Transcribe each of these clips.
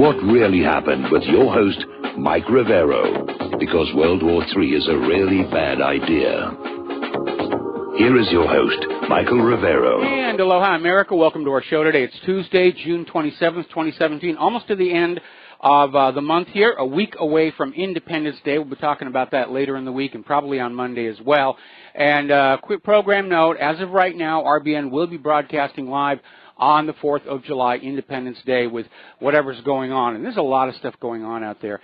What really happened with your host, Mike Rivero, because World War III is a really bad idea. Here is your host, Michael Rivero. And aloha, America. Welcome to our show today. It's Tuesday, June 27th, 2017, almost to the end of the month here, a week away from Independence Day. We'll be talking about that later in the week and probably on Monday as well. And quick program note, as of right now, RBN will be broadcasting live on the 4th of July, Independence Day, with whatever's going on. And there's a lot of stuff going on out there.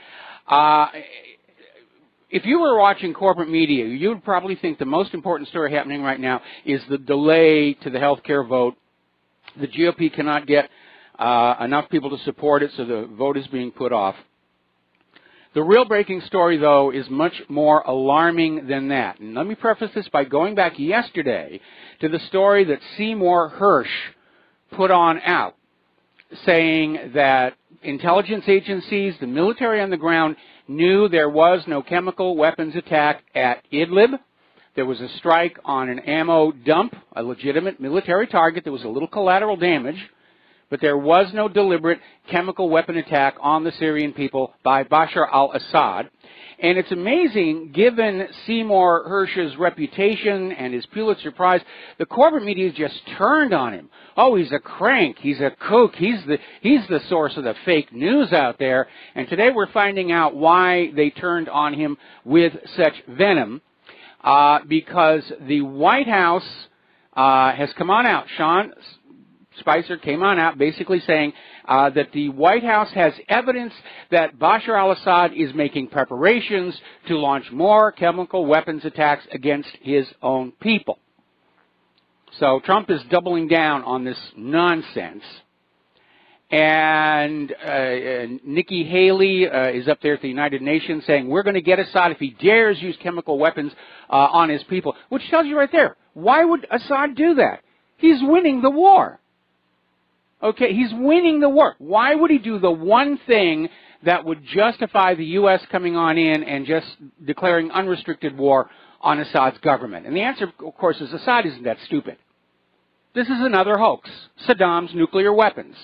If you were watching corporate media, you would probably think the most important story happening right now is the delay to the health care vote. The GOP cannot get enough people to support it, so the vote is being put off. The real breaking story, though, is much more alarming than that. And let me preface this by going back yesterday to the story that Seymour Hersh put on out, saying that intelligence agencies, the military on the ground, knew there was no chemical weapons attack at Idlib. There was a strike on an ammo dump, a legitimate military target. There was a little collateral damage, but there was no deliberate chemical weapon attack on the Syrian people by Bashar al-Assad. And it's amazing, given Seymour Hersh's reputation and his Pulitzer Prize, the corporate media just turned on him. Oh, he's a crank, he's a kook, he's the source of the fake news out there. And today we're finding out why they turned on him with such venom, because the White House has come on out. Sean Spicer came on out basically saying that the White House has evidence that Bashar al-Assad is making preparations to launch more chemical weapons attacks against his own people. So Trump is doubling down on this nonsense. And Nikki Haley is up there at the United Nations saying, we're going to get Assad if he dares use chemical weapons on his people. Which tells you right there, why would Assad do that? He's winning the war. Okay, he's winning the war. Why would he do the one thing that would justify the U.S. coming on in and just declaring unrestricted war on Assad's government? And the answer, of course, is Assad isn't that stupid. This is another hoax. Saddam's nuclear weapons.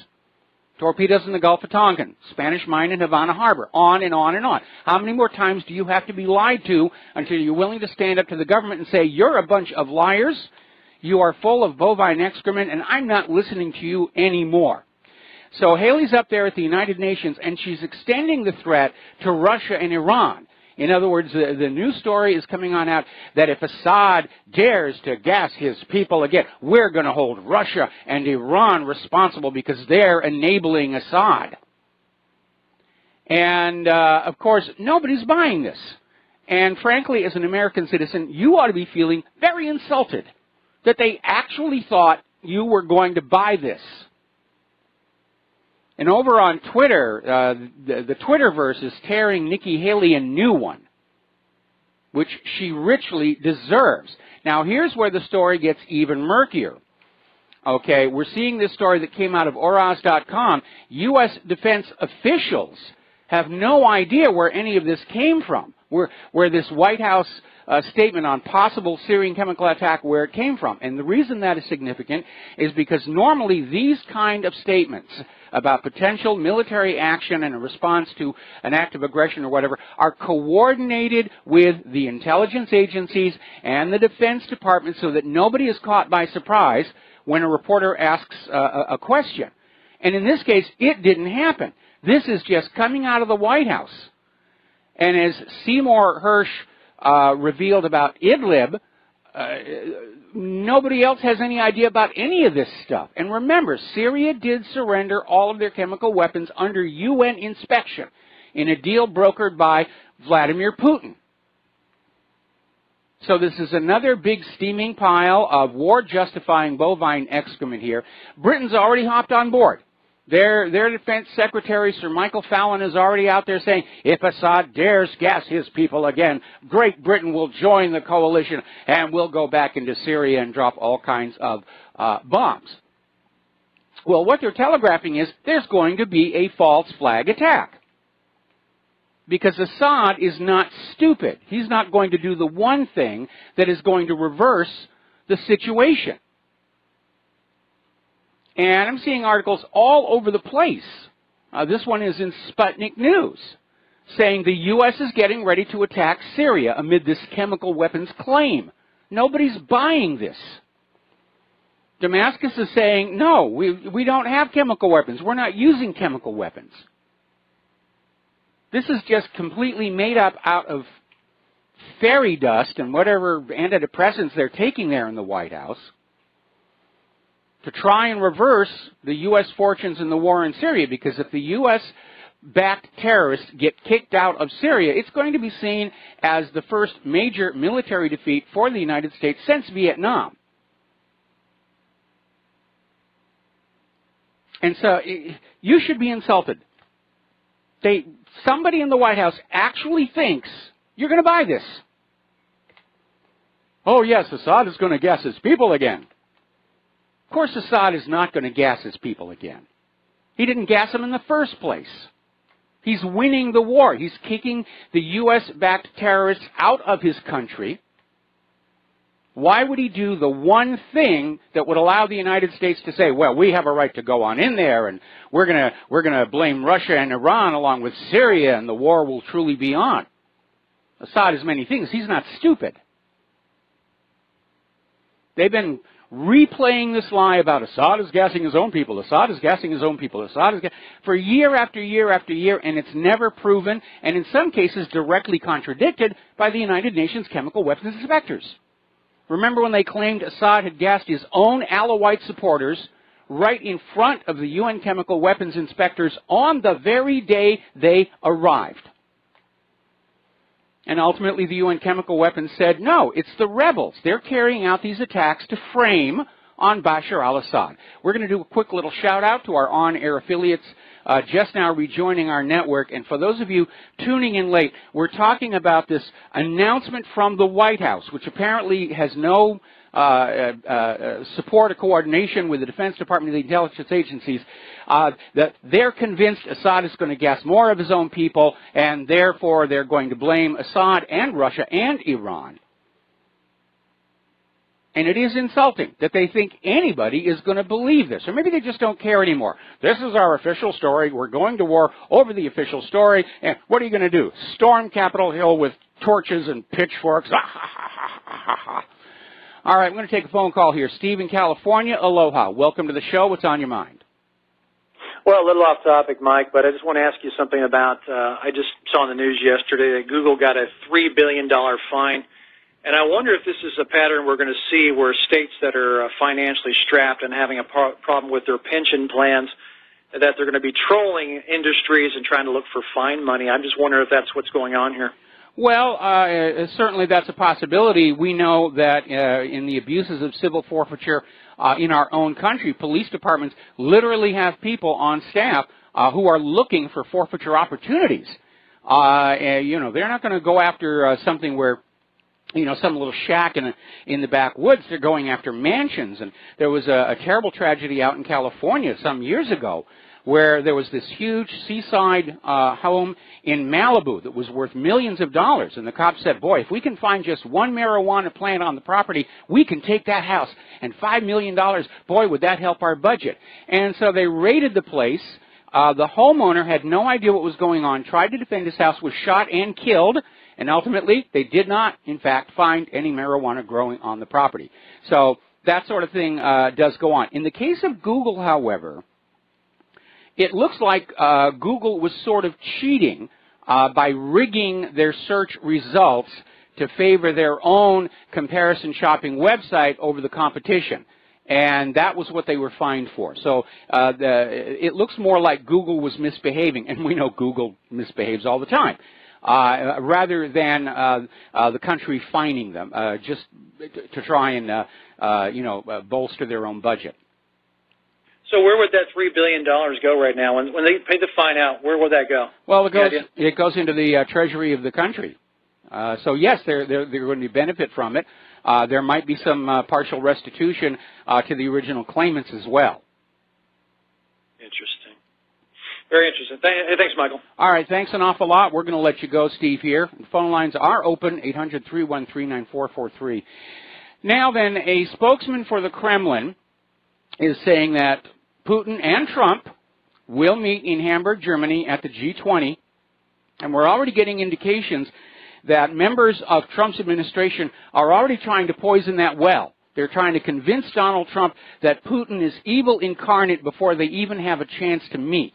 Torpedoes in the Gulf of Tonkin. Spanish mine in Havana Harbor. On and on and on. How many more times do you have to be lied to until you're willing to stand up to the government and say, you're a bunch of liars? You are full of bovine excrement, and I'm not listening to you anymore. So Haley's up there at the United Nations, and she's extending the threat to Russia and Iran. In other words, the news story is coming on out that if Assad dares to gas his people again, we're going to hold Russia and Iran responsible because they're enabling Assad. And, of course, nobody's buying this. And frankly, as an American citizen, you ought to be feeling very insulted that they actually thought you were going to buy this. And over on Twitter, the Twitterverse is tearing Nikki Haley a new one, which she richly deserves. Now, here's where the story gets even murkier. Okay, we're seeing this story that came out of Oraz.com. U.S. defense officials have no idea where any of this came from, where this White House statement on possible Syrian chemical attack, where it came from. And the reason that is significant is because normally these kind of statements about potential military action and a response to an act of aggression or whatever are coordinated with the intelligence agencies and the Defense Department so that nobody is caught by surprise when a reporter asks a question. And in this case, it didn't happen. This is just coming out of the White House. And as Seymour Hersh revealed about Idlib, nobody else has any idea about any of this stuff. And remember, Syria did surrender all of their chemical weapons under UN inspection in a deal brokered by Vladimir Putin. So this is another big steaming pile of war-justifying bovine excrement here. Britain's already hopped on board. Their defense secretary, Sir Michael Fallon, is already out there saying, if Assad dares gas his people again, Great Britain will join the coalition and we'll go back into Syria and drop all kinds of bombs. Well, what they're telegraphing is there's going to be a false flag attack. Because Assad is not stupid. He's not going to do the one thing that is going to reverse the situation. And I'm seeing articles all over the place This one is in Sputnik News, saying the U.S. is getting ready to attack Syria amid this chemical weapons claim. Nobody's buying this. Damascus is saying, no, we don't have chemical weapons. We're not using chemical weapons. This is just completely made up out of fairy dust and whatever antidepressants they're taking there in the White House to try and reverse the U.S. fortunes in the war in Syria, because if the U.S.-backed terrorists get kicked out of Syria, it's going to be seen as the first major military defeat for the United States since Vietnam. And so you should be insulted. Somebody in the White House actually thinks you're going to buy this. Oh, yes, Assad is going to gas his people again. Of course, Assad is not going to gas his people again. He didn't gas them in the first place. He's winning the war. He's kicking the U.S.-backed terrorists out of his country. Why would he do the one thing that would allow the United States to say, well, we have a right to go on in there, and we're going to blame Russia and Iran along with Syria, and the war will truly be on? Assad is many things. He's not stupid. They've been replaying this lie about Assad is gassing his own people, Assad is gassing his own people, Assad is for year after year after year, and it's never proven, and in some cases directly contradicted by the United Nations chemical weapons inspectors. Remember when they claimed Assad had gassed his own Alawite supporters right in front of the UN chemical weapons inspectors on the very day they arrived? And ultimately the UN chemical weapons said, no, it's the rebels. They're carrying out these attacks to frame on Bashar al-Assad. We're going to do a quick little shout out to our on-air affiliates just now rejoining our network. And for those of you tuning in late, we're talking about this announcement from the White House, which apparently has no support or coordination with the Defense Department and the intelligence agencies, that they're convinced Assad is going to gas more of his own people, and therefore they're going to blame Assad and Russia and Iran. And it is insulting that they think anybody is going to believe this. Or maybe they just don't care anymore. This is our official story. We're going to war over the official story. And what are you going to do? Storm Capitol Hill with torches and pitchforks? All right, I'm going to take a phone call here. Steve in California, aloha. Welcome to the show. What's on your mind? Well, a little off topic, Mike, but I just want to ask you something about, I just saw in the news yesterday that Google got a $3 billion fine. And I wonder if this is a pattern we're going to see where states that are financially strapped and having a problem with their pension plans, that they're going to be trolling industries and trying to look for fine money. I'm just wondering if that's what's going on here. Well, certainly that's a possibility. We know that in the abuses of civil forfeiture in our own country, police departments literally have people on staff who are looking for forfeiture opportunities. You know, they're not going to go after something where, you know, some little shack in the backwoods. They're going after mansions. And there was a terrible tragedy out in California some years ago where there was this huge seaside home in Malibu that was worth millions of dollars. And the cops said, boy, if we can find just one marijuana plant on the property, we can take that house. And $5 million, boy, would that help our budget. And so they raided the place. The homeowner had no idea what was going on, tried to defend his house, was shot and killed. And ultimately, they did not, in fact, find any marijuana growing on the property. So that sort of thing does go on. In the case of Google, however, it looks like Google was sort of cheating by rigging their search results to favor their own comparison shopping website over the competition. And that was what they were fined for. So it looks more like Google was misbehaving. And we know Google misbehaves all the time. Rather than the country fining them just to try and, bolster their own budget. So where would that $3 billion go right now? When they pay the fine out, where would that go? Well, it goes into the treasury of the country. So, yes, they're going to benefit from it. There might be some partial restitution to the original claimants as well. Interesting. Very interesting. Thanks, Michael. All right, thanks an awful lot. We're going to let you go, Steve, here. The phone lines are open, 800-313-9443. Now then, a spokesman for the Kremlin is saying that Putin and Trump will meet in Hamburg, Germany at the G20, and we're already getting indications that members of Trump's administration are already trying to poison that well. They're trying to convince Donald Trump that Putin is evil incarnate before they even have a chance to meet.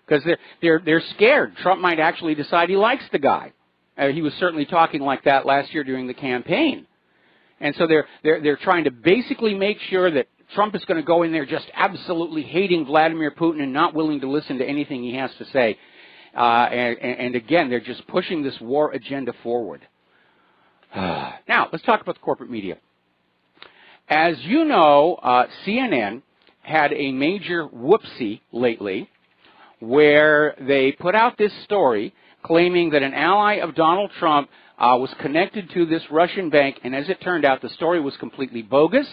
Because they're scared. Trump might actually decide he likes the guy. He was certainly talking like that last year during the campaign. And so they're trying to basically make sure that Trump is going to go in there just absolutely hating Vladimir Putin and not willing to listen to anything he has to say. And again, they're just pushing this war agenda forward. Now, let's talk about the corporate media. As you know, CNN had a major whoopsie lately where they put out this story claiming that an ally of Donald Trump was connected to this Russian bank, and as it turned out, the story was completely bogus.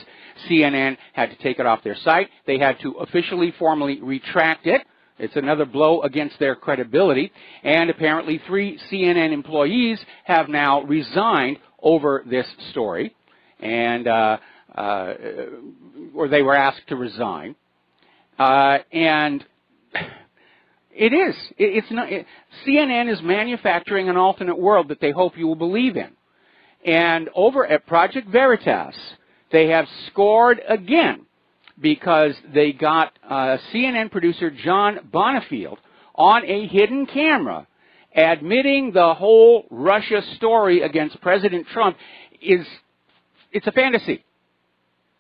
CNN had to take it off their site. They had to officially, formally retract it. It's another blow against their credibility. And apparently 3 CNN employees have now resigned over this story, and or they were asked to resign. And it's not. CNN is manufacturing an alternate world that they hope you will believe in. And over at Project Veritas, they have scored again because they got CNN producer John Bonifield on a hidden camera admitting the whole Russia story against President Trump it's a fantasy.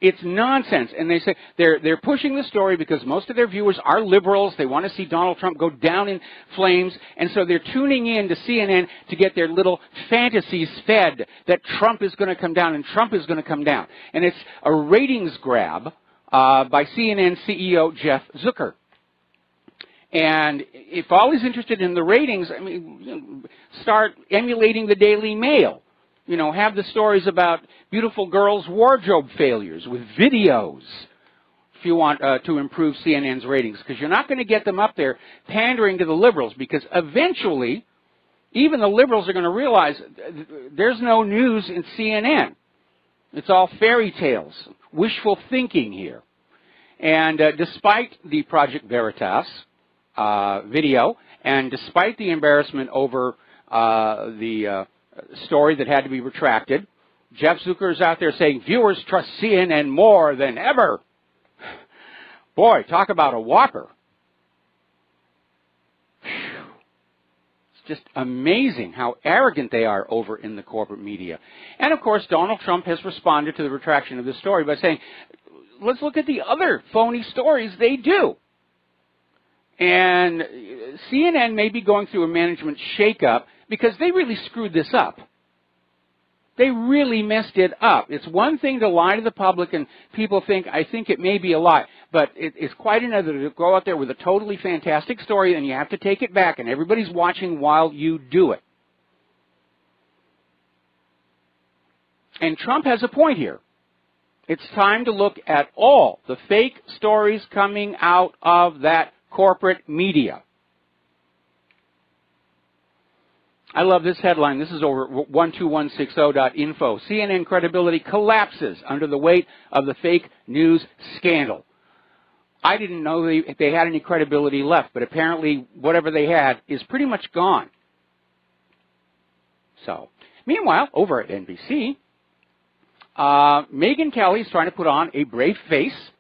It's nonsense. And they say they're pushing the story because most of their viewers are liberals. They want to see Donald Trump go down in flames. And so they're tuning in to CNN to get their little fantasies fed that Trump is going to come down and Trump is going to come down. And it's a ratings grab by CNN CEO Jeff Zucker. And if always interested in the ratings, I mean, start emulating the Daily Mail. You know, have the stories about beautiful girls' wardrobe failures with videos if you want to improve CNN's ratings, because you're not going to get them up there pandering to the liberals, because eventually even the liberals are going to realize there's no news in CNN. It's all fairy tales, wishful thinking here. And despite the Project Veritas video, and despite the embarrassment over the story that had to be retracted, Jeff Zucker is out there saying viewers trust CNN more than ever. Boy, talk about a whopper. It's just amazing how arrogant they are over in the corporate media. And of course, Donald Trump has responded to the retraction of this story by saying, let's look at the other phony stories they do. And CNN may be going through a management shakeup because they really screwed this up. They really messed it up. It's one thing to lie to the public and people think, I think it may be a lie. But it's quite another to go out there with a totally fantastic story and you have to take it back and everybody's watching while you do it. And Trump has a point here. It's time to look at all the fake stories coming out of that corporate media. I love this headline. This is over 12160.info. CNN credibility collapses under the weight of the fake news scandal. I didn't know they had any credibility left, but apparently whatever they had is pretty much gone. So, meanwhile, over at NBC, Megyn Kelly is trying to put on a brave face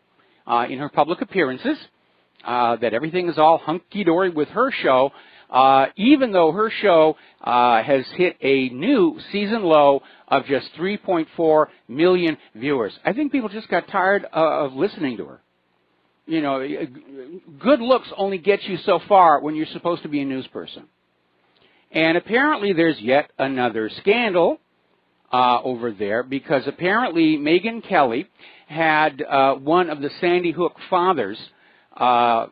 in her public appearances, that everything is all hunky-dory with her show, even though her show has hit a new season low of just 3.4 million viewers. I think people just got tired of listening to her. You know, good looks only get you so far when you're supposed to be a news person. And apparently there's yet another scandal over there, because apparently Megyn Kelly had one of the Sandy Hook fathers a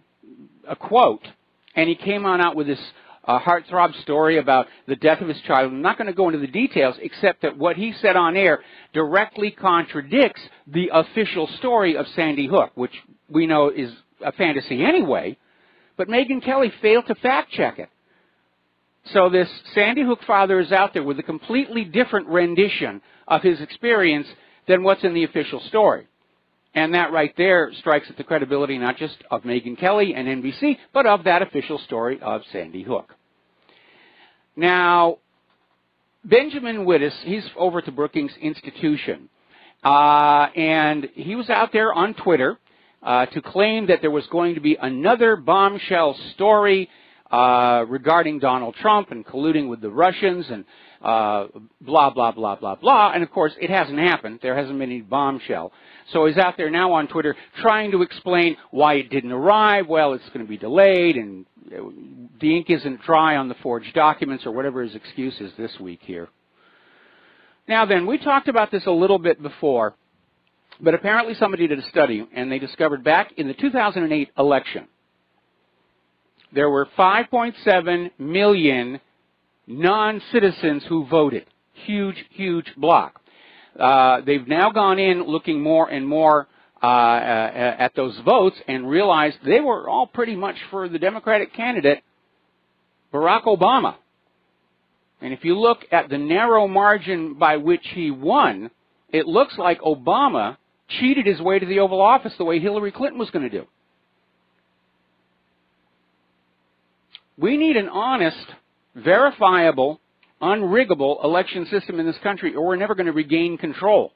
quote, and he came on out with this heartthrob story about the death of his child. I'm not going to go into the details, except that what he said on air directly contradicts the official story of Sandy Hook, which we know is a fantasy anyway, but Megyn Kelly failed to fact-check it. So this Sandy Hook father is out there with a completely different rendition of his experience than what's in the official story. And that right there strikes at the credibility not just of Megyn Kelly and NBC, but of that official story of Sandy Hook. Now, Benjamin Wittes, he's over at the Brookings Institution, and he was out there on Twitter to claim that there was going to be another bombshell story regarding Donald Trump and colluding with the Russians and blah, blah, blah, blah, blah. And, of course, it hasn't happened. There hasn't been any bombshell. So he's out there now on Twitter trying to explain why it didn't arrive. Well, it's going to be delayed, and the ink isn't dry on the forged documents or whatever his excuse is this week here. Now then, we talked about this a little bit before, but apparently somebody did a study, and they discovered back in the 2008 election, there were 5.7 million non-citizens who voted. Huge, huge block. They've now gone in looking more and more at those votes and realized they were all pretty much for the Democratic candidate, Barack Obama. And if you look at the narrow margin by which he won, it looks like Obama cheated his way to the Oval Office the way Hillary Clinton was going to do. We need an honest, verifiable, unriggable election system in this country, or we're never going to regain control.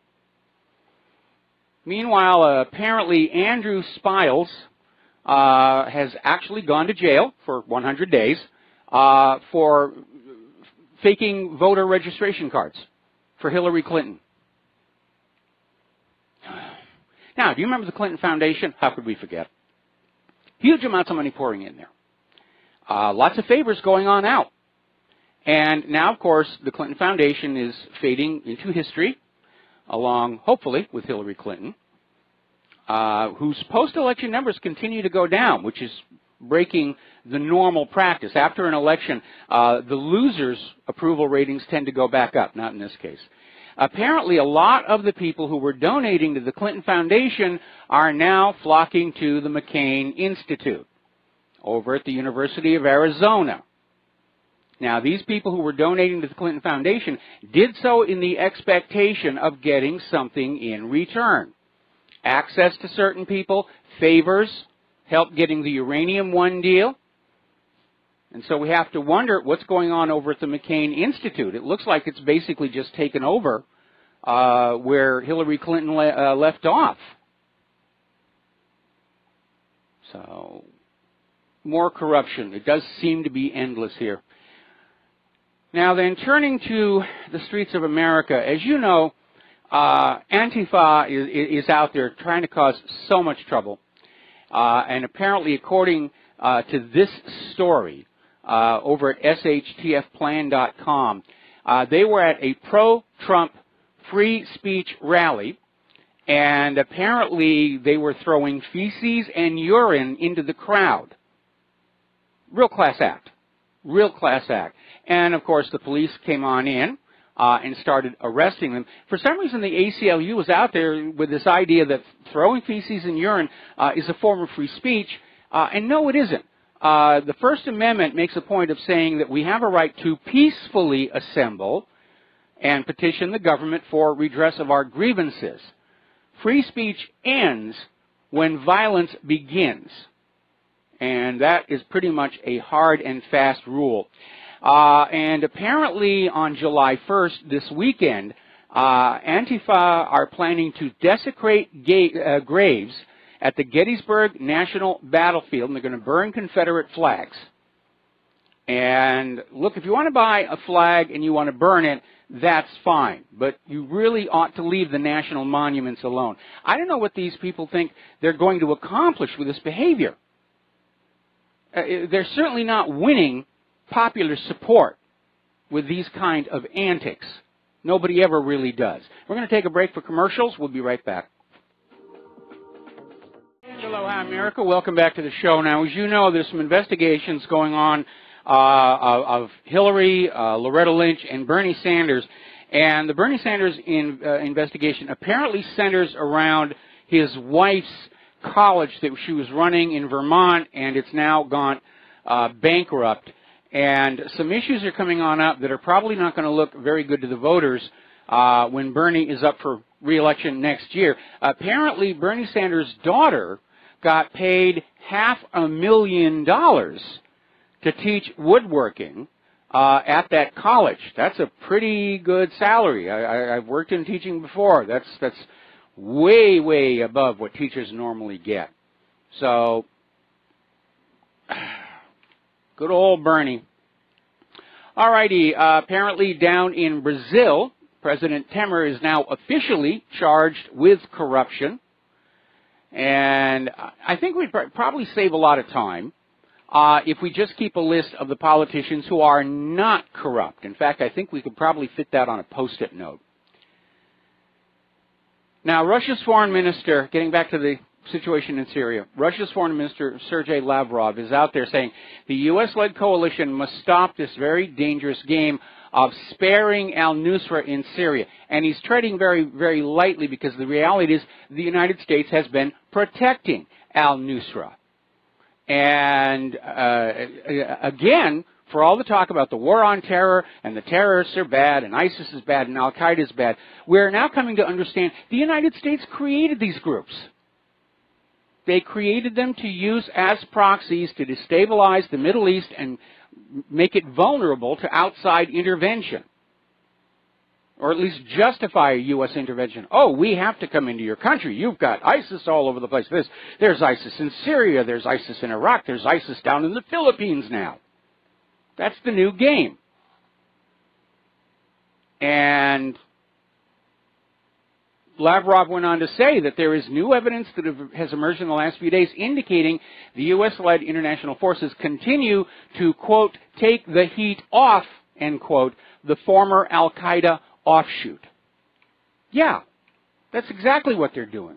Meanwhile, apparently Andrew Spiles has actually gone to jail for 100 days for faking voter registration cards for Hillary Clinton. Now, do you remember the Clinton Foundation? How could we forget? Huge amounts of money pouring in there. Lots of favors going on out. And now, of course, the Clinton Foundation is fading into history, along, hopefully, with Hillary Clinton, whose post-election numbers continue to go down, which is breaking the normal practice. After an election, the losers' approval ratings tend to go back up, not in this case. Apparently, a lot of the people who were donating to the Clinton Foundation are now flocking to the McCain Institute over at the University of Arizona. Now, these people who were donating to the Clinton Foundation did so in the expectation of getting something in return. Access to certain people, favors, help getting the Uranium One deal. And so we have to wonder what's going on over at the McCain Institute. It looks like it's basically just taken over where Hillary Clinton left off. So, more corruption. It does seem to be endless here. Now then, turning to the streets of America, as you know, Antifa is out there trying to cause so much trouble. And apparently, according to this story over at shtfplan.com, they were at a pro-Trump free speech rally, and apparently they were throwing feces and urine into the crowd. Real class act. Real class act. And, of course, the police came on in and started arresting them. For some reason, the ACLU was out there with this idea that throwing feces and urine is a form of free speech, and no, it isn't. The First Amendment makes a point of saying that we have a right to peacefully assemble and petition the government for redress of our grievances. Free speech ends when violence begins. And that is pretty much a hard and fast rule. And apparently on July 1st, this weekend, Antifa are planning to desecrate graves at the Gettysburg National Battlefield, and they're going to burn Confederate flags. And look, if you want to buy a flag and you want to burn it, that's fine. But you really ought to leave the national monuments alone. I don't know what these people think they're going to accomplish with this behavior. They're certainly not winning popular support with these kind of antics. Nobody ever really does. We're going to take a break for commercials. We'll be right back. Hello, hi, America. Welcome back to the show. Now, as you know, there's some investigations going on of Hillary, Loretta Lynch, and Bernie Sanders. And the Bernie Sanders investigation apparently centers around his wife's college that she was running in Vermont, and it's now gone bankrupt. And some issues are coming on up that are probably not going to look very good to the voters when Bernie is up for re-election next year. Apparently, Bernie Sanders' daughter got paid $500,000 to teach woodworking at that college. That's a pretty good salary. I've worked in teaching before. That's way, way above what teachers normally get. So, good old Bernie. All righty. Apparently, down in Brazil, President Temer is now officially charged with corruption. And I think we'd probably save a lot of time if we just keep a list of the politicians who are not corrupt. In fact, I think we could probably fit that on a Post-it note. Now, Russia's foreign minister, getting back to the situation in Syria, Russia's foreign minister, Sergei Lavrov, is out there saying the U.S.-led coalition must stop this very dangerous game of sparing al-Nusra in Syria. And he's treading very, very lightly because the reality is the United States has been protecting al-Nusra. And again, for all the talk about the war on terror and the terrorists are bad and ISIS is bad and al-Qaeda is bad, we're now coming to understand the United States created these groups. They created them to use as proxies to destabilize the Middle East and make it vulnerable to outside intervention, or at least justify a U.S. intervention. Oh, we have to come into your country. You've got ISIS all over the place. There's ISIS in Syria. There's ISIS in Iraq. There's ISIS down in the Philippines now. That's the new game. And Lavrov went on to say that there is new evidence that has emerged in the last few days indicating the U.S.-led international forces continue to, quote, take the heat off, end quote, the former al-Qaeda offshoot. Yeah, that's exactly what they're doing.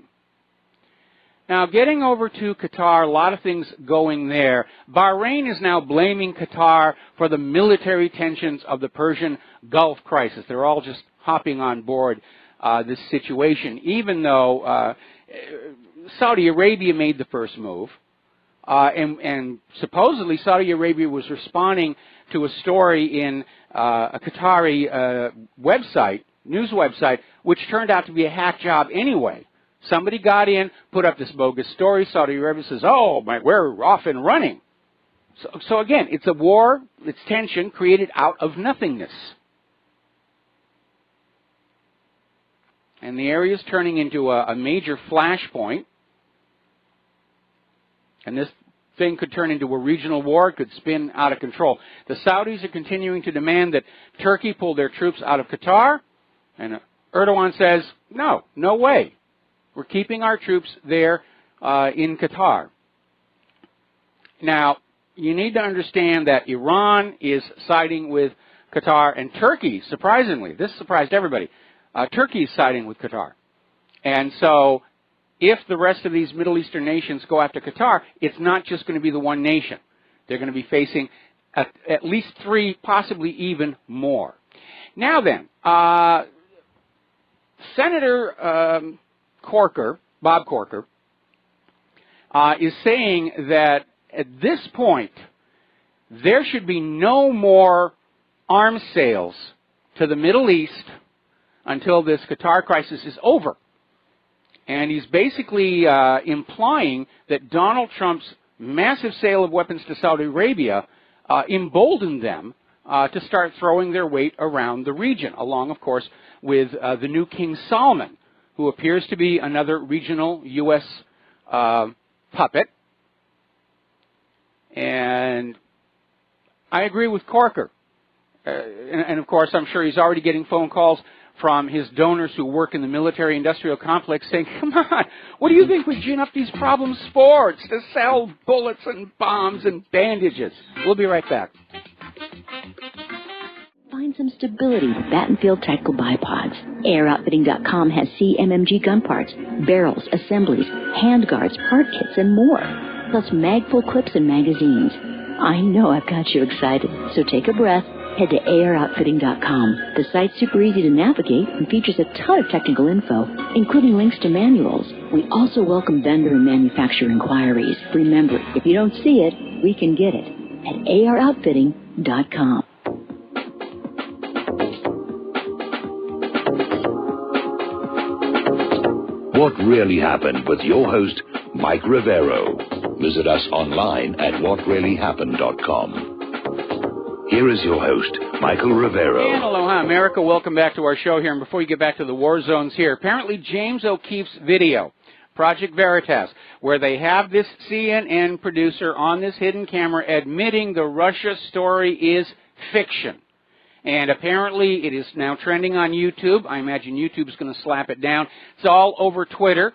Now, getting over to Qatar, a lot of things going there. Bahrain is now blaming Qatar for the military tensions of the Persian Gulf crisis. They're all just hopping on board this situation, even though Saudi Arabia made the first move. And supposedly Saudi Arabia was responding to a story in a Qatari website, news website, which turned out to be a hack job anyway. Somebody got in, put up this bogus story. Saudi Arabia says, oh, we're off and running. So again, it's a war, it's tension created out of nothingness. And the area is turning into a major flashpoint. And this thing could turn into a regional war. It could spin out of control. The Saudis are continuing to demand that Turkey pull their troops out of Qatar. And Erdogan says, no, no way. We're keeping our troops there in Qatar. Now, you need to understand that Iran is siding with Qatar, and Turkey, surprisingly, this surprised everybody, Turkey is siding with Qatar. And so if the rest of these Middle Eastern nations go after Qatar, it's not just going to be the one nation. They're going to be facing at least three, possibly even more. Now then, Senator Bob Corker, is saying that at this point, there should be no more arms sales to the Middle East until this Qatar crisis is over. And he's basically implying that Donald Trump's massive sale of weapons to Saudi Arabia emboldened them to start throwing their weight around the region, along, of course, with the new King Salman, who appears to be another regional U.S. puppet. And I agree with Corker. And, of course, I'm sure he's already getting phone calls from his donors who work in the military-industrial complex saying, come on, what do you think we gin up these problems for? It's to sell bullets and bombs and bandages. We'll be right back. Find some stability with Battenfield Tactical Bipods. AirOutfitting.com has CMMG gun parts, barrels, assemblies, handguards, part kits, and more. Plus magfull clips and magazines. I know I've got you excited, so take a breath. Head to AirOutfitting.com. The site's super easy to navigate and features a ton of technical info, including links to manuals. We also welcome vendor and manufacturer inquiries. Remember, if you don't see it, we can get it at AirOutfitting.com. What Really Happened with your host, Mike Rivero. Visit us online at whatreallyhappened.com. Here is your host, Michael Rivero. And aloha, America. Welcome back to our show here. And before we get back to the war zones here, apparently James O'Keefe's video, Project Veritas, where they have this CNN producer on this hidden camera admitting the Russia story is fiction. And apparently it is now trending on YouTube. I imagine YouTube is going to slap it down. It's all over Twitter.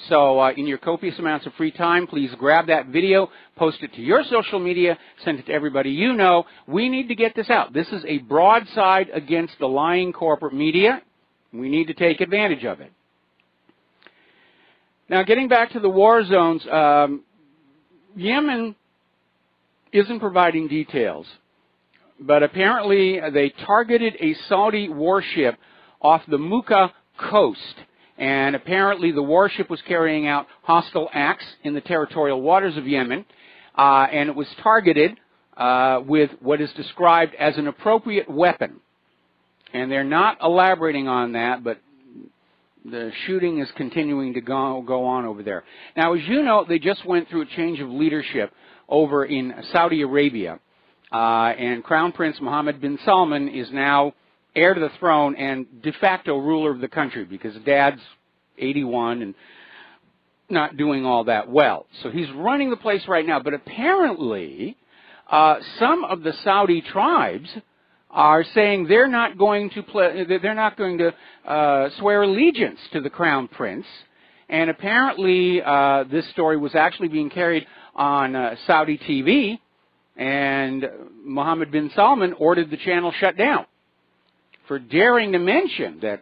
So in your copious amounts of free time, please grab that video, post it to your social media, send it to everybody you know. We need to get this out. This is a broadside against the lying corporate media. We need to take advantage of it. Now, getting back to the war zones, Yemen isn't providing details. But apparently they targeted a Saudi warship off the Muka coast. And apparently the warship was carrying out hostile acts in the territorial waters of Yemen. And it was targeted with what is described as an appropriate weapon. And they're not elaborating on that, but the shooting is continuing to go on over there. Now, as you know, they just went through a change of leadership over in Saudi Arabia. And Crown Prince Mohammed bin Salman is now heir to the throne and de facto ruler of the country because Dad's 81 and not doing all that well. So he's running the place right now. But apparently, some of the Saudi tribes are saying they're not going to swear allegiance to the Crown Prince. And apparently, this story was actually being carried on Saudi TV. And Mohammed bin Salman ordered the channel shut down for daring to mention that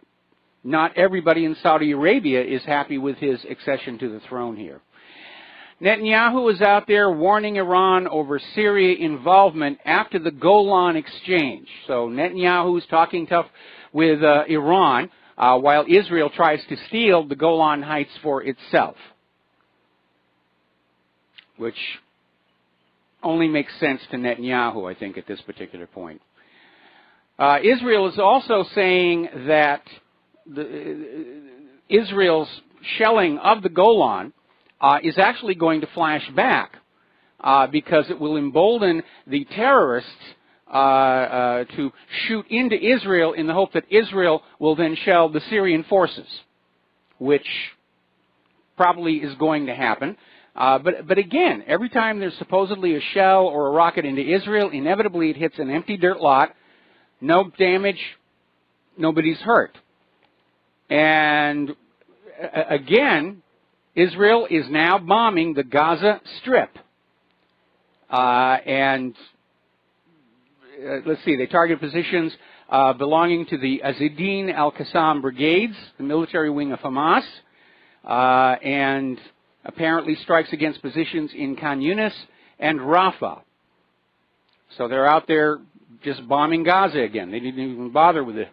not everybody in Saudi Arabia is happy with his accession to the throne here. Netanyahu is out there warning Iran over Syria involvement after the Golan exchange. So Netanyahu is talking tough with Iran while Israel tries to steal the Golan Heights for itself, which only makes sense to Netanyahu, I think, at this particular point. Israel is also saying that Israel's shelling of the Golan is actually going to flash back because it will embolden the terrorists to shoot into Israel in the hope that Israel will then shell the Syrian forces, which probably is going to happen. But again, every time there's supposedly a shell or a rocket into Israel, inevitably it hits an empty dirt lot, no damage, nobody's hurt. And again, Israel is now bombing the Gaza Strip. And let's see, they target positions belonging to the Azzedine al-Qassam brigades, the military wing of Hamas, and apparently strikes against positions in Khan Yunis and Rafah. So they're out there just bombing Gaza again. They didn't even bother with a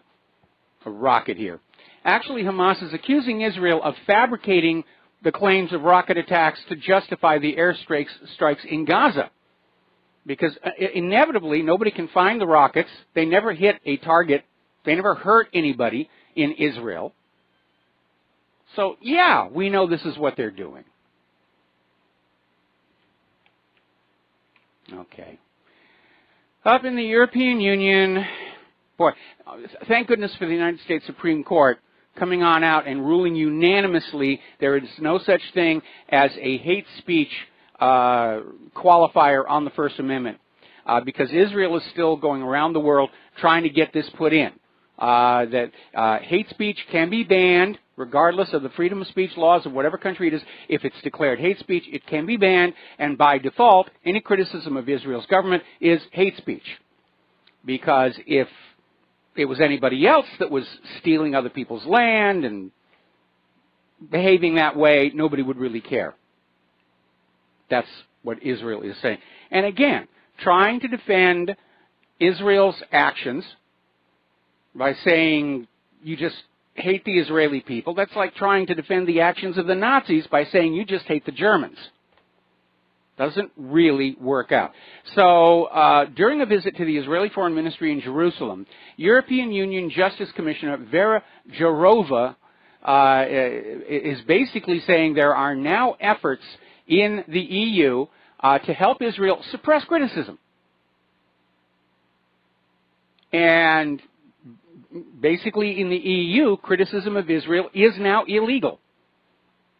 rocket here. Actually, Hamas is accusing Israel of fabricating the claims of rocket attacks to justify the airstrikes in Gaza. Because inevitably, nobody can find the rockets. They never hit a target. They never hurt anybody in Israel. So, yeah, we know this is what they're doing. Okay. Up in the European Union, boy, thank goodness for the United States Supreme Court coming on out and ruling unanimously there is no such thing as a hate speech qualifier on the First Amendment because Israel is still going around the world trying to get this put in. That hate speech can be banned regardless of the freedom of speech laws of whatever country it is. If it's declared hate speech, it can be banned, and by default, any criticism of Israel's government is hate speech. Because if it was anybody else that was stealing other people's land and behaving that way, nobody would really care. That's what Israel is saying. And again, trying to defend Israel's actions by saying you just hate the Israeli people, that's like trying to defend the actions of the Nazis by saying you just hate the Germans. Doesn't really work out. So during a visit to the Israeli Foreign Ministry in Jerusalem, European Union Justice Commissioner Vera Jourova is basically saying there are now efforts in the EU to help Israel suppress criticism. And basically in the EU, criticism of Israel is now illegal,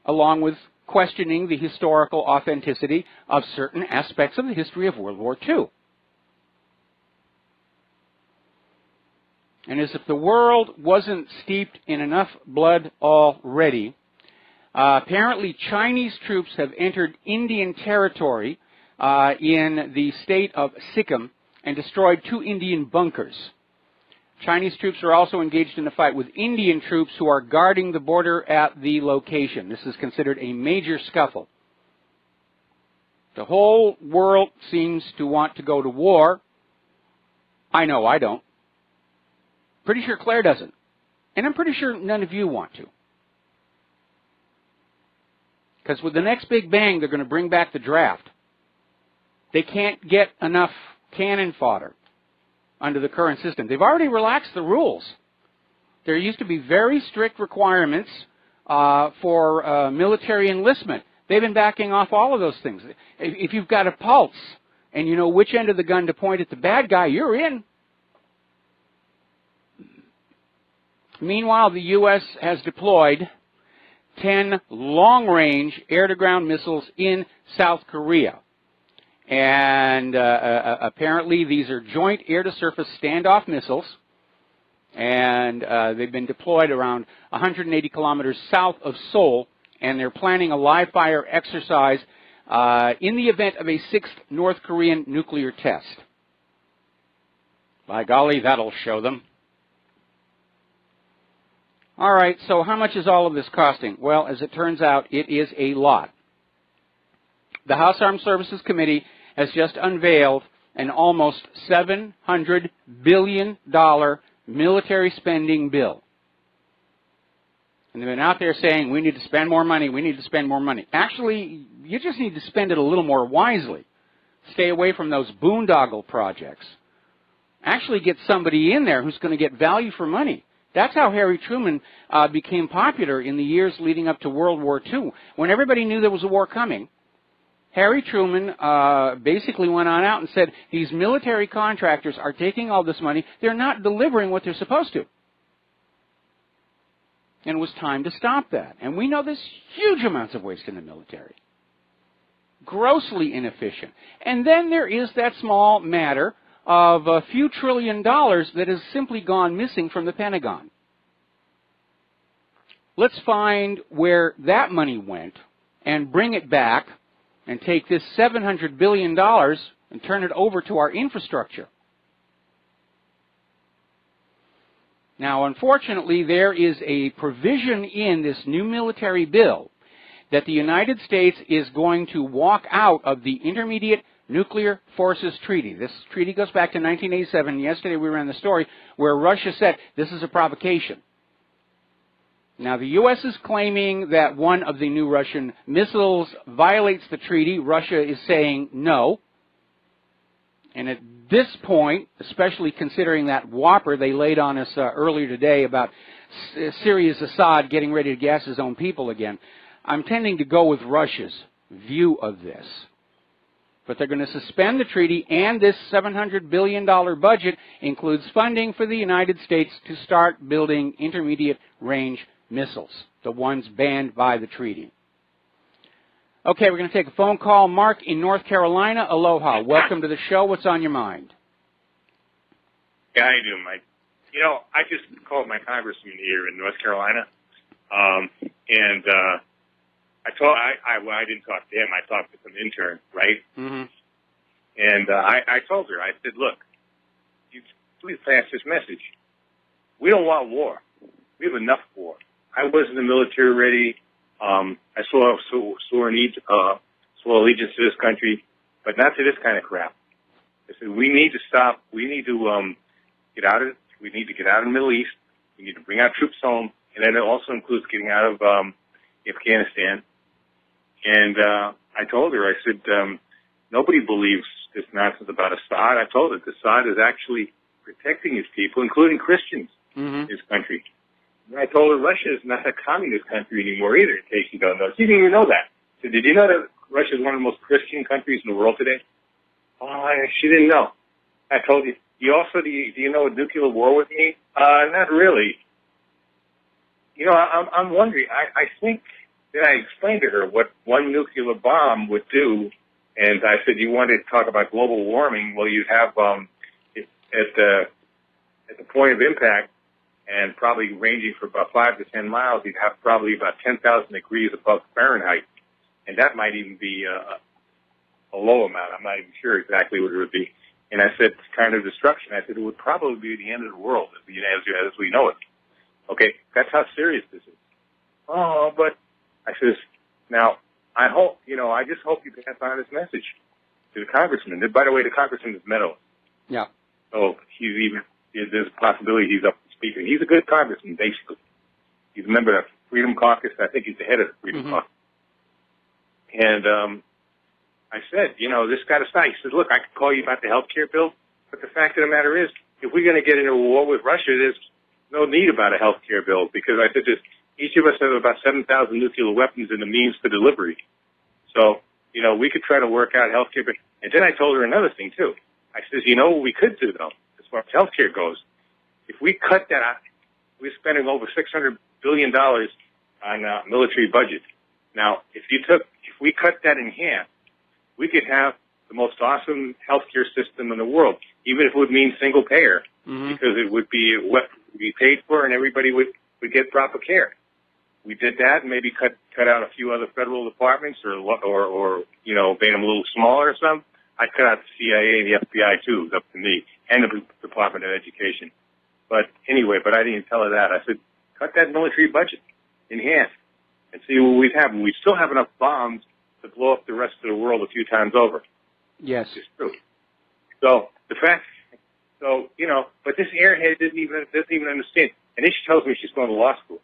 along with questioning the historical authenticity of certain aspects of the history of World War II. And as if the world wasn't steeped in enough blood already, apparently Chinese troops have entered Indian territory in the state of Sikkim and destroyed 2 Indian bunkers. Chinese troops are also engaged in a fight with Indian troops who are guarding the border at the location. This is considered a major scuffle. The whole world seems to want to go to war. I know I don't. Pretty sure Claire doesn't. And I'm pretty sure none of you want to. Because with the next big bang, they're going to bring back the draft. They can't get enough cannon fodder under the current system. They've already relaxed the rules. There used to be very strict requirements for military enlistment. They've been backing off all of those things. If you've got a pulse and you know which end of the gun to point at the bad guy, you're in. Meanwhile, the U.S. has deployed 10 long-range air-to-ground missiles in South Korea. And apparently these are joint air-to-surface standoff missiles. And they've been deployed around 180 kilometers south of Seoul. And they're planning a live-fire exercise in the event of a 6th North Korean nuclear test. By golly, that'll show them. All right, so how much is all of this costing? Well, as it turns out, it is a lot. The House Armed Services Committee has just unveiled an almost $700 billion military spending bill. And they've been out there saying, we need to spend more money, we need to spend more money. Actually, you just need to spend it a little more wisely. Stay away from those boondoggle projects. Actually get somebody in there who's going to get value for money. That's how Harry Truman became popular in the years leading up to World War II. When everybody knew there was a war coming, Harry Truman basically went on out and said, these military contractors are taking all this money, they're not delivering what they're supposed to. And it was time to stop that. And we know there's huge amounts of waste in the military. Grossly inefficient. And then there is that small matter of a few $1 trillion that has simply gone missing from the Pentagon. Let's find where that money went and bring it back and take this $700 billion and turn it over to our infrastructure. Now, unfortunately, there is a provision in this new military bill that the United States is going to walk out of the Intermediate Nuclear Forces Treaty. This treaty goes back to 1987. Yesterday we ran the story where Russia said this is a provocation. Now the U.S. is claiming that one of the new Russian missiles violates the treaty. Russia is saying no. And at this point, especially considering that whopper they laid on us earlier today about Syria's Assad getting ready to gas his own people again, I'm tending to go with Russia's view of this. But they're going to suspend the treaty, and this $700 billion budget includes funding for the United States to start building intermediate-range missiles, the ones banned by the treaty. Okay, we're going to take a phone call. Mark in North Carolina, aloha. Welcome to the show. What's on your mind? Yeah, how you doing, Mike? You know, I just called my congressman here in North Carolina, and I didn't talk to him. I talked to some intern, right? Mm-hmm. And I told her, I said, look, you please pass this message. We don't want war. We have enough war. I was in the military already. I swore allegiance to this country, but not to this kind of crap. I said, we need to stop. We need to get out of it. We need to get out of the Middle East. We need to bring our troops home, and then it also includes getting out of Afghanistan. And I told her, I said, nobody believes this nonsense about Assad. I told her Assad is actually protecting his people, including Christians in his country. And I told her Russia is not a communist country anymore either, in case you don't know. She didn't even know that. So did you know that Russia is one of the most Christian countries in the world today? Oh, she didn't know. I told you. Do you know what nuclear war would mean? Not really. You know, I'm wondering. I think that I explained to her what one nuclear bomb would do, and I said, you wanted to talk about global warming. Well, you'd have at the point of impact, and probably ranging for about 5 to 10 miles, you'd have probably about 10,000 degrees above Fahrenheit, and that might even be a low amount. I'm not even sure exactly what it would be. And I said, kind of destruction. I said, it would probably be the end of the world as we know it. Okay, that's how serious this is. Oh, but I says, now, I just hope you pass on this message to the congressman. And by the way, the congressman is Meadows. Yeah. So there's a possibility he's up to speak. He's a good congressman, basically. He's a member of the Freedom Caucus. I think he's the head of the Freedom Caucus. And I said, this got to stop. He said, look, I could call you about the health care bill, but the fact of the matter is, if we're going to get into a war with Russia, there's no need about a health care bill, because I said each of us have about 7,000 nuclear weapons and the means for delivery. So, we could try to work out health care. And then I told her another thing, too. I said, what we could do, though, as far as health care goes? If we cut that out, we're spending over $600 billion on military budget. Now, if we cut that in half, we could have the most awesome healthcare system in the world, even if it would mean single payer, because it would be what would be paid for and everybody would get proper care. We did that, and maybe cut out a few other federal departments, or made them a little smaller or something. I'd cut out the CIA and the FBI too. It was up to me, and the Department of Education. But anyway, I didn't tell her that. I said, cut that military budget in half and see what we'd have. And we'd still have enough bombs to blow up the rest of the world a few times over. Yes. It's true. So but this airhead doesn't even understand. And then she tells me she's going to law school.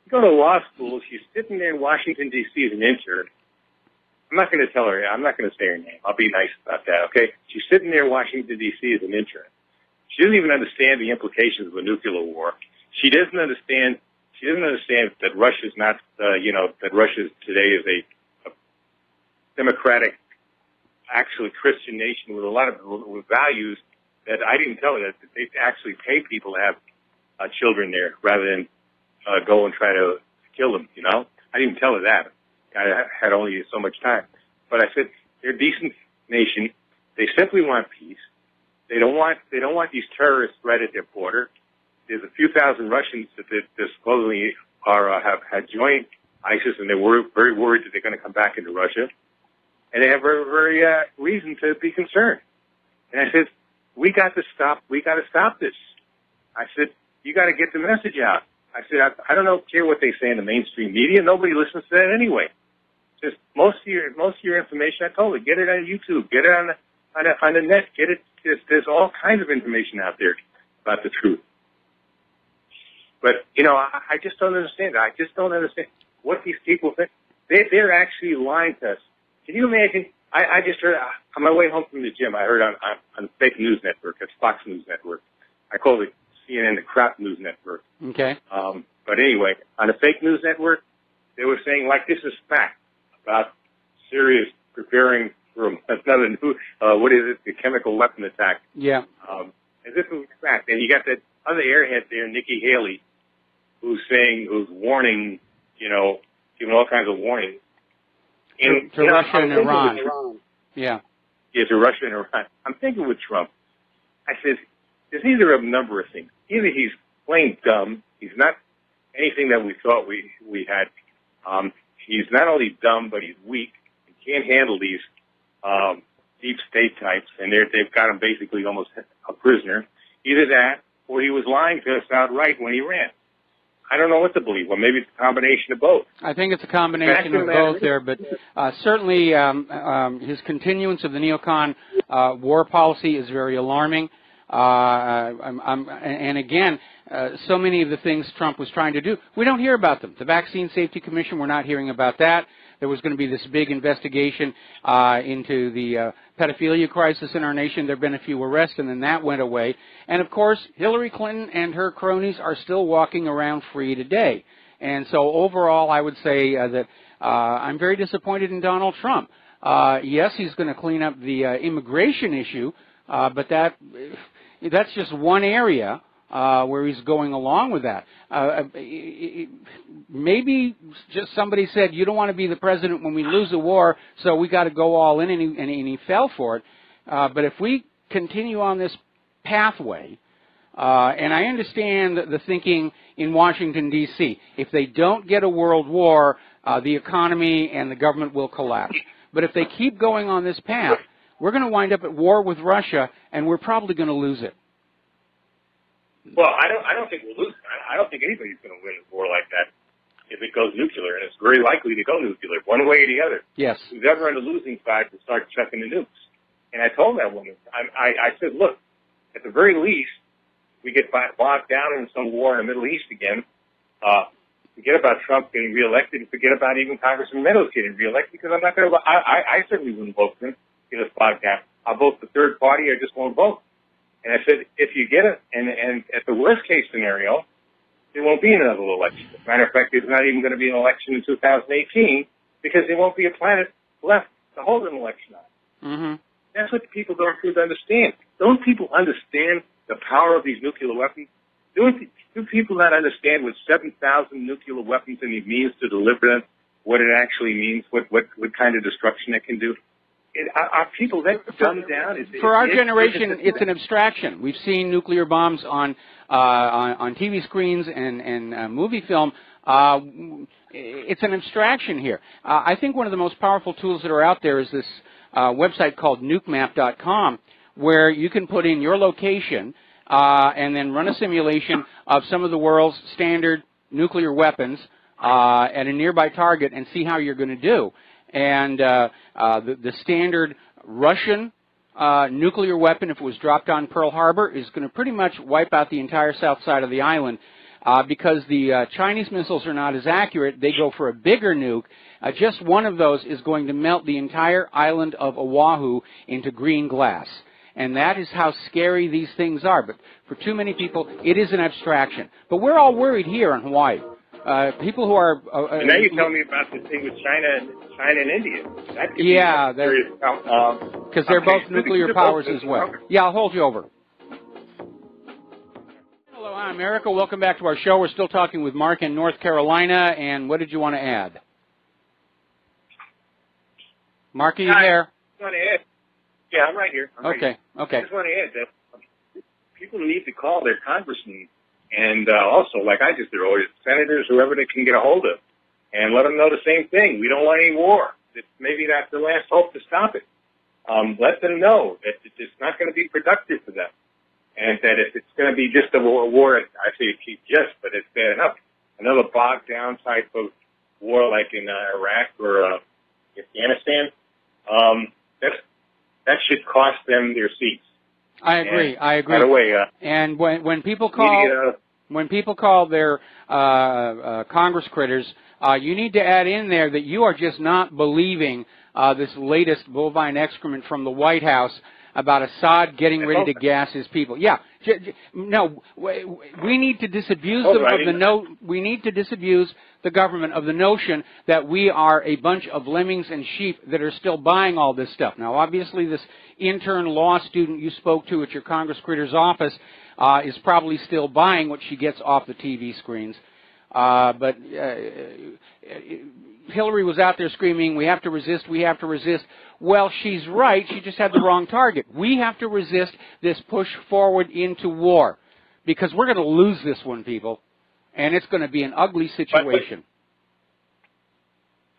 She's going to law school. She's sitting there in Washington, D.C. as an intern. I'm not going to tell her. I'm not going to say her name. I'll be nice about that, okay? She's sitting there in Washington, D.C. as an intern. She doesn't even understand the implications of a nuclear war. She doesn't understand that Russia's not, that Russia today is a democratic, actually Christian nation with a lot of values that I didn't tell her that they actually pay people to have children there rather than go and try to kill them, I didn't tell her that. I had only so much time. But I said, they're a decent nation. They simply want peace. They don't want these terrorists right at their border. There's a few thousand Russians that supposedly have joined ISIS, and they're very worried that they're going to come back into Russia. And they have very reason to be concerned. And I said, we got to stop this. I said, you got to get the message out. I said, I don't care what they say in the mainstream media. Nobody listens to that anyway. Just most of your information, I told her, get it on YouTube, get it on the net, get it. There's all kinds of information out there about the truth. But I just don't understand. I just don't understand what these people think. They're actually lying to us. Can you imagine? I just heard on my way home from the gym. I heard on the fake news network, it's Fox News Network. I call it CNN the crap news network. Okay. But anyway, on the fake news network, they were saying like this is fact about Syria's preparing for another new the chemical weapon attack. Yeah. As if it was fact. And you got that other airhead there, Nikki Haley, who's warning, giving all kinds of warnings. To Russia and Iran. Yeah. Yeah, to Russia and Iran. I'm thinking with Trump. I said, there's either a number of things. Either he's plain dumb. He's not anything that we thought we had. He's not only dumb, but he's weak. He can't handle these deep state types, and they've got him basically almost a prisoner. Either that, or he was lying to us outright when he ran. I don't know what to believe. Well, maybe it's a combination of both. I think it's a combination of both there, but certainly his continuance of the neocon war policy is very alarming. And again, so many of the things Trump was trying to do, we don't hear about them. The Vaccine Safety Commission, we're not hearing about that. there was going to be this big investigation into the pedophilia crisis in our nation. There have been a few arrests, and then that went away. And, of course, Hillary Clinton and her cronies are still walking around free today. And so overall, I would say that I'm very disappointed in Donald Trump. Yes, he's going to clean up the immigration issue, but that's just one area where he's going along with that. Maybe just somebody said, you don't want to be the president when we lose a war, so we got to go all in, and he fell for it. But if we continue on this pathway, and I understand the thinking in Washington, D.C., if they don't get a world war, the economy and the government will collapse. But if they keep going on this path, we're going to wind up at war with Russia, and we're probably going to lose it. Well, I don't think we'll lose it. I don't think anybody's going to win a war like that if it goes nuclear, and it's very likely to go nuclear, one way or the other. Yes. Whoever on the losing side will start chucking the nukes. And I told that woman, I said, look, at the very least, we get bogged down in some war in the Middle East again. Forget about Trump getting reelected, and forget about even Congressman Meadows getting reelected, because I'm not going to. I certainly wouldn't vote for him. Get us bogged down. I'll vote for third party. I just won't vote. And I said, if you get it, and at the worst case scenario, there won't be another election. As a matter of fact, there's not even going to be an election in 2018 because there won't be a planet left to hold an election on. Mm-hmm. That's what people don't seem to understand. Don't people understand the power of these nuclear weapons? Do people not understand what 7,000 nuclear weapons and it means to deliver them, what it actually means, what kind of destruction it can do? Are people that dumbed down? For our generation, it's an abstraction. We've seen nuclear bombs on TV screens and movie film. It's an abstraction here. I think one of the most powerful tools that are out there is this website called nukemap.com, where you can put in your location and then run a simulation of some of the world's standard nuclear weapons at a nearby target and see how you're going to do. And the standard Russian nuclear weapon, if it was dropped on Pearl Harbor, is going to pretty much wipe out the entire south side of the island. Because the Chinese missiles are not as accurate, they go for a bigger nuke. Just one of those is going to melt the entire island of Oahu into green glass. And that is how scary these things are. But for too many people, it is an abstraction. But we're all worried here in Hawaii. People who are... and now you tell me about the thing with China and India. Yeah, because they're both nuclear powers as well. Yeah, I'll hold you over. Hello, I'm America. Welcome back to our show. We're still talking with Mark in North Carolina. And what did you want to add? Mark, are you there? I want to add. Yeah, I'm right here. Okay. I just want to add that people need to call their congressmen and also, like I just did, or senators, whoever they can get a hold of, and let them know the same thing. We don't want any war. Maybe that's the last hope to stop it. Let them know that it's not going to be productive for them, and that if it's going to be just a war, I say keep just, but it's bad enough. Another bogged down type of war like in Iraq or Afghanistan, that should cost them their seats. I agree. By the way, and when people call their Congress critters, you need to add in there that you are just not believing this latest bovine excrement from the White House about Assad getting ready to gas his people. Yeah, no, we need to disabuse them we need to disabuse the government of the notion that we are a bunch of lemmings and sheep that are still buying all this stuff. Now, obviously, this intern law student you spoke to at your Congress Critter's office is probably still buying what she gets off the TV screens. But Hillary was out there screaming, we have to resist, we have to resist. Well, she's right. She just had the wrong target. We have to resist this push forward into war because we're going to lose this one, people. And it's going to be an ugly situation.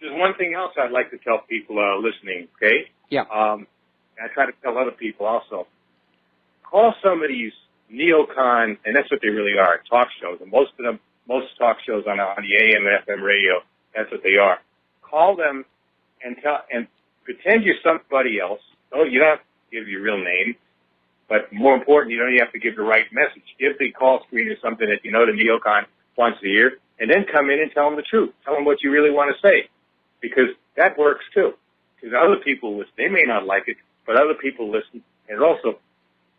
There's one thing else I'd like to tell people listening, okay? Yeah. I try to tell other people also. Call some of these neocon, and that's what they really are, talk shows. And most talk shows on the AM and FM radio, that's what they are. Call them and pretend you're somebody else. Oh, you don't have to give your real name. But more important, you don't even have to give the right message. Give the call screen or something that you know the neocon wants to hear, and then come in and tell them the truth. Tell them what you really want to say. Because that works too. Because other people listen. They may not like it, but other people listen. And it also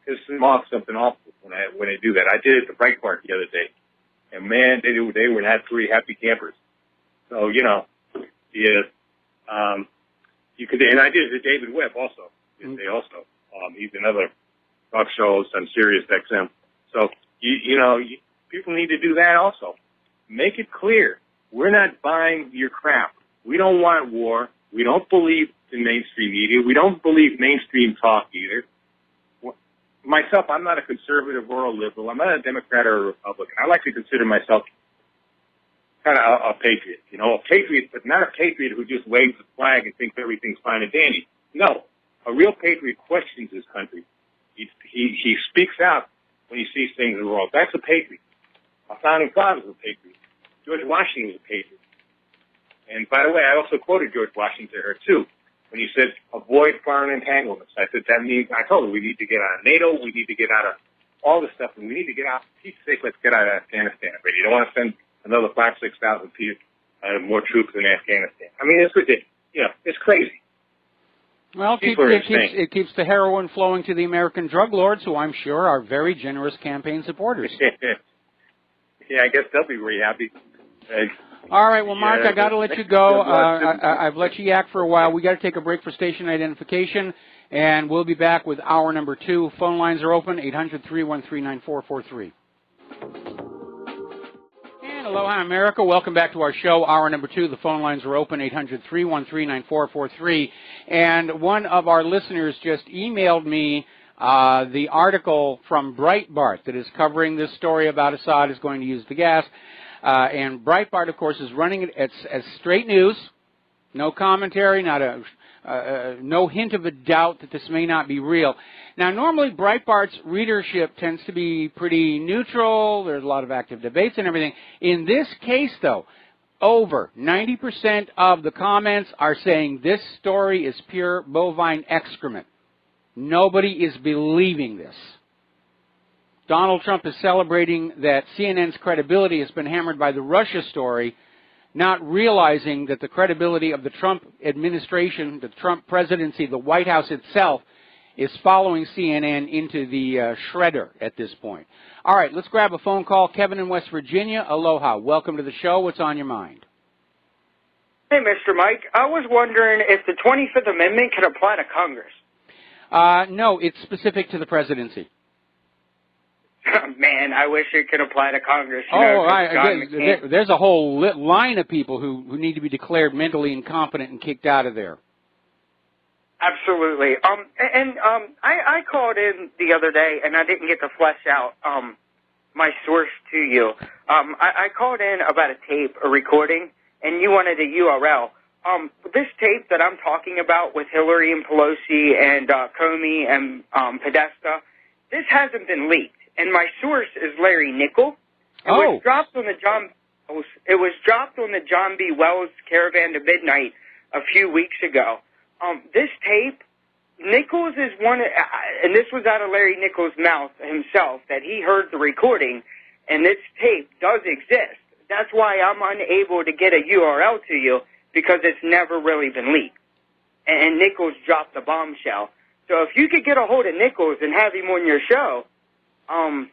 pisses them off something awful when they do that. I did it at the Breitbart the other day. And man, they would have 3 happy campers. So, you know, you could, and I did it to David Webb also. He's another talk show on Sirius XM. So, people need to do that also. Make it clear. We're not buying your crap. We don't want war. We don't believe in mainstream media. We don't believe mainstream talk either. Myself, I'm not a conservative or a liberal. I'm not a Democrat or a Republican. I like to consider myself kind of a patriot. You know, a patriot, but not a patriot who just waves the flag and thinks everything's fine and dandy. No, a real patriot questions his country. He speaks out when he sees things in the world. That's a patriot. Our founding fathers were patriots. George Washington was a patriot. And by the way, I also quoted George Washington to her too, when he said, avoid foreign entanglements. I said, that means, I told her, we need to get out of NATO, we need to get out of all this stuff, and we need to get out, for peace sake, let's get out of Afghanistan. But you don't want to send another 5,000 to 6,000 people, more troops in Afghanistan. I mean, it's ridiculous. You know, it's crazy. Well, it keeps the heroin flowing to the American drug lords, who I'm sure are very generous campaign supporters. Yeah, I guess they'll be really happy. All right, well, Mark, I got to let you go. I've let you yak for a while. We got to take a break for station identification, and we'll be back with hour number 2. Phone lines are open, 800-313-9443. And aloha, America. Welcome back to our show, hour number 2. The phone lines are open, 800-313-9443. And one of our listeners just emailed me the article from Breitbart that is covering this story about Assad is going to use the gas. And Breitbart, of course, is running it as straight news, no commentary, no hint of a doubt that this may not be real. Now, normally Breitbart's readership tends to be pretty neutral. There's a lot of active debates and everything. In this case, though, over 90% of the comments are saying this story is pure bovine excrement. Nobody is believing this. Donald Trump is celebrating that CNN's credibility has been hammered by the Russia story, not realizing that the credibility of the Trump administration, the Trump presidency, the White House itself, is following CNN into the shredder at this point. All right, let's grab a phone call. Kevin in West Virginia, aloha. Welcome to the show. What's on your mind? Hey, Mr. Mike. I was wondering if the 25th Amendment could apply to Congress. No, it's specific to the presidency. Man, I wish it could apply to Congress. There's a whole line of people who need to be declared mentally incompetent and kicked out of there. Absolutely. I called in the other day, and I didn't get to flesh out my source to you. I called in about a tape, a recording, and you wanted a URL. This tape that I'm talking about with Hillary and Pelosi and Comey and Podesta, this hasn't been leaked. And my source is Larry Nickel. It was dropped on the John B. Wells Caravan to Midnight a few weeks ago. This tape, Nichols is one, and this was out of Larry Nichols' mouth himself, that he heard the recording, and this tape does exist. That's why I'm unable to get a URL to you, because it's never really been leaked. And Nichols dropped the bombshell. So if you could get a hold of Nichols and have him on your show, all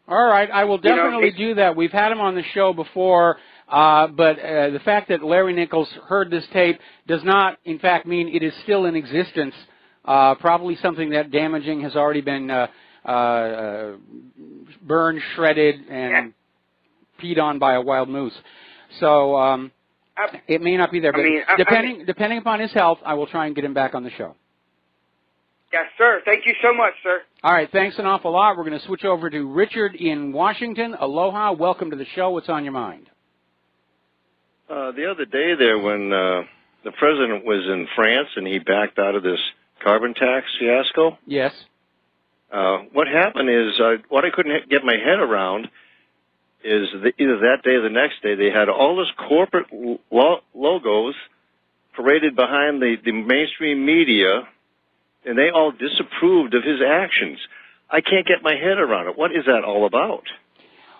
right, I will definitely do that. We've had him on the show before, but the fact that Larry Nichols heard this tape does not, in fact, mean it is still in existence. Probably something that damaging has already been burned, shredded, and peed on by a wild moose. So it may not be there. But depending upon his health, I will try and get him back on the show. Yes, sir. Thank you so much, sir. All right. Thanks an awful lot. We're going to switch over to Richard in Washington. Aloha. Welcome to the show. What's on your mind? The other day there when the president was in France and he backed out of this carbon tax fiasco. Yes. What happened is what I couldn't get my head around is either that day or the next day they had all this corporate logos paraded behind the mainstream media, and they all disapproved of his actions. I can't get my head around it. What is that all about?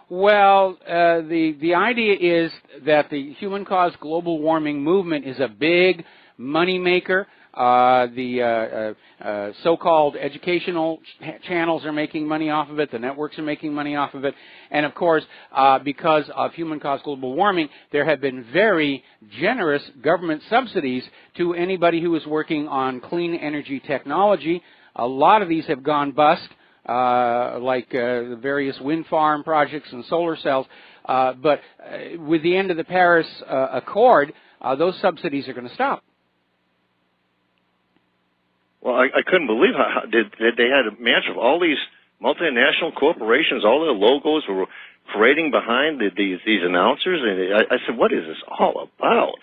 Well, the idea is that the human-caused global warming movement is a big moneymaker. The so-called educational channels are making money off of it. The networks are making money off of it. And, of course, because of human-caused global warming, there have been very generous government subsidies to anybody who is working on clean energy technology. A lot of these have gone bust, like the various wind farm projects and solar cells. But with the end of the Paris Accord, those subsidies are going to stop. Well, I couldn't believe how they had a match of all these multinational corporations. All their logos were parading behind these announcers, and I said, "What is this all about?"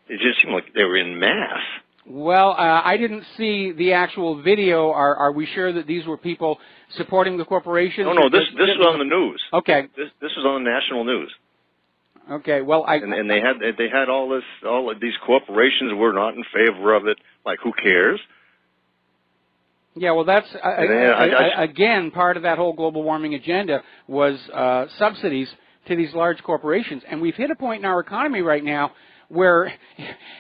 It just seemed like they were in mass. Well, I didn't see the actual video. Are we sure that these were people supporting the corporations? No, this was on the news. Okay. This was on the national news. Okay. Well, and they had all of these corporations were not in favor of it. Like, who cares? Yeah, well, that's, again, part of that whole global warming agenda was subsidies to these large corporations. And we've hit a point in our economy right now where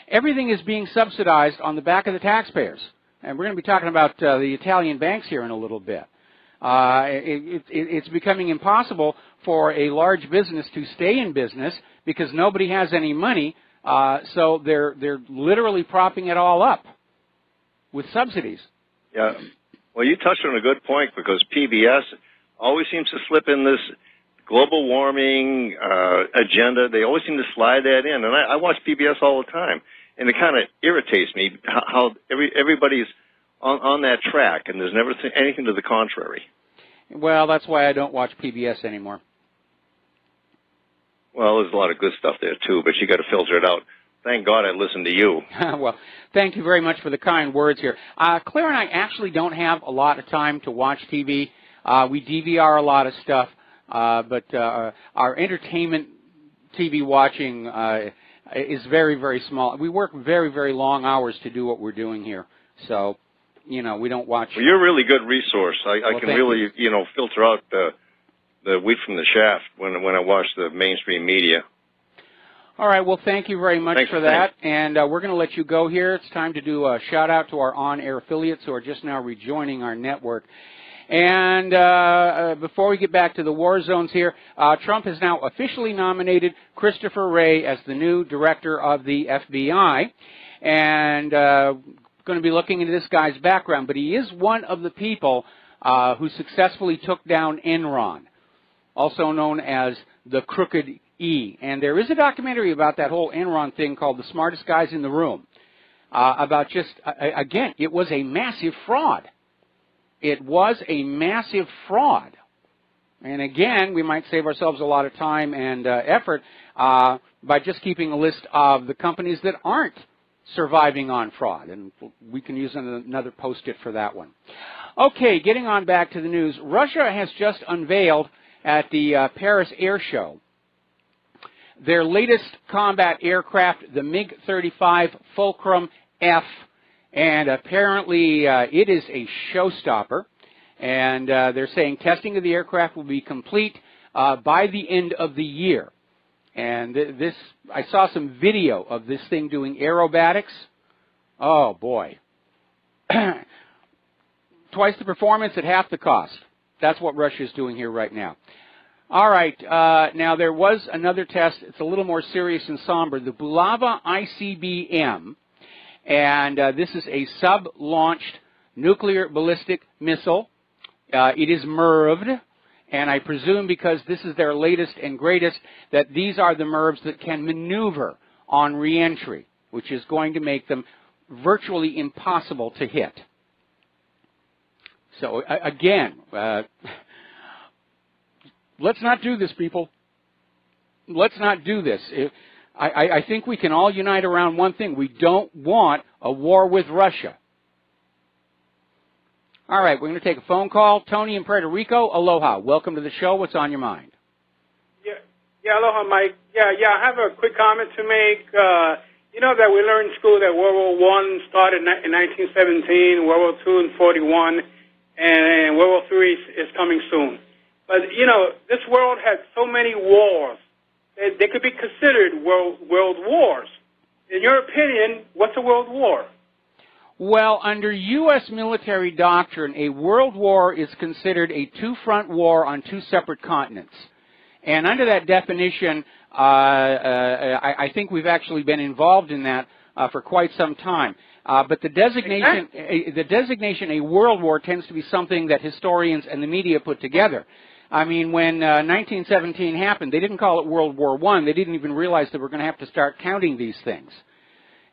everything is being subsidized on the back of the taxpayers. And we're going to be talking about the Italian banks here in a little bit. It's becoming impossible for a large business to stay in business because nobody has any money, so they're literally propping it all up with subsidies. Yeah. Well, you touched on a good point because PBS always seems to slip in this global warming agenda. They always seem to slide that in. And I watch PBS all the time. And it kind of irritates me how everybody's on that track and there's never anything to the contrary. Well, that's why I don't watch PBS anymore. Well, there's a lot of good stuff there, too, but you got to filter it out. Thank God I listened to you. Well, thank you very much for the kind words here. Claire and I actually don't have a lot of time to watch TV. We DVR a lot of stuff, but our entertainment TV watching is very, very small. We work very, very long hours to do what we're doing here. So, you know, we don't watch. Well, you're a really good resource. I can really, filter out the wheat from the shaft when I watch the mainstream media. All right, well, thank you very much for that, and we're going to let you go here. It's time to do a shout-out to our on-air affiliates who are just now rejoining our network. And before we get back to the war zones here, Trump has now officially nominated Christopher Wray as the new director of the FBI, and going to be looking into this guy's background, but he is one of the people who successfully took down Enron, also known as the Crooked E. And there is a documentary about that whole Enron thing called The Smartest Guys in the Room, about just, again, it was a massive fraud. It was a massive fraud. And again, we might save ourselves a lot of time and effort by just keeping a list of the companies that aren't surviving on fraud. And we can use another post-it for that one. Okay, getting on back to the news. Russia has just unveiled at the Paris Air Show their latest combat aircraft, the MiG-35 Fulcrum F, and apparently it is a showstopper. And they're saying testing of the aircraft will be complete by the end of the year. And this, I saw some video of this thing doing aerobatics. Oh, boy. Twice the performance at half the cost. That's what Russia is doing here right now. All right, now there was another test. It's a little more serious and somber. The Bulava ICBM, and this is a sub-launched nuclear ballistic missile. It is MIRVed, and I presume because this is their latest and greatest that these are the MIRVs that can maneuver on reentry, which is going to make them virtually impossible to hit. So, again, let's not do this, people. Let's not do this. I think we can all unite around one thing. We don't want a war with Russia. All right, we're going to take a phone call. Tony in Puerto Rico, aloha. Welcome to the show. What's on your mind? Yeah, aloha, Mike. Yeah, I have a quick comment to make. You know that we learned in school that World War I started in 1917, World War II in 41, and World War III is coming soon. But, this world had so many wars. They could be considered world wars. In your opinion, what's a world war? Well, under U.S. military doctrine, a world war is considered a two-front war on two separate continents. And under that definition, I think we've actually been involved in that for quite some time. But the designation a world war tends to be something that historians and the media put together. I mean, when 1917 happened, they didn't call it World War I. They didn't even realize that we're going to have to start counting these things.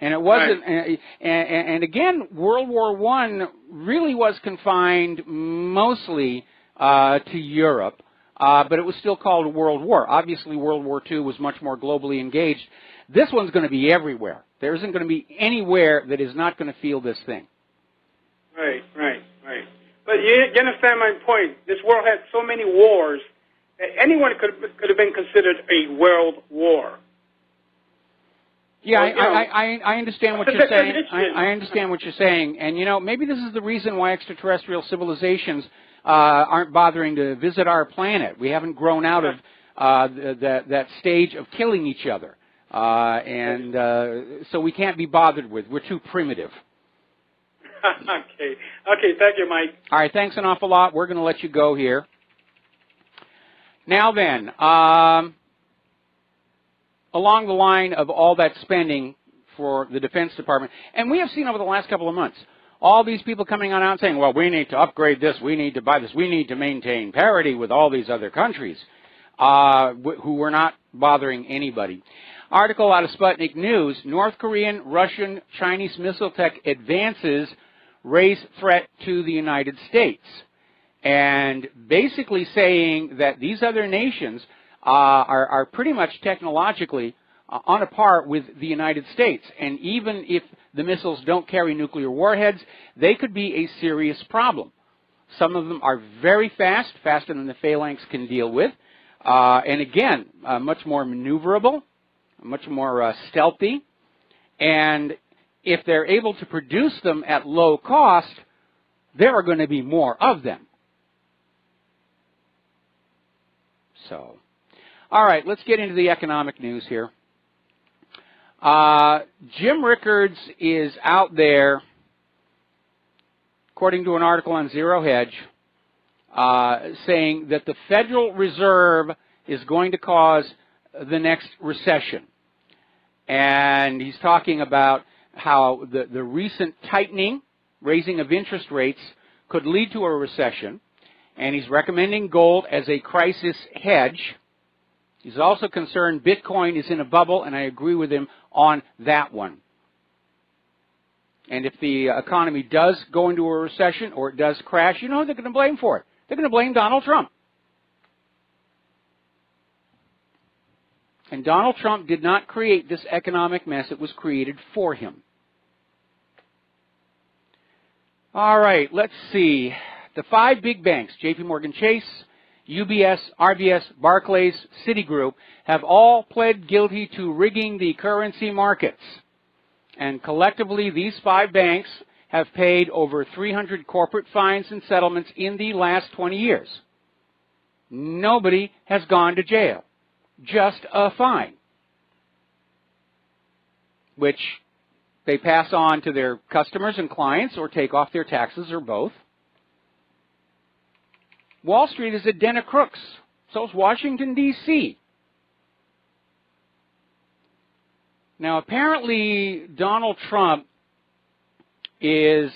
And it wasn't, right. And again, World War I really was confined mostly to Europe, but it was still called a World War. Obviously, World War II was much more globally engaged. This one's going to be everywhere. There isn't going to be anywhere that is not going to feel this thing. Right. But you understand my point. This world had so many wars that anyone could have been considered a world war. Yeah, I understand what you're saying. I understand what you're saying. And, maybe this is the reason why extraterrestrial civilizations aren't bothering to visit our planet. We haven't grown out of that stage of killing each other. So we can't be bothered with. We're too primitive. Okay, thank you, Mike. All right, thanks an awful lot. We're going to let you go here. Now then, along the line of all that spending for the Defense Department, and we have seen over the last couple of months, all these people coming on out saying, well, we need to upgrade this, we need to buy this, we need to maintain parity with all these other countries who were not bothering anybody. Article out of Sputnik News, North Korean, Russian, Chinese missile tech advances raise threat to the United States. And basically saying that these other nations are pretty much technologically on a par with the United States. And even if the missiles don't carry nuclear warheads, they could be a serious problem. Some of them are very fast, faster than the phalanx can deal with. And again, much more maneuverable, much more stealthy. And if they're able to produce them at low cost, there are going to be more of them. So, all right, let's get into the economic news here. Jim Rickards is out there, according to an article on Zero Hedge, saying that the Federal Reserve is going to cause the next recession. And he's talking about how the recent tightening, raising of interest rates, could lead to a recession. And he's recommending gold as a crisis hedge. He's also concerned Bitcoin is in a bubble, and I agree with him on that one. And if the economy does go into a recession or it does crash, you know who they're going to blame for it? They're going to blame Donald Trump. And Donald Trump did not create this economic mess. It was created for him. All right, let's see. The 5 big banks, J.P. Morgan Chase, UBS, RBS, Barclays, Citigroup, have all pled guilty to rigging the currency markets. And collectively, these 5 banks have paid over 300 corporate fines and settlements in the last 20 years. Nobody has gone to jail. Just a fine, which they pass on to their customers and clients or take off their taxes or both. Wall Street is a den of crooks. So is Washington, D.C. Now, apparently, Donald Trump is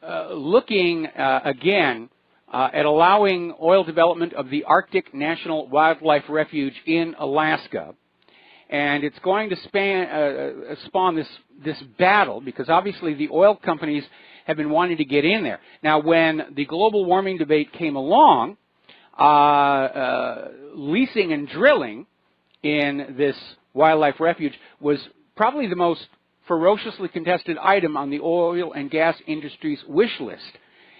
looking again at allowing oil development of the Arctic National Wildlife Refuge in Alaska. And it's going to spawn this battle, because obviously the oil companies have been wanting to get in there. Now, when the global warming debate came along, leasing and drilling in this wildlife refuge was probably the most ferociously contested item on the oil and gas industry's wish list.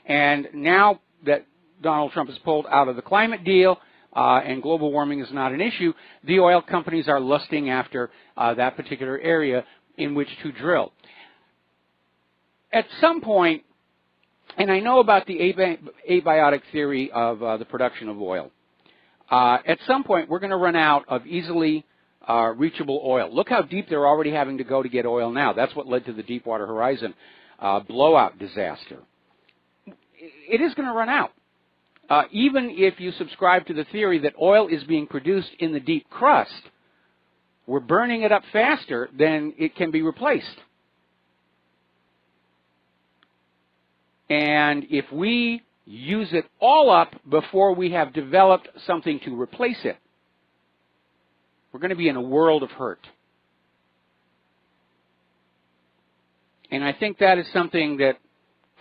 And now that Donald Trump has pulled out of the climate deal and global warming is not an issue, the oil companies are lusting after that particular area in which to drill. At some point, And I know about the abiotic theory of the production of oil. At some point, we're going to run out of easily reachable oil. Look how deep they're already having to go to get oil now. That's what led to the Deepwater Horizon blowout disaster. It is going to run out. Even if you subscribe to the theory that oil is being produced in the deep crust, we're burning it up faster than it can be replaced. And if we use it all up before we have developed something to replace it, we're going to be in a world of hurt. And I think that is something that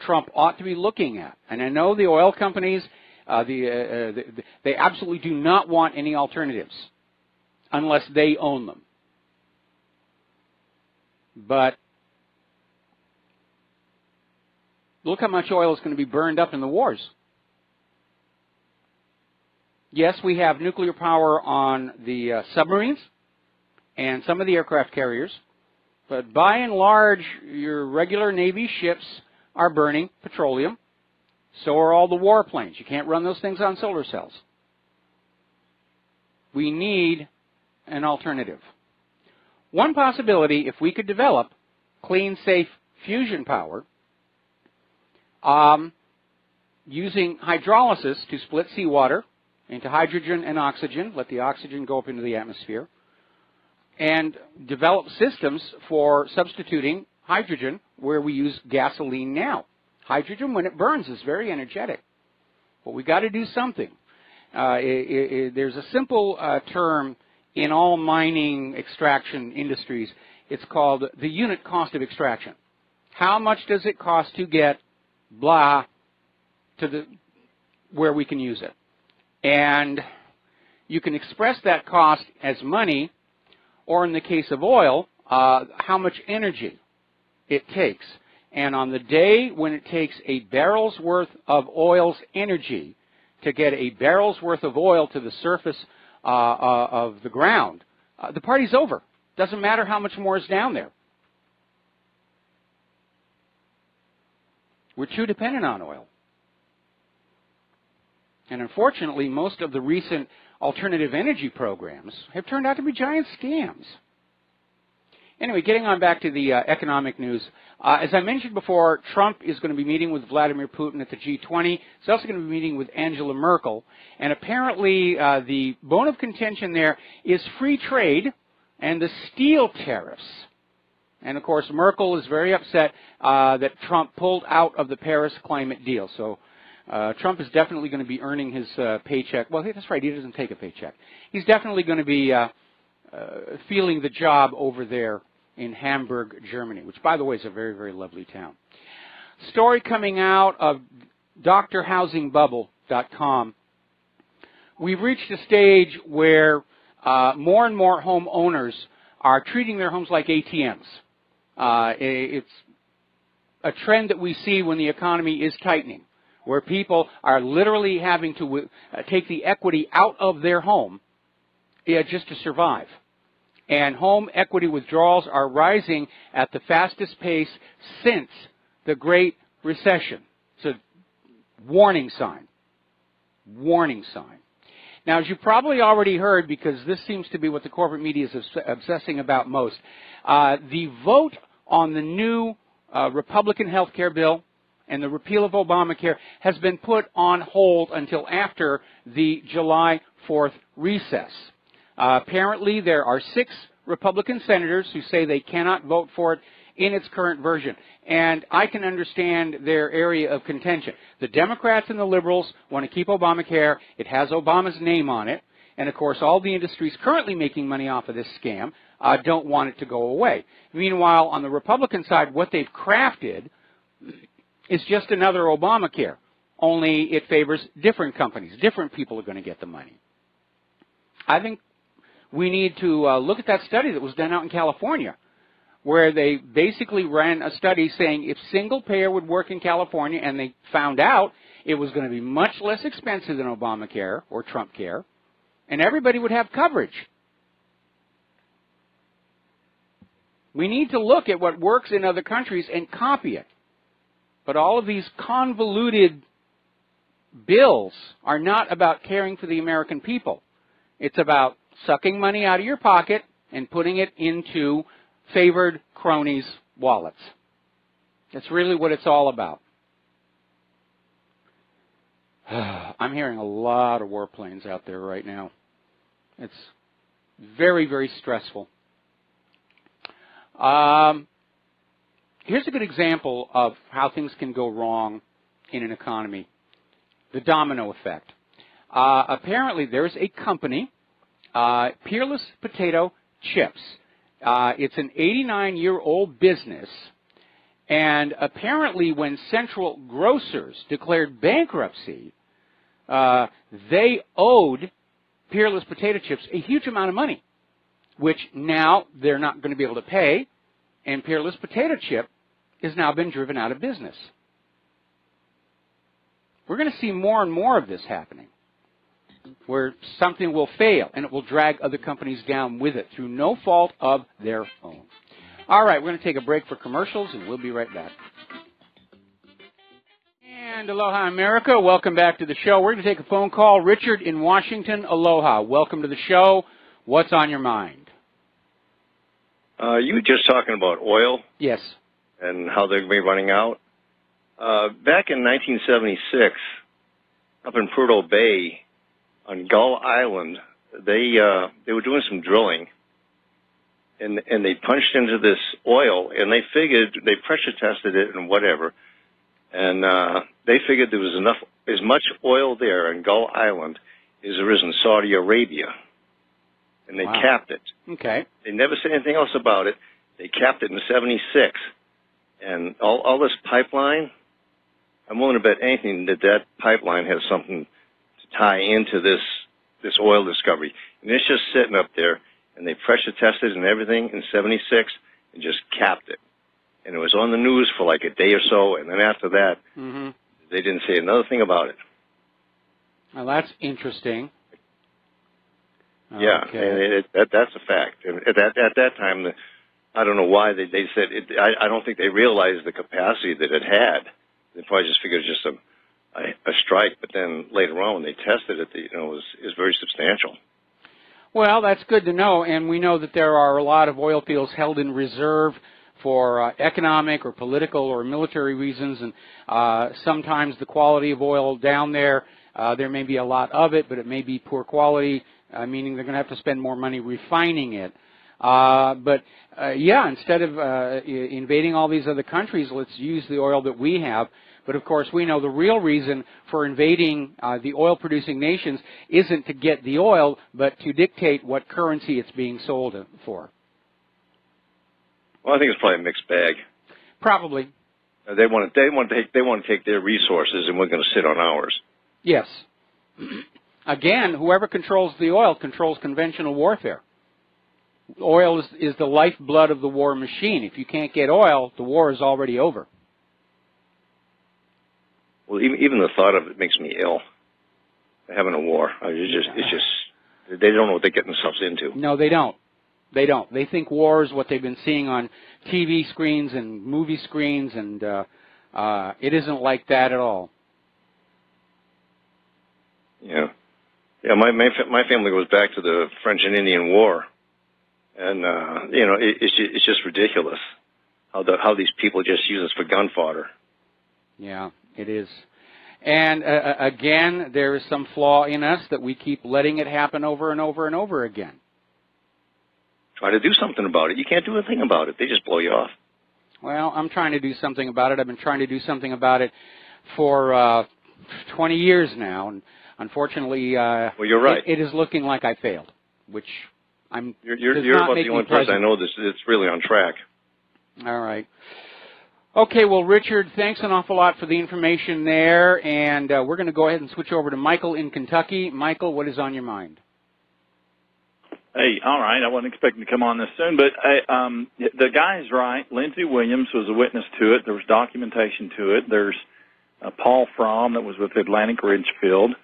Trump ought to be looking at. And I know the oil companies, they absolutely do not want any alternatives unless they own them. But look how much oil is going to be burned up in the wars. Yes, we have nuclear power on the submarines and some of the aircraft carriers, but by and large, your regular Navy ships are burning petroleum. So are all the warplanes. You can't run those things on solar cells. We need an alternative. One possibility, if we could develop clean, safe fusion power, using hydrolysis to split seawater into hydrogen and oxygen, let the oxygen go up into the atmosphere, and develop systems for substituting hydrogen where we use gasoline now. Hydrogen, when it burns, is very energetic. But we've got to do something. There's a simple term in all mining extraction industries. It's called the unit cost of extraction. How much does it cost to get blah to where we can use it? And you can express that cost as money, or in the case of oil, how much energy it takes. And on the day when it takes a barrel's worth of oil's energy to get a barrel's worth of oil to the surface of the ground, the party's over. Doesn't matter how much more is down there. We're too dependent on oil. And unfortunately, most of the recent alternative energy programs have turned out to be giant scams. Anyway, getting on back to the economic news. As I mentioned before, Trump is going to be meeting with Vladimir Putin at the G20. He's also going to be meeting with Angela Merkel. And apparently the bone of contention there is free trade and the steel tariffs. And, of course, Merkel is very upset that Trump pulled out of the Paris climate deal. So Trump is definitely going to be earning his paycheck. Well, that's right, he doesn't take a paycheck. He's definitely going to be feeling the job over there in Hamburg, Germany, which, by the way, is a very, very lovely town. Story coming out of drhousingbubble.com. We've reached a stage where more and more homeowners are treating their homes like ATMs. It's a trend that we see when the economy is tightening, where people are literally having to take the equity out of their home just to survive. And home equity withdrawals are rising at the fastest pace since the Great Recession. It's a warning sign. Warning sign. Now, as you probably already heard, because this seems to be what the corporate media is obsessing about most, the vote on the new Republican health care bill and the repeal of Obamacare has been put on hold until after the July 4th recess. Apparently, there are 6 Republican senators who say they cannot vote for it in its current version. And I can understand their area of contention. The Democrats and the liberals want to keep Obamacare. It has Obama's name on it. And, of course, all the industries currently making money off of this scam don't want it to go away. Meanwhile, on the Republican side, what they've crafted is just another Obamacare, only it favors different companies. Different people are going to get the money. I think we need to look at that study that was done out in California, where they basically ran a study saying if single payer would work in California, and they found out it was going to be much less expensive than Obamacare or Trump Care, and everybody would have coverage. We need to look at what works in other countries and copy it. But all of these convoluted bills are not about caring for the American people. It's about sucking money out of your pocket and putting it into favored cronies' wallets. That's really what it's all about. I'm hearing a lot of warplanes out there right now. It's very, very stressful. Here's a good example of how things can go wrong in an economy. The domino effect. Apparently, there's a company, Peerless Potato Chips. It's an 89-year-old business, and apparently when Central Grocers declared bankruptcy, they owed Peerless Potato Chips a huge amount of money, which now they're not going to be able to pay, and Peerless Potato Chip has now been driven out of business. We're going to see more and more of this happening, where something will fail, and it will drag other companies down with it through no fault of their own. All right, we're going to take a break for commercials, and we'll be right back. And aloha, America. Welcome back to the show. We're going to take a phone call. Richard in Washington, aloha. Welcome to the show. What's on your mind? You were just talking about oil. Yes. And how they're going to be running out. Back in 1976, up in Prudhoe Bay on Gull Island, they were doing some drilling, and they punched into this oil, and they figured, they pressure tested it and whatever, and they figured there was as much oil there in Gull Island as there is in Saudi Arabia, and they capped it. Okay. They never said anything else about it. They capped it in 76, and all this pipeline, I'm willing to bet anything that pipeline has something to tie into this oil discovery. And it's just sitting up there, and they pressure tested and everything in 76 and just capped it. And it was on the news for like a day or so, and then after that, they didn't say another thing about it. Well, that's interesting. Yeah, okay. And that's a fact. And at that time, I don't know why they said it. I don't think they realized the capacity that it had. They probably just figured it was just a strike, but then later on when they tested it, it was very substantial. Well, that's good to know, and we know that there are a lot of oil fields held in reserve for economic or political or military reasons, and sometimes the quality of oil down there, there may be a lot of it, but it may be poor quality, meaning they're going to have to spend more money refining it. Yeah, instead of invading all these other countries, let's use the oil that we have. But, of course, we know the real reason for invading the oil-producing nations isn't to get the oil, but to dictate what currency it's being sold for. Well, I think it's probably a mixed bag. Probably. They want to take their resources, and we're going to sit on ours. Yes. Again, whoever controls the oil controls conventional warfare. Oil is the lifeblood of the war machine. If you can't get oil, the war is already over. Well, even the thought of it makes me ill. Having a war, it's just they don't know what they're getting themselves into. No, they don't. They don't. They think war is what they've been seeing on TV screens and movie screens, and it isn't like that at all. Yeah, yeah. My family goes back to the French and Indian War, and it's just ridiculous how these people just use us for gun fodder. Yeah, it is. And again, there is some flaw in us that we keep letting it happen over and over and over again. Try to do something about it. You can't do a thing about it. They just blow you off. Well, I'm trying to do something about it. I've been trying to do something about it for 20 years now, and unfortunately, well, you're right. It is looking like I failed, which You're about the only person I know that's really on track. All right. Okay, well, Richard, thanks an awful lot for the information there, and we're going to go ahead and switch over to Michael in Kentucky. Michael, what is on your mind? Hey, all right. I wasn't expecting to come on this soon, but the guy's right. Lindsey Williams was a witness to it. There was documentation to it. There's Paul Fromm that was with Atlantic Ridgefield.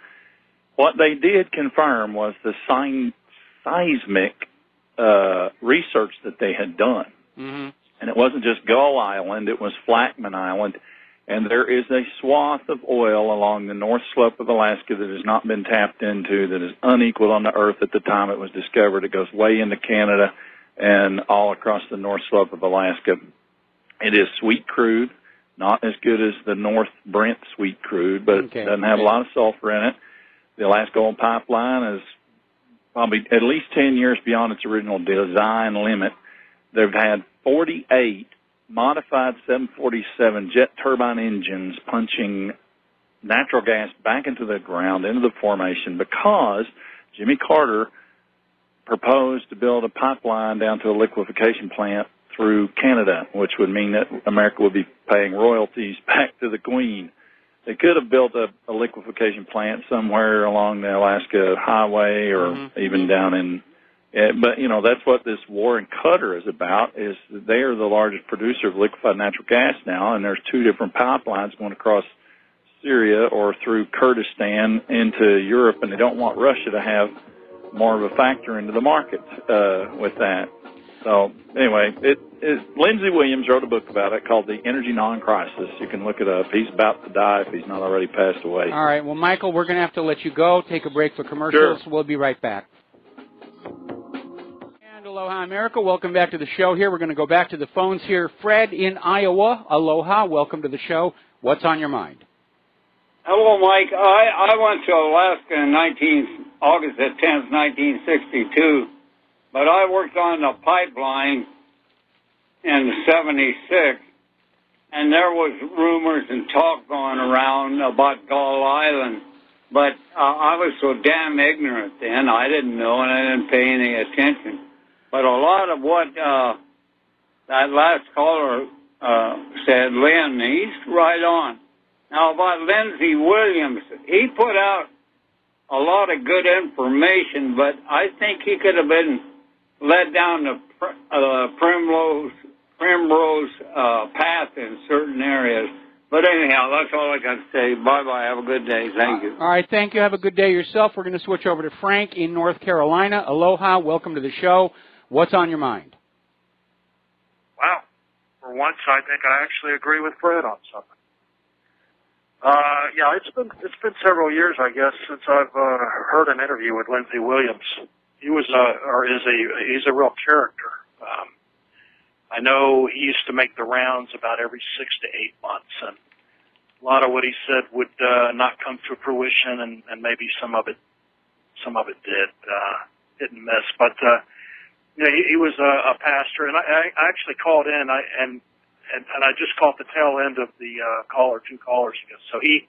What they did confirm was the seismic research that they had done. Mm-hmm. And it wasn't just Gull Island, it was Flackman Island. And there is a swath of oil along the north slope of Alaska that has not been tapped into, that is unequaled on the earth at the time it was discovered. It goes way into Canada and all across the north slope of Alaska. It is sweet crude, not as good as the North Brent sweet crude, but it doesn't have a lot of sulfur in it. The Alaska Oil Pipeline is probably at least 10 years beyond its original design limit. They've had 48 modified 747 jet turbine engines punching natural gas back into the ground, into the formation, because Jimmy Carter proposed to build a pipeline down to a liquefaction plant through Canada, which would mean that America would be paying royalties back to the Queen. They could have built a liquefaction plant somewhere along the Alaska Highway or even down in, but, you know, that's what this war in Qatar is about, is they are the largest producer of liquefied natural gas now, and there's 2 different pipelines going across Syria or through Kurdistan into Europe, and they don't want Russia to have more of a factor into the market with that. So, anyway, Lindsey Williams wrote a book about it called The Energy Non-Crisis. You can look it up. He's about to die if he's not already passed away. All right. Well, Michael, we're going to have to let you go, take a break for commercials. Sure. We'll be right back. And aloha, America. Welcome back to the show here. We're going to go back to the phones here. Fred in Iowa. Aloha. Welcome to the show. What's on your mind? Hello, Mike. I went to Alaska in August the 10th, 1962, but I worked on the pipeline in 76, and there was rumors and talk going around about Gull Island, but I was so damn ignorant then. I didn't know, and I didn't pay any attention. But a lot of what that last caller said, Lynn, he's right on. Now, about Lindsey Williams, he put out a lot of good information, but I think he could have been led down the primrose path in certain areas. But anyhow, that's all I got to say. Bye-bye. Have a good day. Thank you. All right. Thank you. Have a good day yourself. We're going to switch over to Frank in North Carolina. Aloha. Welcome to the show. What's on your mind? Wow. For once, I think I actually agree with Fred on something. Yeah, it's been several years, I guess, since I've heard an interview with Lindsey Williams. He was he's a real character. I know he used to make the rounds about every 6 to 8 months, and a lot of what he said would not come to fruition, and maybe some of it did, hit and miss. But you know, he was a pastor, and I actually called in, and I just caught the tail end of the two callers ago. So he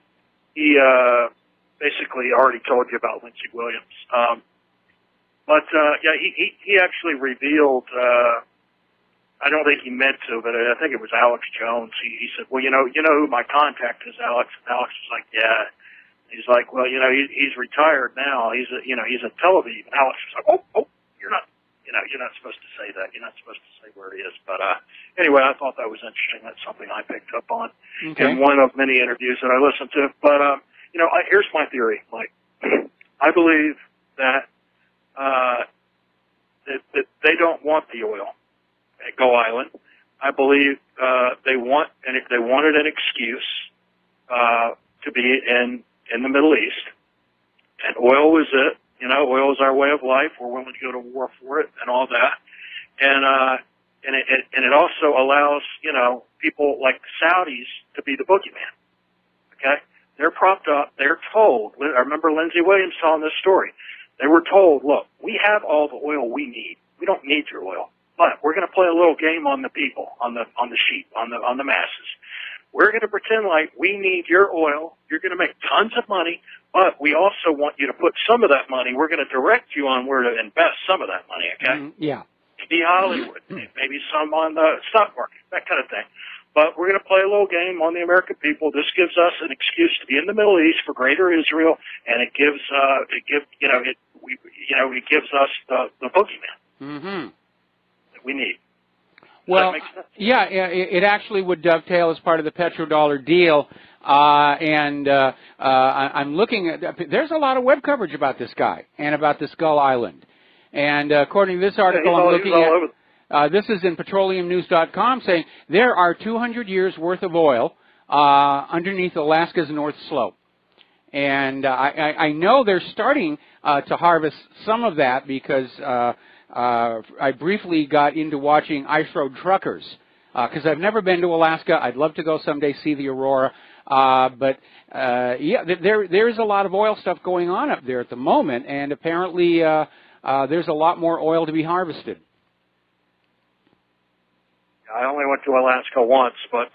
basically already told you about Lindsey Williams. But yeah, he actually revealed. I don't think he meant to, but I think it was Alex Jones. He said, "Well, you know who my contact is, Alex." And Alex was like, "Yeah." He's like, "Well, you know, he's retired now. He's a television." And Alex was like, "Oh, you're not supposed to say that. You're not supposed to say where he is." But anyway, I thought that was interesting. That's something I picked up on in one of many interviews that I listened to. But you know, here's my theory, Mike. I believe that that they don't want the oil at Gull Island. I believe they wanted an excuse to be in the Middle East, and oil was it. You know, oil is our way of life. We're willing to go to war for it and all that. And it also allows, you know, people like the Saudis to be the boogeyman. Okay? They're propped up. They're told. I remember Lindsey Williams telling this story. They were told, look, we have all the oil we need. We don't need your oil. But we're going to play a little game on the people, on the sheep, on the masses. We're going to pretend like we need your oil. You're going to make tons of money. But we also want you to put some of that money. We're going to direct you on where to invest some of that money, okay? Yeah. Maybe Hollywood, maybe some on the stock market, that kind of thing. But we're going to play a little game on the American people. This gives us an excuse to be in the Middle East for greater Israel, and it gives us the boogeyman that we need. Well, yeah, it actually would dovetail as part of the petrodollar deal. I'm looking at, there's a lot of web coverage about this guy and about this Gull Island. And according to this article I'm looking at, this is in petroleumnews.com saying there are 200 years worth of oil underneath Alaska's North Slope. And I know they're starting to harvest some of that because I briefly got into watching Ice Road Truckers because I've never been to Alaska. I'd love to go someday see the aurora. Yeah, there is a lot of oil stuff going on up there at the moment, and apparently there's a lot more oil to be harvested. I only went to Alaska once, but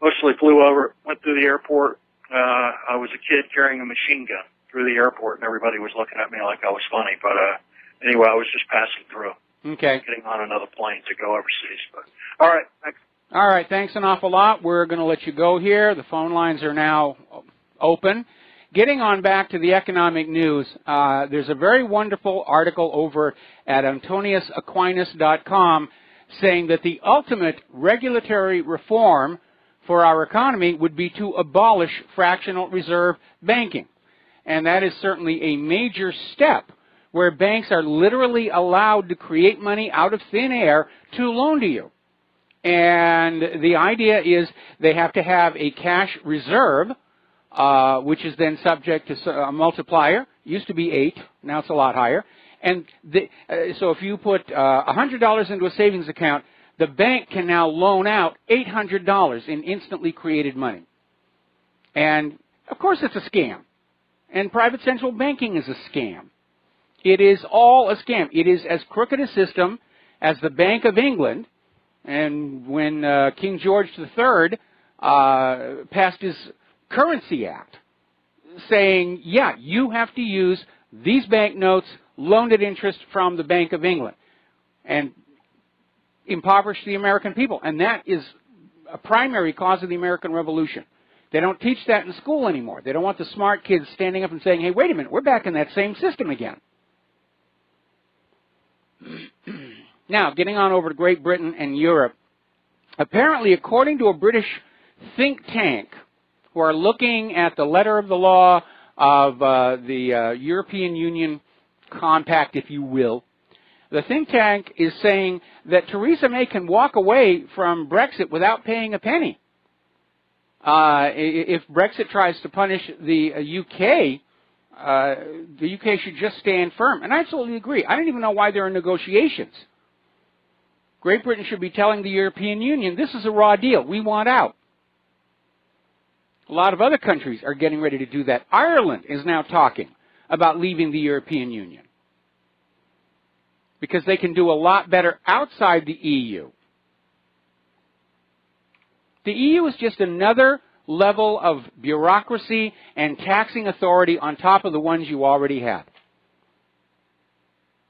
mostly flew over, went through the airport. I was a kid carrying a machine gun through the airport, and everybody was looking at me like I was funny. But anyway, I was just passing through. Okay. Getting on another plane to go overseas. But all right, thanks. All right, thanks an awful lot. We're going to let you go here. The phone lines are now open. Getting on back to the economic news, there's a very wonderful article over at AntoniusAquinas.com saying that the ultimate regulatory reform for our economy would be to abolish fractional reserve banking. And that is certainly a major step where banks are literally allowed to create money out of thin air to loan to you. And the idea is they have to have a cash reserve, which is then subject to a multiplier. It used to be 8, now it's a lot higher. And so if you put $100 into a savings account, the bank can now loan out $800 in instantly created money. And, of course, it's a scam. And private central banking is a scam. It is all a scam. It is as crooked a system as the Bank of England. And when King George III passed his Currency Act, saying, yeah, you have to use these banknotes loaned at interest from the Bank of England, and impoverish the American people. And that is a primary cause of the American Revolution. They don't teach that in school anymore. They don't want the smart kids standing up and saying, hey, wait a minute, we're back in that same system again. Now, getting on over to Great Britain and Europe, apparently, according to a British think tank who are looking at the letter of the law of the European Union compact, if you will, the think tank is saying that Theresa May can walk away from Brexit without paying a penny. If Brexit tries to punish the UK should just stand firm. And I absolutely agree. I don't even know why there are negotiations. Great Britain should be telling the European Union, this is a raw deal. We want out. A lot of other countries are getting ready to do that. Ireland is now talking about leaving the European Union, because they can do a lot better outside the EU. The EU is just another level of bureaucracy and taxing authority on top of the ones you already have.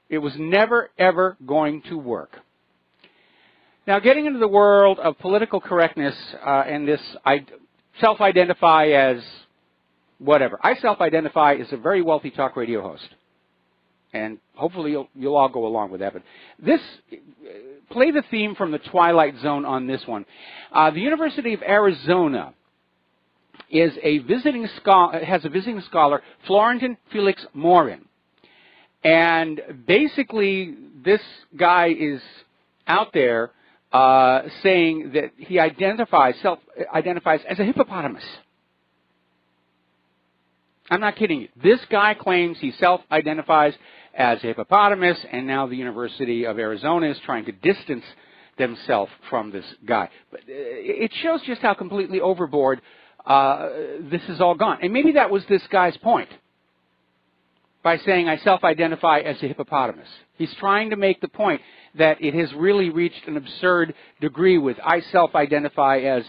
It was never, ever going to work. Now, getting into the world of political correctness and this, I self-identify as whatever. I self-identify as a very wealthy talk radio host. And hopefully you'll all go along with that. But this, play the theme from the Twilight Zone on this one. The University of Arizona is a visiting scholar, has a visiting scholar, Florentin Felix Morin. And basically, this guy is out there saying that he self-identifies as a hippopotamus. I'm not kidding you. This guy claims he self-identifies as a hippopotamus, and now the University of Arizona is trying to distance themselves from this guy. But it shows just how completely overboard this has all gone. And maybe that was this guy's point by saying, I self-identify as a hippopotamus. He's trying to make the point that it has really reached an absurd degree with I self-identify as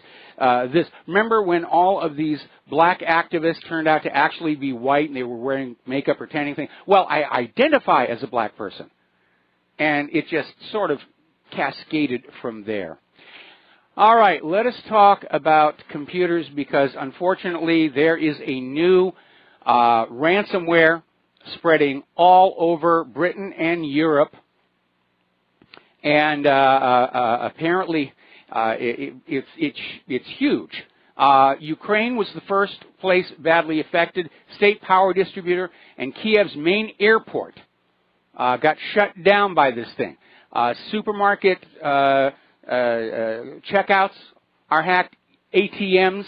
this. Remember when all of these black activists turned out to actually be white and they were wearing makeup or tanning thing? Well, I identify as a black person. And it just sort of cascaded from there. All right, let us talk about computers, because unfortunately there is a new ransomware spreading all over Britain and Europe. And apparently it's huge. Ukraine was the first place badly affected. State power distributor and Kiev's main airport got shut down by this thing. Supermarket checkouts are hacked ATMs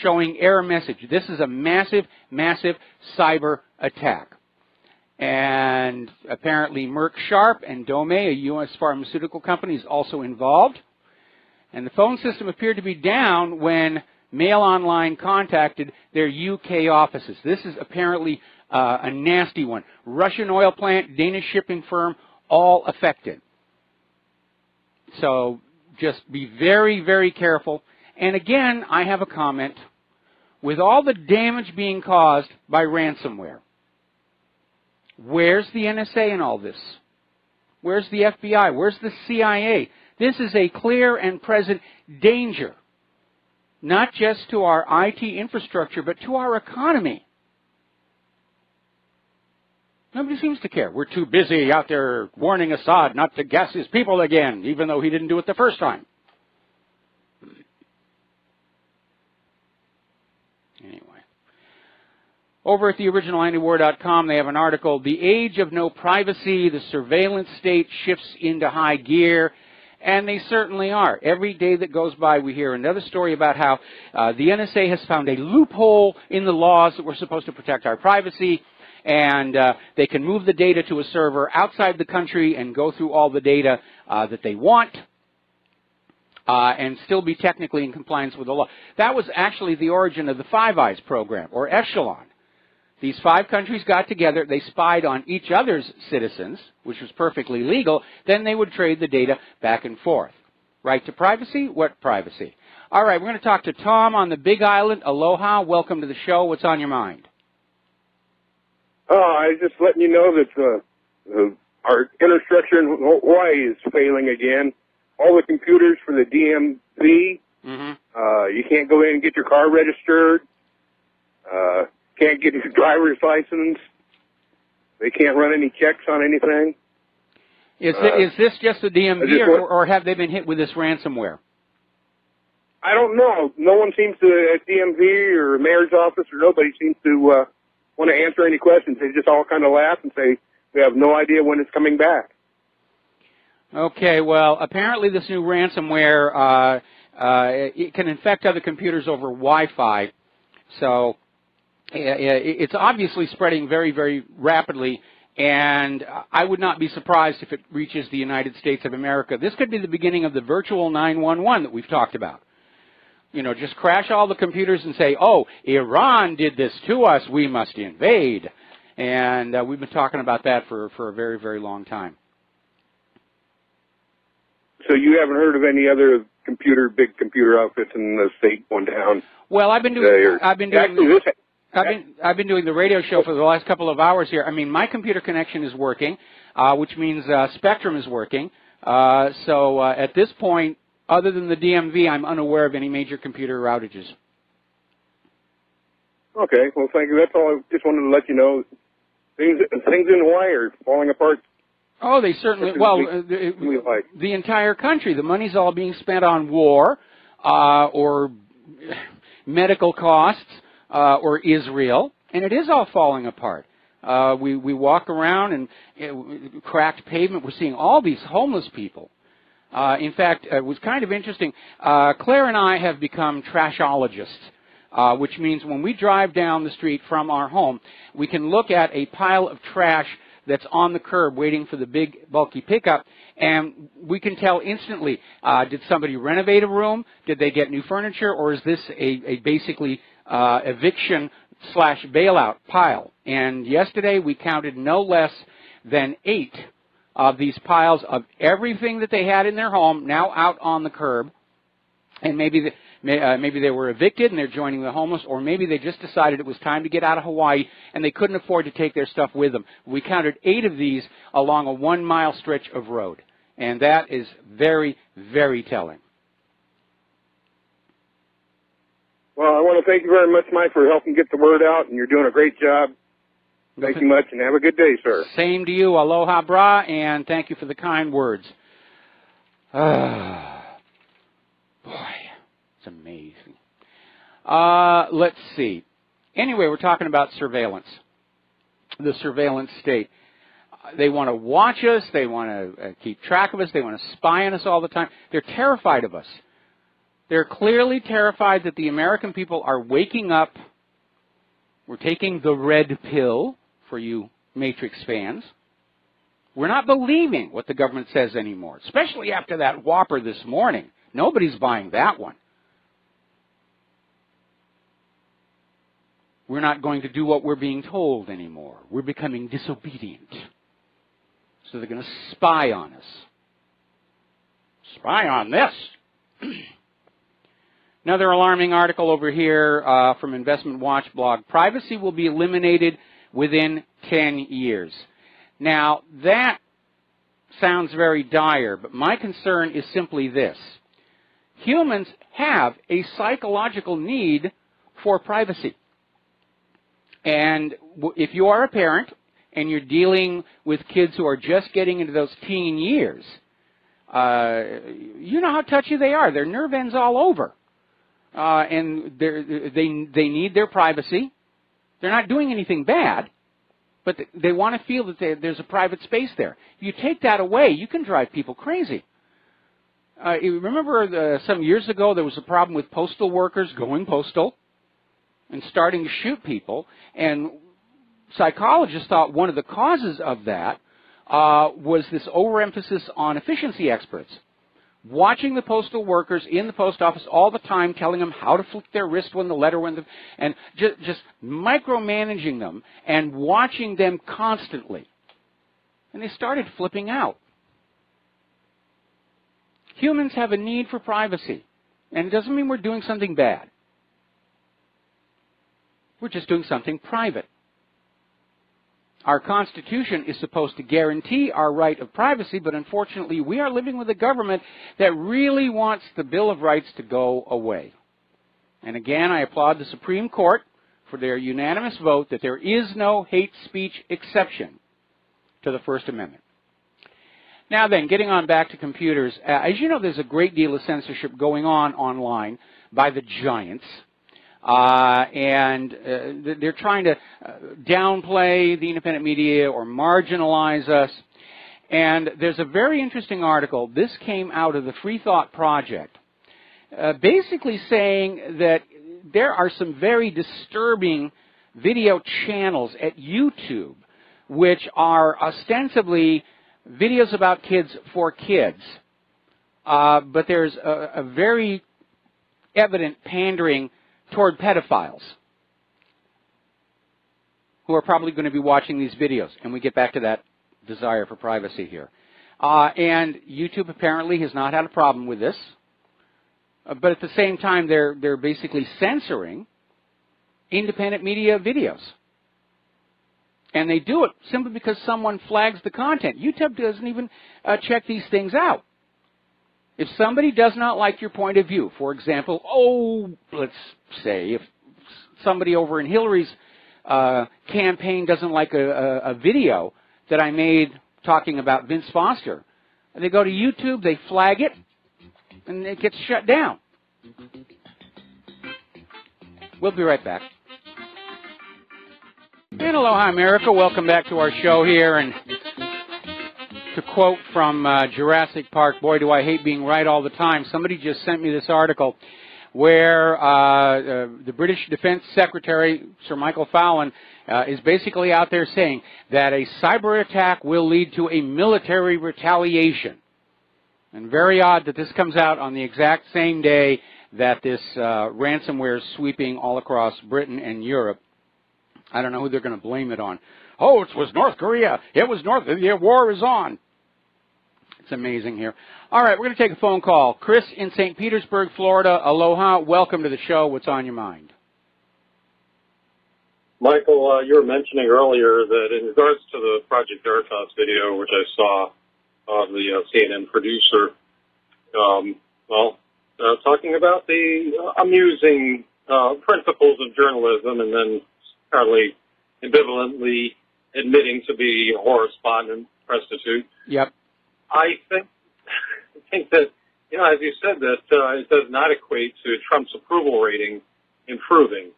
showing error message. This is a massive, massive cyber attack. And apparently Merck Sharp and Dome, a U.S. pharmaceutical company, is also involved. And the phone system appeared to be down when Mail Online contacted their UK offices. This is apparently a nasty one. Russian oil plant, Danish shipping firm, all affected. So just be very, very careful. And again, I have a comment. With all the damage being caused by ransomware, where's the NSA in all this? Where's the FBI? Where's the CIA? This is a clear and present danger, not just to our IT infrastructure, but to our economy. Nobody seems to care. We're too busy out there warning Assad not to gas his people again, even though he didn't do it the first time. Anyway. Over at theoriginalantiwar.com, they have an article, The Age of No Privacy, the Surveillance State Shifts into High Gear. And they certainly are. Every day that goes by, we hear another story about how the NSA has found a loophole in the laws that we're supposed to protect our privacy, and they can move the data to a server outside the country and go through all the data that they want and still be technically in compliance with the law. That was actually the origin of the Five Eyes program, or Echelon. These 5 countries got together, they spied on each other's citizens, which was perfectly legal, then they would trade the data back and forth. Right to privacy? What privacy? All right, we're going to talk to Tom on the Big Island. Aloha, welcome to the show. What's on your mind? I was just letting you know that our infrastructure in Hawaii is failing again. All the computers for the DMV, you can't go in and get your car registered. Can't get your driver's license. They can't run any checks on anything. Is this just the DMV, or have they been hit with this ransomware? I don't know. No one seems to, at DMV or mayor's office, or nobody seems to want to answer any questions. They just all kind of laugh and say they have no idea when it's coming back. Okay, well, apparently this new ransomware, it can infect other computers over Wi-Fi, so it's obviously spreading very, very rapidly, and I would not be surprised if it reaches the United States of America. This could be the beginning of the virtual 911 that we've talked about. You know, just crash all the computers and say, oh, Iran did this to us, we must invade. And we've been talking about that for a very, very long time. So you haven't heard of any other big computer outfits in the state going down? Well, I've been doing the radio show for the last couple of hours here. I mean, my computer connection is working, which means Spectrum is working. So at this point, other than the DMV, I'm unaware of any major computer outages. Okay, well, thank you. That's all. I just wanted to let you know. Things in Hawaii are falling apart. Oh, they certainly, well, the entire country, the money's all being spent on war or medical costs or Israel, and it is all falling apart. We walk around and cracked pavement. We're seeing all these homeless people. In fact, it was kind of interesting. Claire and I have become trashologists, which means when we drive down the street from our home, we can look at a pile of trash that's on the curb waiting for the big, bulky pickup, and we can tell instantly, did somebody renovate a room? Did they get new furniture? Or is this a basically eviction/bailout pile? And yesterday we counted no less than 8 of these piles of everything that they had in their home now out on the curb. And maybe they were evicted and they're joining the homeless, or maybe they just decided it was time to get out of Hawaii and they couldn't afford to take their stuff with them. We counted 8 of these along a 1-mile stretch of road, and that is very, very telling. Well, I want to thank you very much, Mike, for helping get the word out, and you're doing a great job. Thank you much, and have a good day, sir. Same to you. Aloha, brah, and thank you for the kind words. Boy, it's amazing. Let's see. Anyway, we're talking about surveillance, the surveillance state. They want to watch us. They want to keep track of us. They want to spy on us all the time. They're terrified of us. They're clearly terrified that the American people are waking up. We're taking the red pill, for you Matrix fans. We're not believing what the government says anymore, especially after that whopper this morning. Nobody's buying that one. We're not going to do what we're being told anymore. We're becoming disobedient. So they're going to spy on us. Spy on this. Another alarming article over here from Investment Watch blog. Privacy will be eliminated within 10 years. Now, that sounds very dire, but my concern is simply this. Humans have a psychological need for privacy. And if you are a parent and you're dealing with kids who are just getting into those teen years, you know how touchy they are. Their nerve ends all over. And they need their privacy. They're not doing anything bad, but they want to feel that there's a private space there. If you take that away, you can drive people crazy. You remember some years ago there was a problem with postal workers going postal and starting to shoot people, and psychologists thought one of the causes of that was this overemphasis on efficiency experts. Watching the postal workers in the post office all the time, telling them how to flick their wrist when the letter went, and just micromanaging them and watching them constantly. And they started flipping out. Humans have a need for privacy, and it doesn't mean we're doing something bad. We're just doing something private. Our Constitution is supposed to guarantee our right of privacy, but unfortunately we are living with a government that really wants the Bill of Rights to go away. And again, I applaud the Supreme Court for their unanimous vote that there is no hate speech exception to the First Amendment. Now then, getting on back to computers, as you know, there's a great deal of censorship going on online by the giants. And they're trying to downplay the independent media or marginalize us. And there's a very interesting article. This came out of the Free Thought Project, basically saying that there are some very disturbing video channels at YouTube which are ostensibly videos about kids for kids. But there's a very evident pandering toward pedophiles who are probably going to be watching these videos. And we get back to that desire for privacy here. And YouTube apparently has not had a problem with this. But at the same time, they're basically censoring independent media videos. And they do it simply because someone flags the content. YouTube doesn't even check these things out. If somebody does not like your point of view, for example, let's say if somebody over in Hillary's campaign doesn't like a video that I made talking about Vince Foster, they go to YouTube, they flag it, and it gets shut down. We'll be right back. And aloha, America. Welcome back to our show here. And to quote from Jurassic Park, boy, do I hate being right all the time. Somebody just sent me this article where the British Defense Secretary, Sir Michael Fallon, is basically out there saying that a cyber attack will lead to a military retaliation. And very odd that this comes out on the exact same day that this ransomware is sweeping all across Britain and Europe. I don't know who they're going to blame it on. Oh, it was North Korea. It was the war is on. It's amazing here. All right, we're going to take a phone call. Chris in St. Petersburg, Florida. Aloha. Welcome to the show. What's on your mind? Michael, you were mentioning earlier that in regards to the Project Veritas video, which I saw of the CNN producer, talking about the amusing principles of journalism and then apparently ambivalently admitting to be a correspondent prostitute. Yep. I think that, as you said, that it does not equate to Trump's approval rating improving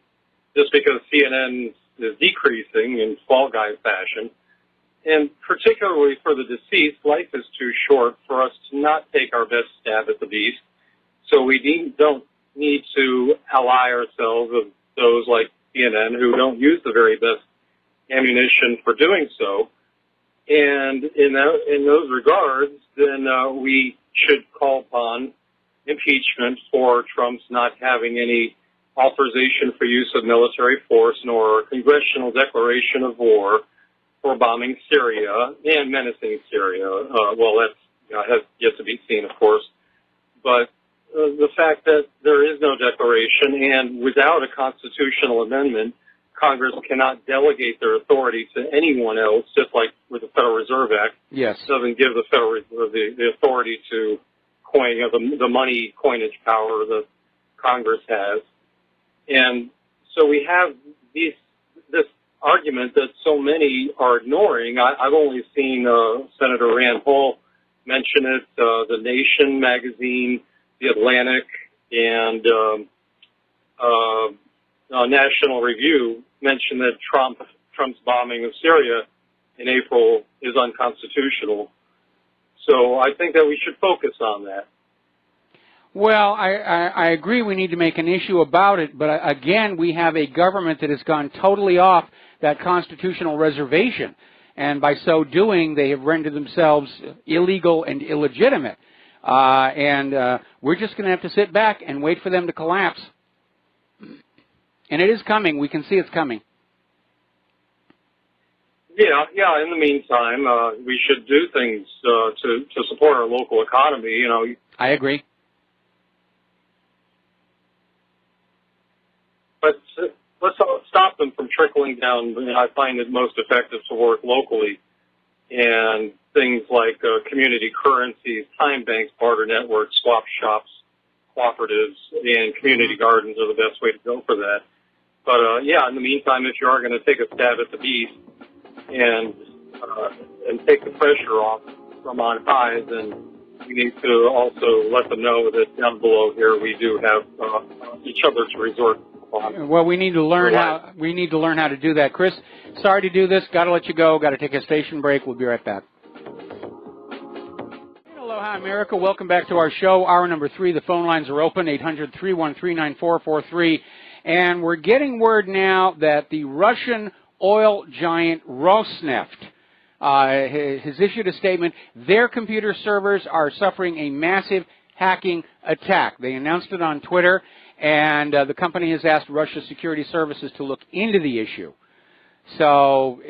just because CNN is decreasing in Fall Guy fashion. And particularly for the deceased, life is too short for us to not take our best stab at the beast. So we don't need to ally ourselves of those like CNN who don't use the very best ammunition for doing so. And in those regards, then we should call upon impeachment for Trump's not having any authorization for use of military force nor a congressional declaration of war for bombing Syria and menacing Syria. Well, that's has yet to be seen, of course. But the fact that there is no declaration and without a constitutional amendment, Congress cannot delegate their authority to anyone else, just like with the Federal Reserve Act. Yes. Doesn't give the Federal Reserve the authority to coin, the money coinage power that Congress has. And so we have this argument that so many are ignoring. I've only seen Senator Rand Paul mention it, The Nation magazine, The Atlantic, and National Review mention that Trump's bombing of Syria in April is unconstitutional. So I think that we should focus on that. Well, I agree we need to make an issue about it, but again, we have a government that has gone totally off that constitutional reservation, and by so doing, they have rendered themselves illegal and illegitimate. And we're just going to have to sit back and wait for them to collapse. And it is coming. We can see it's coming. Yeah. In the meantime, we should do things to support our local economy. You know. I agree. But let's stop them from trickling down. I find it most effective to work locally, and things like community currencies, time banks, barter networks, swap shops, cooperatives, and community gardens are the best way to go for that. But in the meantime, if you are going to take a stab at the beast and take the pressure off from on high, then we need to also let them know that down below here we do have each other to resort. Well, we need to learn how to do that. Chris, sorry to do this. Got to let you go. Got to take a station break. We'll be right back. Aloha, America. Welcome back to our show. Hour number 3. The phone lines are open, 800-313-9443. And we're getting word now that the Russian oil giant Rosneft has issued a statement. Their computer servers are suffering a massive hacking attack. They announced it on Twitter. And the company has asked Russia's security services to look into the issue. So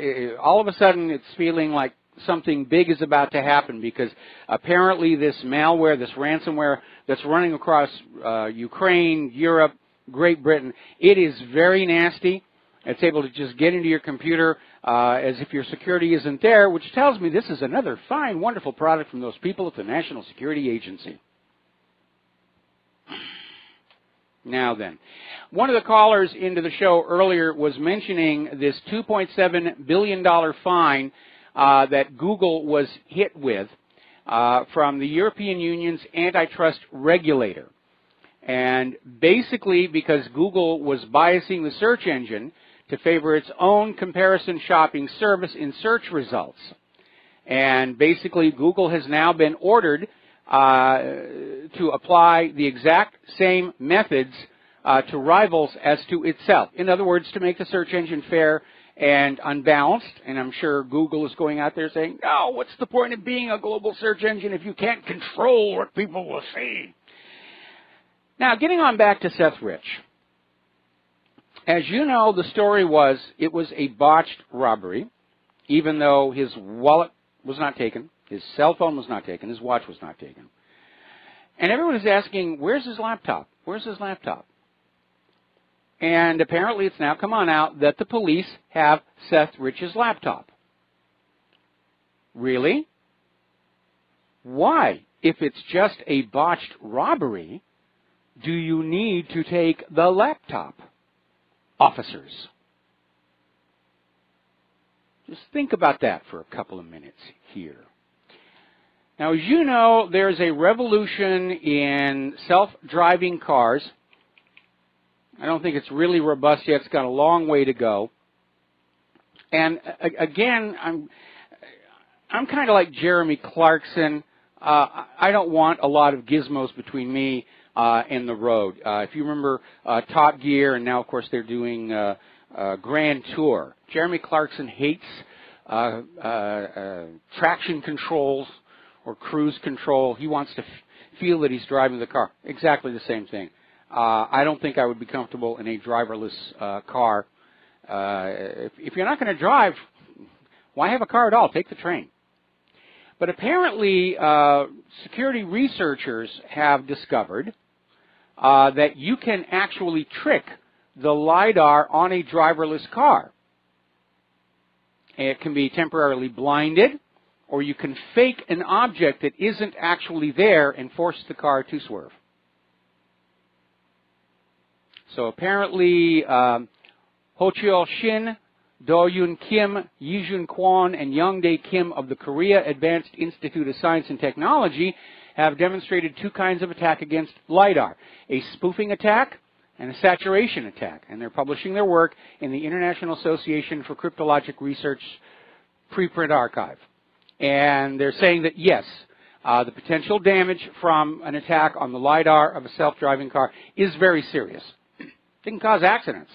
all of a sudden it's feeling like something big is about to happen, because apparently this malware, this ransomware that's running across Ukraine, Europe, Great Britain, it is very nasty. It's able to just get into your computer as if your security isn't there, which tells me this is another fine, wonderful product from those people at the National Security Agency. Now then, one of the callers into the show earlier was mentioning this $2.7 billion fine that Google was hit with from the European Union's antitrust regulator. And basically because Google was biasing the search engine to favor its own comparison shopping service in search results. And basically Google has now been ordered to apply the exact same methods to rivals as to itself. In other words, to make the search engine fair and unbalanced. And I'm sure Google is going out there saying, no, what's the point of being a global search engine if you can't control what people will see? Now, getting on back to Seth Rich. As you know, the story was it was a botched robbery, even though his wallet was not taken. His cell phone was not taken. His watch was not taken. And everyone is asking, where's his laptop? Where's his laptop? And apparently it's now come on out that the police have Seth Rich's laptop. Really? Why? If it's just a botched robbery, do you need to take the laptop, officers? Just think about that for a couple of minutes here. Now, as you know, there's a revolution in self-driving cars. I don't think it's really robust yet. It's got a long way to go. And again, I'm kind of like Jeremy Clarkson. I don't want a lot of gizmos between me in the road. If you remember Top Gear, and now, of course, they're doing Grand Tour. Jeremy Clarkson hates traction controls or cruise control. He wants to feel that he's driving the car. Exactly the same thing. I don't think I would be comfortable in a driverless car. If you're not going to drive, why have a car at all? Take the train. But apparently, security researchers have discovered that you can actually trick the LiDAR on a driverless car. It can be temporarily blinded, or you can fake an object that isn't actually there and force the car to swerve. So apparently, Ho-Cheol Shin, Do-Yoon Kim, Yi-Jun Kwon, and Youngdae Kim of the Korea Advanced Institute of Science and Technology have demonstrated two kinds of attack against LiDAR, a spoofing attack and a saturation attack. And they're publishing their work in the International Association for Cryptologic Research preprint archive. And they're saying that, yes, the potential damage from an attack on the LiDAR of a self-driving car is very serious. It can cause accidents.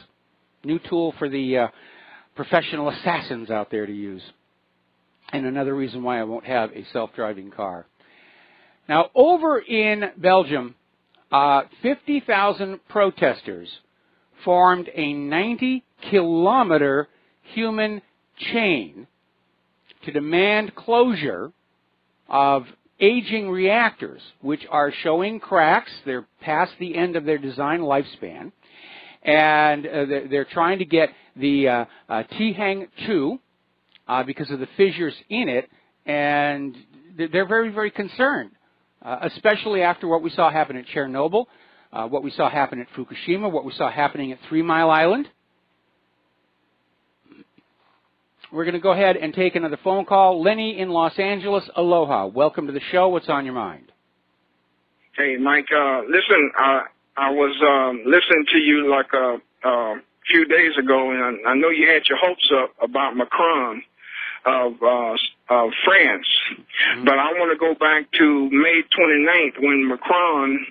New tool for the professional assassins out there to use. And another reason why I won't have a self-driving car. Now, over in Belgium, 50,000 protesters formed a 90-kilometer human chain to demand closure of aging reactors, which are showing cracks. They're past the end of their design lifespan. And they're trying to get the Tihang-2 because of the fissures in it, and they're very, very concerned, especially after what we saw happen at Chernobyl, what we saw happen at Fukushima, what we saw happening at 3 Mile Island. We're going to go ahead and take another phone call. Lenny in Los Angeles, aloha. Welcome to the show. What's on your mind? Hey, Mike, listen, I was listening to you like a few days ago, and I know you had your hopes up about Macron of France. But I want to go back to May 29th when Macron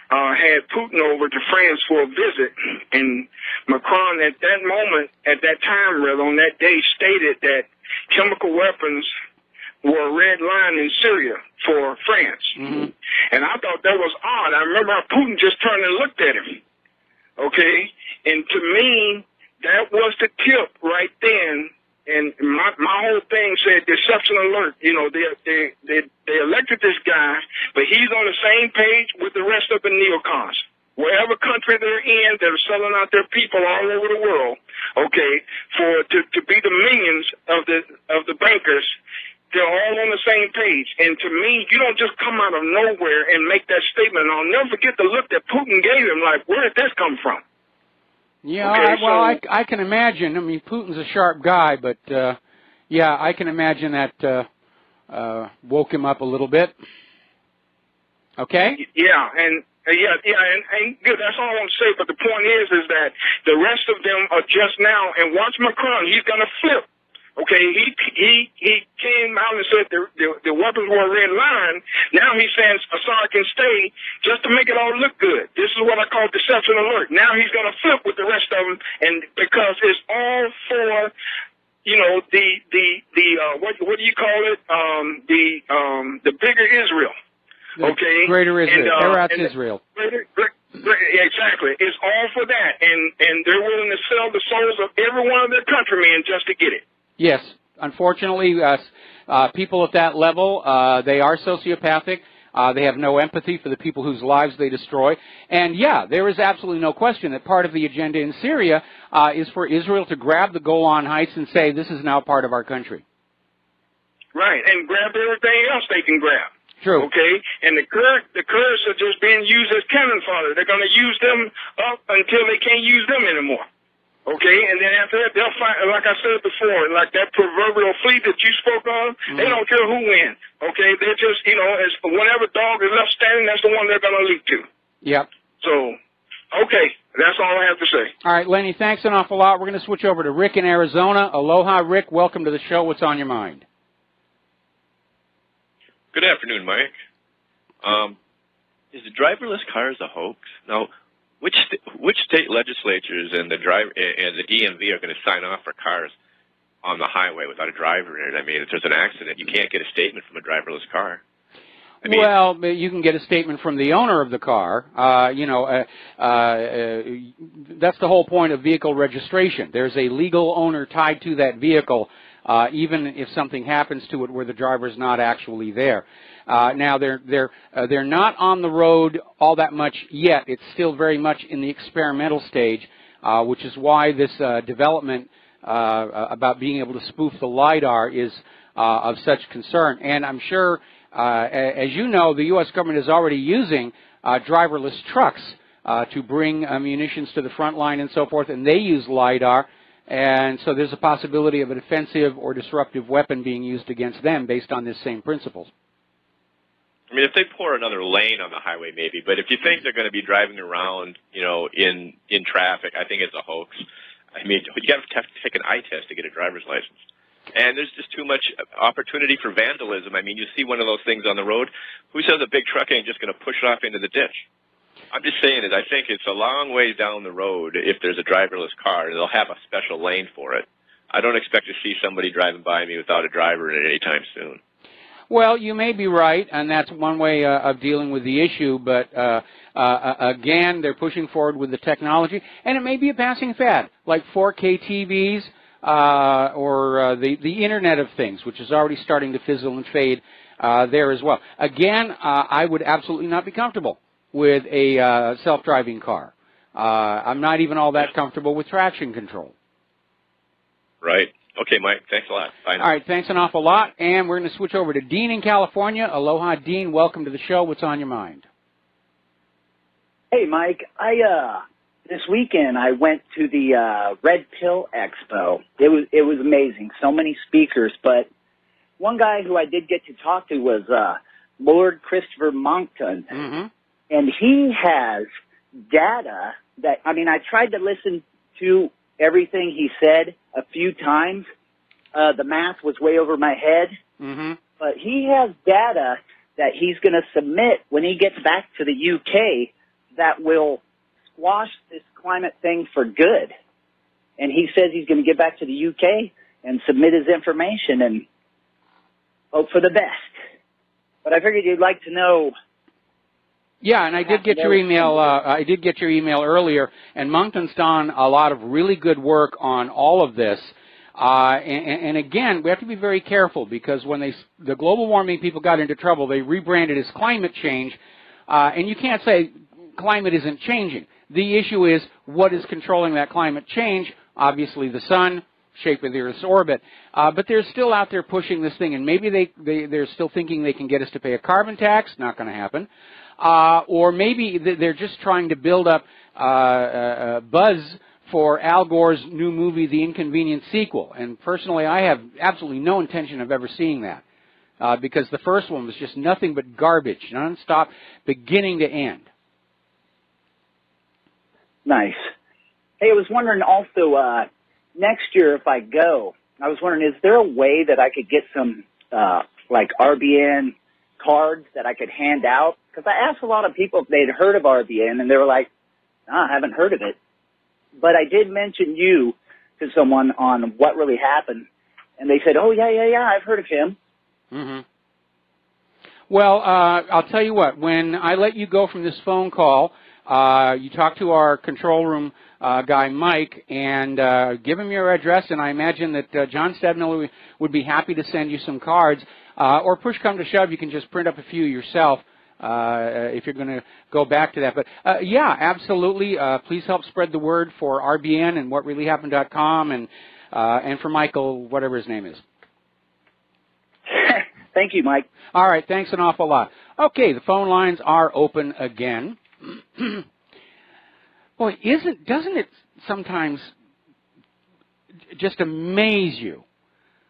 had Putin over to France for a visit. And Macron at that moment, at that time, rather, on that day, stated that chemical weapons were a red line in Syria for France. And I thought that was odd. I remember how Putin just turned and looked at him. Okay? And to me, that was the tip right then. And my whole thing said deception alert. You know, they elected this guy, but he's on the same page with the rest of the neocons. Wherever country they're in, they're selling out their people all over the world, okay, to be the minions of the bankers. They're all on the same page. And to me, you don't just come out of nowhere and make that statement. I'll never forget the look that Putin gave him, like, where did this come from? Yeah, okay, I can imagine. I mean, Putin's a sharp guy, but, yeah, I can imagine that woke him up a little bit. Okay? Yeah, and good, that's all I want to say. But the point is that the rest of them are just now, and watch Macron, he's going to flip. Okay, he came out and said the weapons were a red line. Now he's saying Assad can stay just to make it all look good. This is what I call deception alert. Now he's going to flip with the rest of them, and because it's all for, you know, what do you call it? The bigger Israel. Okay, Greater Israel. Eretz Israel. Exactly. It's all for that, and they're willing to sell the souls of every one of their countrymen just to get it. Yes, unfortunately, people at that level, they are sociopathic. They have no empathy for the people whose lives they destroy. And, yeah, there is absolutely no question that part of the agenda in Syria is for Israel to grab the Golan Heights and say, this is now part of our country. Right, and grab everything else they can grab. True. Okay, and the Kurds are just being used as cannon fodder. They're going to use them up until they can't use them anymore. Okay, and then after that, they'll fight, like I said before, like that proverbial fleet that you spoke on, they don't care who wins. Okay, they're just, you know, as whenever dog is left standing, that's the one they're going to leap to. Yep. So, okay, that's all I have to say. All right, Lenny, thanks an awful lot. We're going to switch over to Rick in Arizona. Aloha, Rick. Welcome to the show. What's on your mind? Good afternoon, Mike. is the driverless cars a hoax? Now, which state legislatures and the DMV are going to sign off for cars on the highway without a driver in it? I mean, if there's an accident, you can't get a statement from a driverless car. I mean, well, you can get a statement from the owner of the car. That's the whole point of vehicle registration. There's a legal owner tied to that vehicle, even if something happens to it where the driver's not actually there. Now, they're not on the road all that much yet. It's still very much in the experimental stage, which is why this development about being able to spoof the LiDAR is of such concern. And I'm sure, as you know, the U.S. government is already using driverless trucks to bring munitions to the front line and so forth, and they use LiDAR. And so there's a possibility of an offensive or disruptive weapon being used against them based on this same principles. I mean, if they pour another lane on the highway, maybe. But if you think they're going to be driving around, in traffic, I think it's a hoax. I mean, you have to take an eye test to get a driver's license. And there's just too much opportunity for vandalism. I mean, you see one of those things on the road. Who says a big truck ain't just going to push it off into the ditch? I'm just saying that I think it's a long ways down the road if there's a driverless car, and they'll have a special lane for it. I don't expect to see somebody driving by me without a driver in it anytime soon. Well, you may be right, and that's one way of dealing with the issue, but again, they're pushing forward with the technology, and it may be a passing fad, like 4K TVs or the Internet of Things, which is already starting to fizzle and fade there as well. Again, I would absolutely not be comfortable with a self-driving car. I'm not even all that comfortable with traction control. Right. Okay, Mike. Thanks a lot. Bye now. All right. Thanks an awful lot. And we're going to switch over to Dean in California. Aloha, Dean. Welcome to the show. What's on your mind? Hey, Mike. This weekend I went to the Red Pill Expo. It was amazing. So many speakers, but one guy who I did get to talk to was Lord Christopher Monckton. Mm-hmm. And he has data that, I mean, I tried to listen to everything he said a few times. The math was way over my head. Mm-hmm. But he has data that he's going to submit when he gets back to the UK that will squash this climate thing for good. And he says he's going to get back to the UK and submit his information and hope for the best. But I figured you'd like to know. Yeah, and I did get your email. I did get your email earlier, and Monckton's done a lot of really good work on all of this. And again, we have to be very careful because when the global warming people got into trouble, they rebranded as climate change, and you can't say climate isn't changing. The issue is what is controlling that climate change. Obviously, the sun, shape of the Earth's orbit, but they're still out there pushing this thing, and maybe they're still thinking they can get us to pay a carbon tax. Not going to happen. Or maybe they're just trying to build up buzz for Al Gore's new movie, The Inconvenient Sequel. And personally, I have absolutely no intention of ever seeing that because the first one was just nothing but garbage, nonstop, beginning to end. Nice. Hey, I was wondering also, next year if I go, I was wondering, is there a way that I could get some, like RBN cards that I could hand out? Because I asked a lot of people if they'd heard of RBN, and they were like, no, I haven't heard of it. But I did mention you to someone on what really happened, and they said, oh, yeah, I've heard of him. Mm-hmm. Well, I'll tell you what, when I let you go from this phone call, you talk to our control room guy, Mike, and give him your address, and I imagine that John Stebnell would be happy to send you some cards. Or push come to shove, you can just print up a few yourself if you're going to go back to that. But, yeah, absolutely. Please help spread the word for RBN and whatreallyhappened.com and for Michael, whatever his name is. Thank you, Mike. All right, thanks an awful lot. Okay, the phone lines are open again. Boy, doesn't it sometimes just amaze you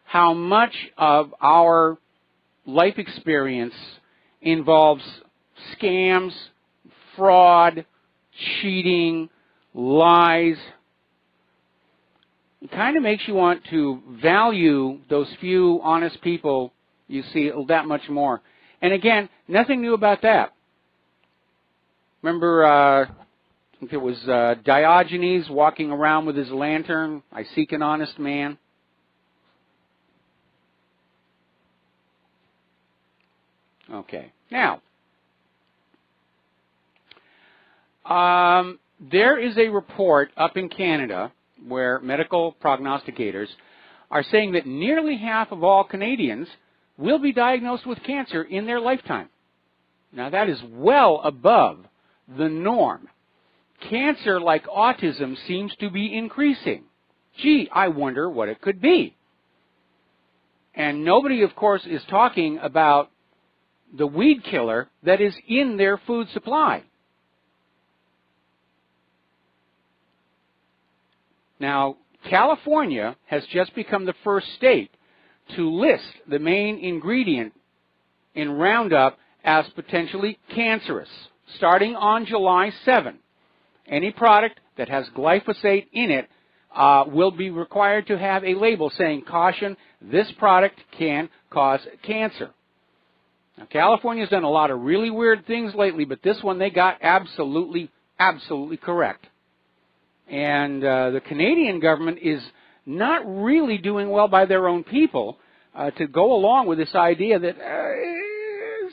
how much of our life experience involves scams, fraud, cheating, lies? It kind of makes you want to value those few honest people you see that much more. And again, nothing new about that. Remember, I think it was Diogenes walking around with his lantern, I seek an honest man. Okay. Now, there is a report up in Canada where medical prognosticators are saying that nearly half of all Canadians will be diagnosed with cancer in their lifetime. Now, that is well above the norm. Cancer, like autism, seems to be increasing. Gee, I wonder what it could be. And nobody, of course, is talking about the weed killer that is in their food supply. Now, California has just become the first state to list the main ingredient in Roundup as potentially cancerous. Starting on July 7, any product that has glyphosate in it will be required to have a label saying, caution, this product can cause cancer. Now, California's done a lot of really weird things lately, but this one they got absolutely correct. And the Canadian government is not really doing well by their own people to go along with this idea that,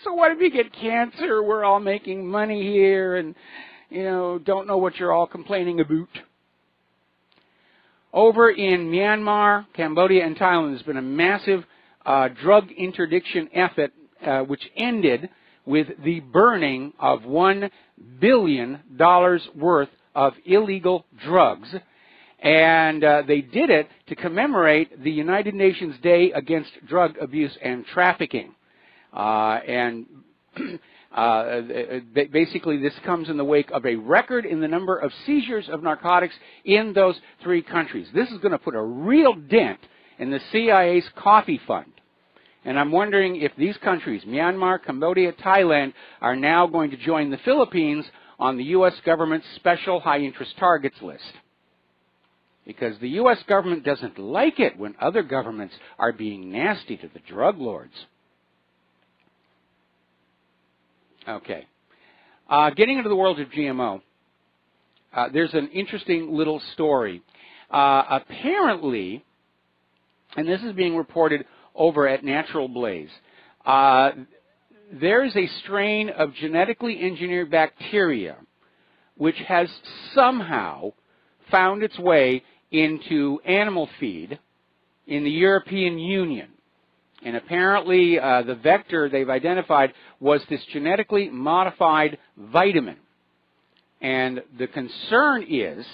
so what if you get cancer? We're all making money here and, you know, don't know what you're all complaining about. Over in Myanmar, Cambodia, and Thailand, there's been a massive drug interdiction effort which ended with the burning of $1 billion worth of illegal drugs. And they did it to commemorate the United Nations Day Against Drug Abuse and Trafficking. Basically, this comes in the wake of a record in the number of seizures of narcotics in those three countries. This is going to put a real dent in the CIA's coffee fund. And I'm wondering if these countries, Myanmar, Cambodia, Thailand, are now going to join the Philippines on the U.S. government's special high-interest targets list. Because the U.S. government doesn't like it when other governments are being nasty to the drug lords. Okay. Getting into the world of GMO, there's an interesting little story. Apparently, and this is being reported over at Natural Blaze, there is a strain of genetically engineered bacteria which has somehow found its way into animal feed in the European Union. And apparently the vector they've identified was this genetically modified vitamin. And the concern is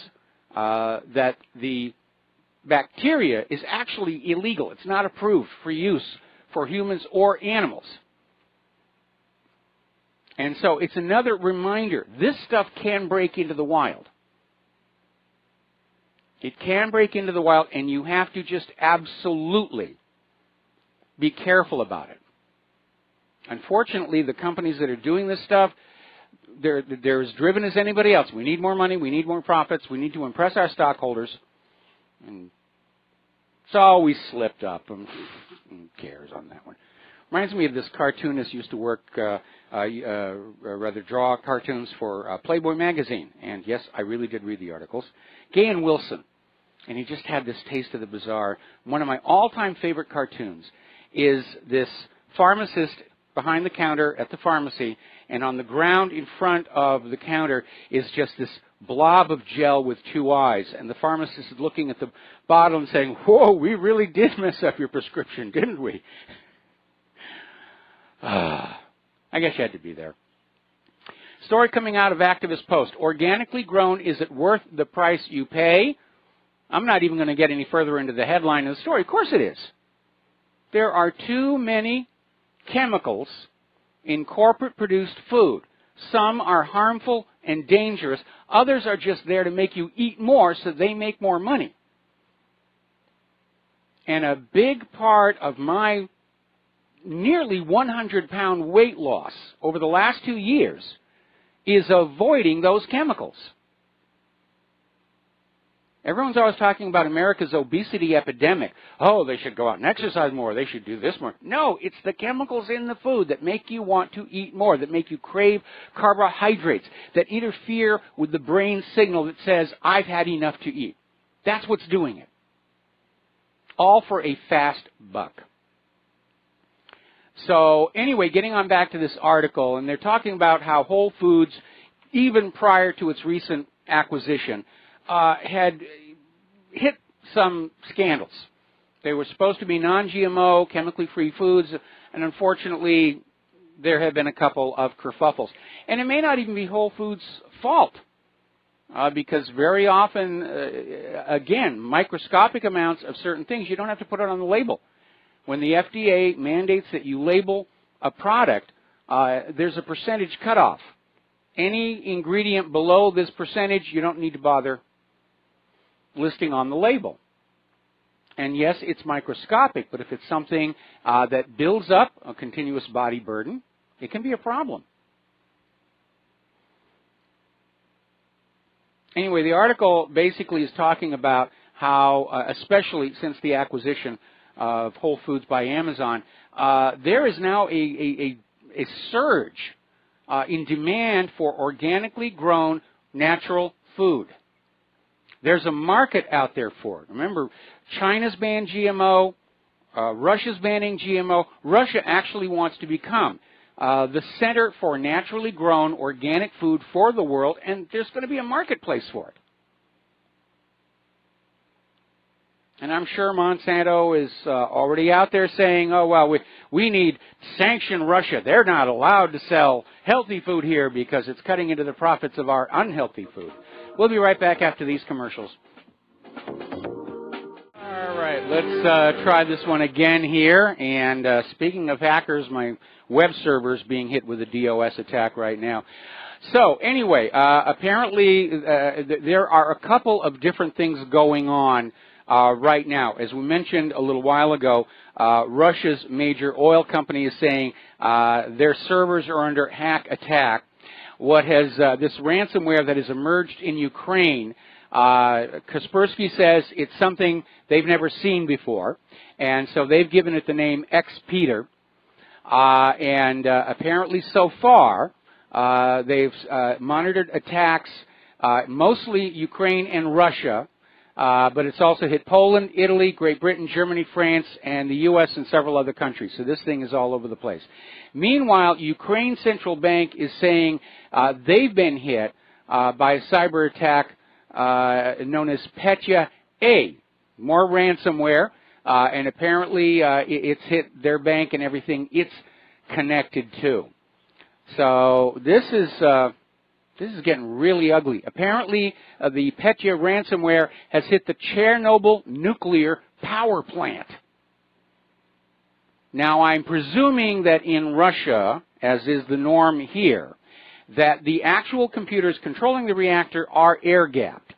that the bacteria is actually illegal. It's not approved for use for humans or animals. And so it's another reminder, this stuff can break into the wild. It can break into the wild, and you have to just absolutely be careful about it. Unfortunately, the companies that are doing this stuff, they're as driven as anybody else. We need more money, we need more profits, we need to impress our stockholders. And it's always slipped up. Who cares on that one? Reminds me of this cartoonist used to work, draw cartoons for Playboy magazine. And yes, I really did read the articles. Gahan Wilson. And he just had this taste of the bizarre. One of my all-time favorite cartoons is this pharmacist behind the counter at the pharmacy, and on the ground in front of the counter is just this blob of gel with two eyes. And the pharmacist is looking at the bottle and saying, whoa, we really did mess up your prescription, didn't we? I guess you had to be there. Story coming out of Activist Post. Organically grown, is it worth the price you pay? I'm not even going to get any further into the headline of the story. Of course it is. There are too many chemicals in corporate-produced food. Some are harmful and dangerous. Others are just there to make you eat more so they make more money. And a big part of my nearly 100-pound weight loss over the last 2 years is avoiding those chemicals. Everyone's always talking about America's obesity epidemic. Oh, they should go out and exercise more. They should do this more. No, it's the chemicals in the food that make you want to eat more, that make you crave carbohydrates, that interfere with the brain signal that says, I've had enough to eat. That's what's doing it. All for a fast buck. So anyway, getting on back to this article, and they're talking about how Whole Foods, even prior to its recent acquisition, had hit some scandals. They were supposed to be non-GMO, chemically-free foods, and unfortunately, there have been a couple of kerfuffles. And it may not even be Whole Foods' fault, because very often, again, microscopic amounts of certain things, you don't have to put it on the label. When the FDA mandates that you label a product, there's a percentage cutoff. Any ingredient below this percentage, you don't need to bother listing on the label. And yes, it's microscopic, but if it's something that builds up a continuous body burden, it can be a problem. Anyway, the article basically is talking about how, especially since the acquisition of Whole Foods by Amazon, there is now a surge in demand for organically grown natural food. There's a market out there for it. Remember, China's banned GMO, Russia's banning GMO. Russia actually wants to become the center for naturally grown organic food for the world, and there's going to be a marketplace for it. And I'm sure Monsanto is already out there saying, oh, well, we need to sanction Russia. They're not allowed to sell healthy food here because it's cutting into the profits of our unhealthy food. We'll be right back after these commercials. All right, let's try this one again here. And speaking of hackers, my web server is being hit with a DOS attack right now. So anyway, apparently there are a couple of different things going on right now. As we mentioned a little while ago, Russia's major oil company is saying their servers are under hack attack. What has this ransomware that has emerged in Ukraine, Kaspersky says it's something they've never seen before, and so they've given it the name X-Peter, and apparently so far they've monitored attacks, mostly Ukraine and Russia, but it's also hit Poland, Italy, Great Britain, Germany, France, and the U.S. and several other countries. So this thing is all over the place. Meanwhile, Ukraine Central Bank is saying they've been hit by a cyber attack known as Petya A, more ransomware, and apparently it's hit their bank and everything it's connected to. So this is getting really ugly. Apparently, the Petya ransomware has hit the Chernobyl nuclear power plant. Now, I'm presuming that in Russia, as is the norm here, that the actual computers controlling the reactor are air-gapped.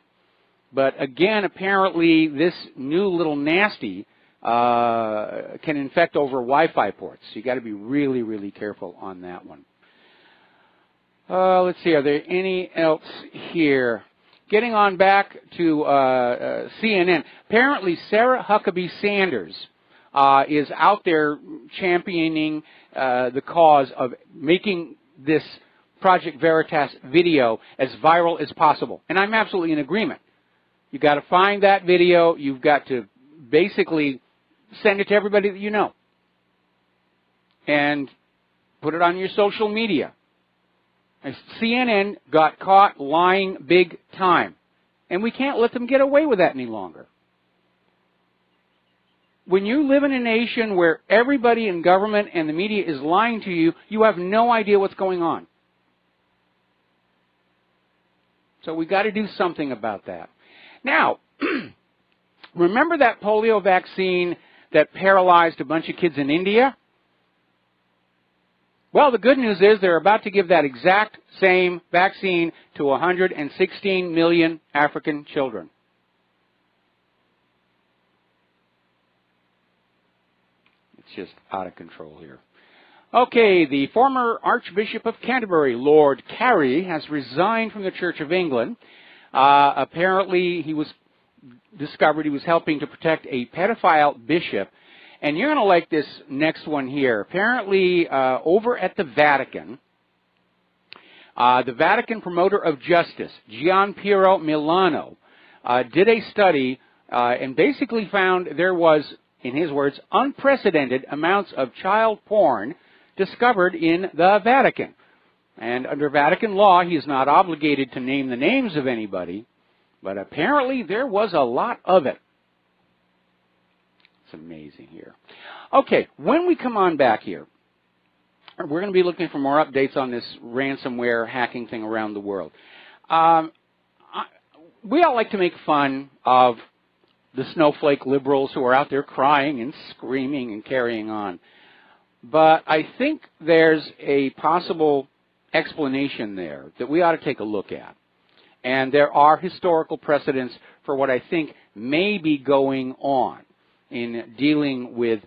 But again, apparently, this new little nasty can infect over Wi-Fi ports. So you've got to be really, really careful on that one. Let's see, are there any else here? Getting on back to CNN. Apparently, Sarah Huckabee Sanders is out there championing the cause of making this Project Veritas video as viral as possible. And I'm absolutely in agreement. You've got to find that video. You've got to basically send it to everybody that you know. And put it on your social media. And CNN got caught lying big time. And we can't let them get away with that any longer. When you live in a nation where everybody in government and the media is lying to you, you have no idea what's going on. So we've got to do something about that. Now, remember that polio vaccine that paralyzed a bunch of kids in India? Well, the good news is they're about to give that exact same vaccine to 116 million African children. It's just out of control here. Okay, the former Archbishop of Canterbury, Lord Carey, has resigned from the Church of England. Apparently, he was discovered he was helping to protect a pedophile bishop. And you're going to like this next one here. Apparently, over at the Vatican promoter of justice, Gian Piero Milano, did a study and basically found there was, in his words, unprecedented amounts of child porn discovered in the Vatican. And under Vatican law, he is not obligated to name the names of anybody, but apparently there was a lot of it. It's amazing here. Okay, when we come on back here, we're going to be looking for more updates on this ransomware hacking thing around the world. We all like to make fun of the snowflake liberals who are out there crying and screaming and carrying on. But I think there's a possible explanation there that we ought to take a look at. And there are historical precedents for what I think may be going on in dealing with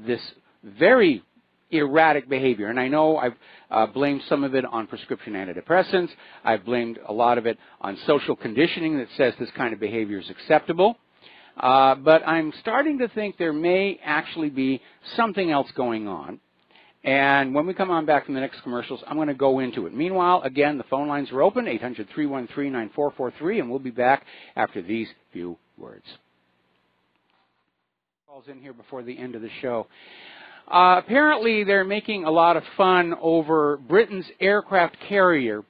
this very erratic behavior. And I know I've blamed some of it on prescription antidepressants. I've blamed a lot of it on social conditioning that says this kind of behavior is acceptable. But I'm starting to think there may actually be something else going on. And when we come on back from the next commercials, I'm going to go into it. Meanwhile, again, the phone lines are open, 800-313-9443, and we'll be back after these few words. Calls in here before the end of the show. Apparently, they're making a lot of fun over Britain's aircraft carrier,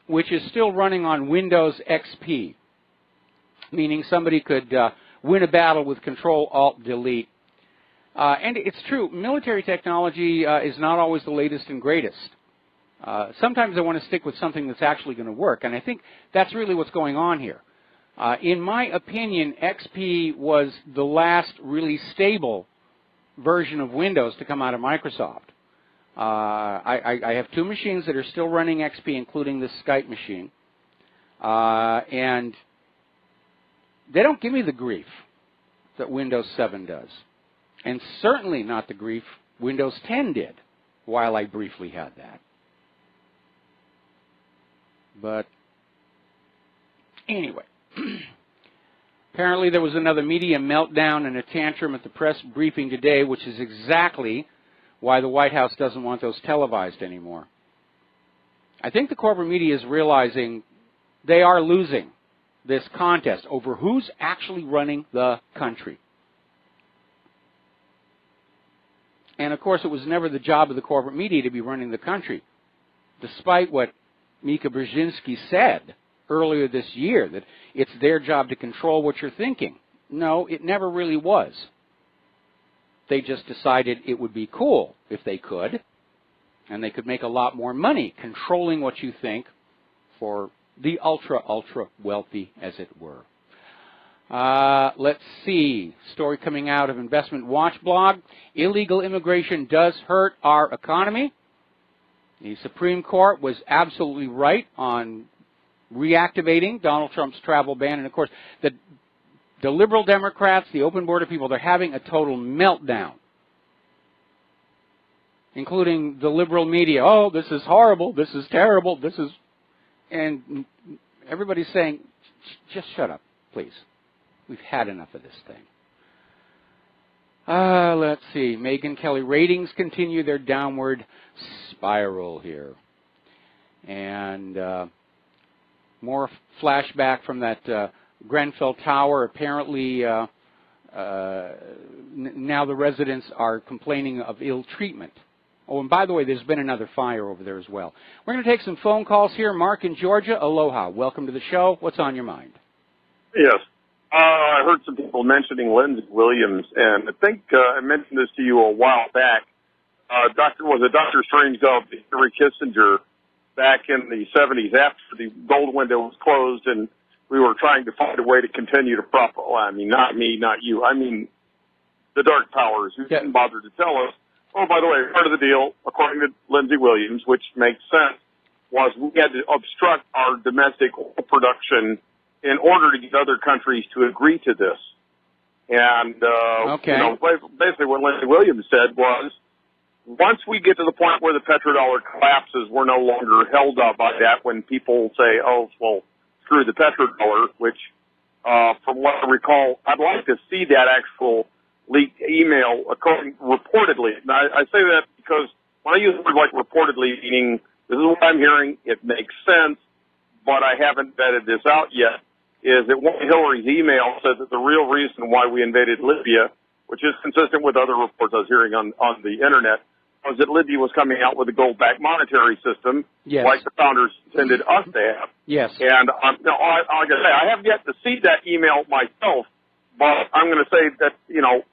which is still running on Windows XP, meaning somebody could win a battle with Control-Alt-Delete. And it's true, military technology is not always the latest and greatest. Sometimes they want to stick with something that's actually going to work, and I think that's really what's going on here. In my opinion, XP was the last really stable version of Windows to come out of Microsoft. I have two machines that are still running XP, including this Skype machine. And they don't give me the grief that Windows 7 does. And certainly not the grief Windows 10 did, while I briefly had that. But anyway, apparently there was another media meltdown and a tantrum at the press briefing today, which is exactly why the White House doesn't want those televised anymore. I think the corporate media is realizing they are losing this contest over who's actually running the country. And, of course, it was never the job of the corporate media to be running the country, despite what Mika Brzezinski said earlier this year, that it's their job to control what you're thinking. No, it never really was. They just decided it would be cool if they could, and they could make a lot more money controlling what you think for the ultra wealthy, as it were. Let's see. Story coming out of Investment Watch blog. Illegal immigration does hurt our economy. The Supreme Court was absolutely right on reactivating Donald Trump's travel ban. And, of course, the liberal Democrats, the open border people, they're having a total meltdown, including the liberal media. Oh, this is horrible. This is terrible. This is... And everybody's saying, just shut up, please. We've had enough of this thing. Let's see. Megyn Kelly ratings continue their downward spiral here. And more flashback from that Grenfell Tower. Apparently, now the residents are complaining of ill treatment. Oh, and by the way, there's been another fire over there as well. We're going to take some phone calls here. Mark in Georgia, aloha. Welcome to the show. What's on your mind? Yes. I heard some people mentioning Lindsey Williams, and I think I mentioned this to you a while back. Dr. Strange of Henry Kissinger back in the 70s after the gold window was closed, and we were trying to find a way to continue to profit. Well, I mean, not me, not you. I mean, the dark powers who didn't bother to tell us. Oh, by the way, part of the deal, according to Lindsey Williams, which makes sense, was we had to obstruct our domestic oil production in order to get other countries to agree to this. And, basically what Lindsey Williams said was, once we get to the point where the petrodollar collapses, we're no longer held up by that when people say, oh, well, screw the petrodollar, which from what I recall, I'd like to see that actual leaked email reportedly. Now, I say that because when I use the word like reportedly, meaning this is what I'm hearing, it makes sense, but I haven't vetted this out yet, is that one of Hillary's email says that the real reason why we invaded Libya, which is consistent with other reports I was hearing on the Internet, was that Libya was coming out with a gold-backed monetary system, like the founders intended us to have. Yes. And like I say, I have yet to see that email myself, but I'm going to say that,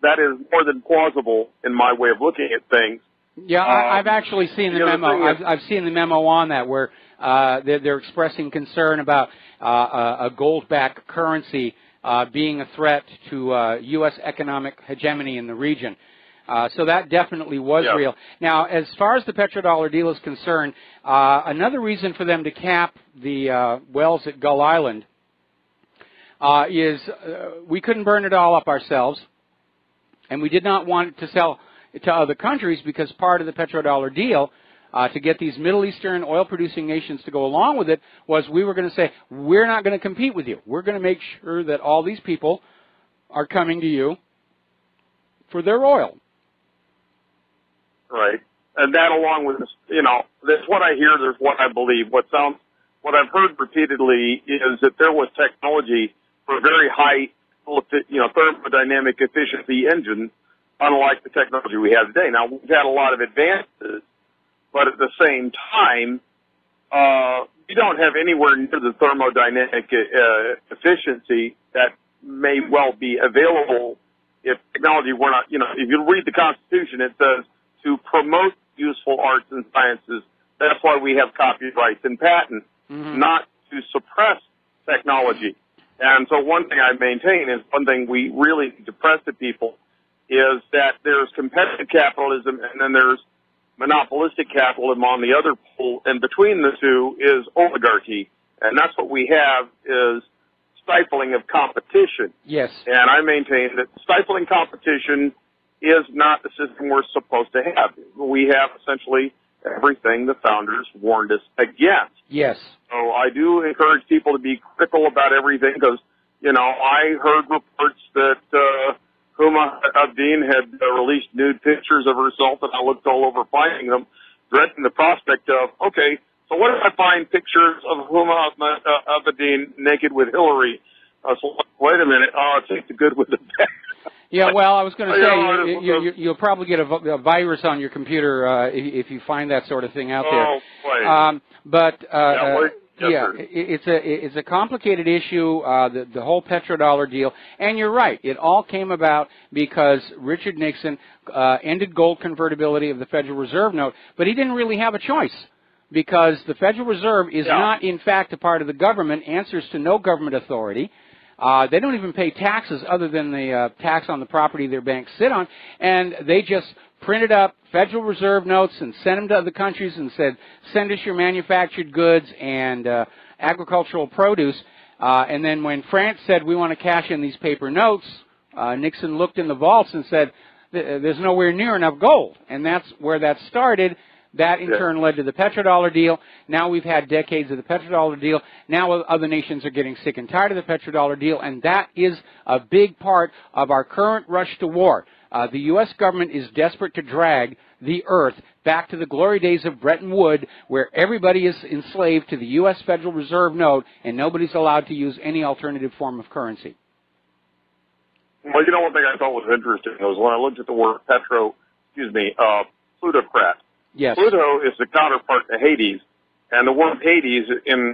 that is more than plausible in my way of looking at things. Yeah, I've actually seen the memo. I've seen the memo on that where they're expressing concern about a gold-backed currency being a threat to U.S. economic hegemony in the region. So that definitely was real. Now, as far as the petrodollar deal is concerned, another reason for them to cap the wells at Gull Island is we couldn't burn it all up ourselves, and we did not want to sell to other countries because part of the petrodollar deal to get these Middle Eastern oil-producing nations to go along with it was we were going to say, we're not going to compete with you. We're going to make sure that all these people are coming to you for their oil. Right. And that along with, that's what I hear, there's what I believe. What I've heard repeatedly is that there was technology for very high, thermodynamic efficiency engines, unlike the technology we have today. Now, we've had a lot of advances, but at the same time, you don't have anywhere near the thermodynamic efficiency that may well be available if technology were not, if you read the Constitution, it says to promote useful arts and sciences. That's why we have copyrights and patents, not to suppress technology. And so one thing I maintain is one thing we really need to press to people is that there's competitive capitalism and then there's monopolistic capitalism on the other pole, and between the two is oligarchy. And that's what we have is stifling of competition. Yes. And I maintain that stifling competition is not the system we're supposed to have. We have essentially everything the founders warned us against. Yes. So I do encourage people to be critical about everything because, I heard reports that Huma Abedin had released nude pictures of herself, and I looked all over finding them, dreading the prospect of, okay, so what if I find pictures of Huma Abedin naked with Hillary? So wait a minute, take the good with the bad. Yeah, well, I was going to say, you'll probably get a virus on your computer if you find that sort of thing out there. It's a complicated issue, the whole petrodollar deal. And you're right, it all came about because Richard Nixon ended gold convertibility of the Federal Reserve note, but he didn't really have a choice because the Federal Reserve is not, in fact, a part of the government, answers to no government authority. They don't even pay taxes other than the tax on the property their banks sit on, and they just printed up Federal Reserve notes and sent them to other countries and said, send us your manufactured goods and agricultural produce. And then when France said, we want to cash in these paper notes, Nixon looked in the vaults and said, there's nowhere near enough gold. And that's where that started. That, in turn, led to the petrodollar deal. Now we've had decades of the petrodollar deal. Now other nations are getting sick and tired of the petrodollar deal, and that is a big part of our current rush to war. The U.S. government is desperate to drag the earth back to the glory days of Bretton Woods, where everybody is enslaved to the U.S. Federal Reserve note, and nobody's allowed to use any alternative form of currency. Well, one thing I thought was interesting was when I looked at the word plutocrat. Yes. Pluto is the counterpart to Hades, and the word Hades,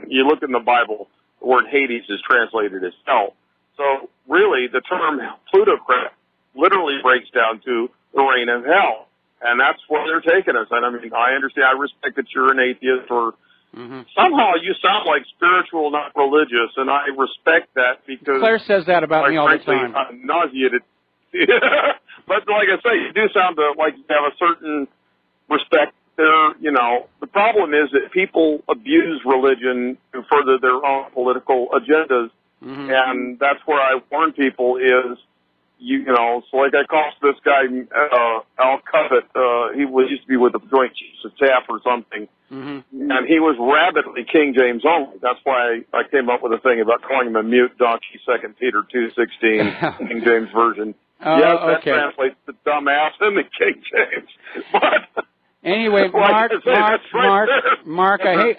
you look in the Bible, the word Hades is translated as hell. So really, the term plutocrat literally breaks down to the reign of hell, and that's where they're taking us. And I understand, I respect that you're an atheist, or somehow you sound like spiritual, not religious, and I respect that because Claire says that about me all the time. I'm nauseated. But like I say, you do sound like you have a certain respect there. The problem is that people abuse religion to further their own political agendas, and that's where I warn people is, so like I called this guy, Al Cuffett, he used to be with the Joint Chiefs of Staff or something. And he was rabidly King James only. That's why I came up with a thing about calling him a mute donkey, 2 Peter 2:16, King James Version. Yes, that translates to dumbass in the King James. But anyway, Mark, I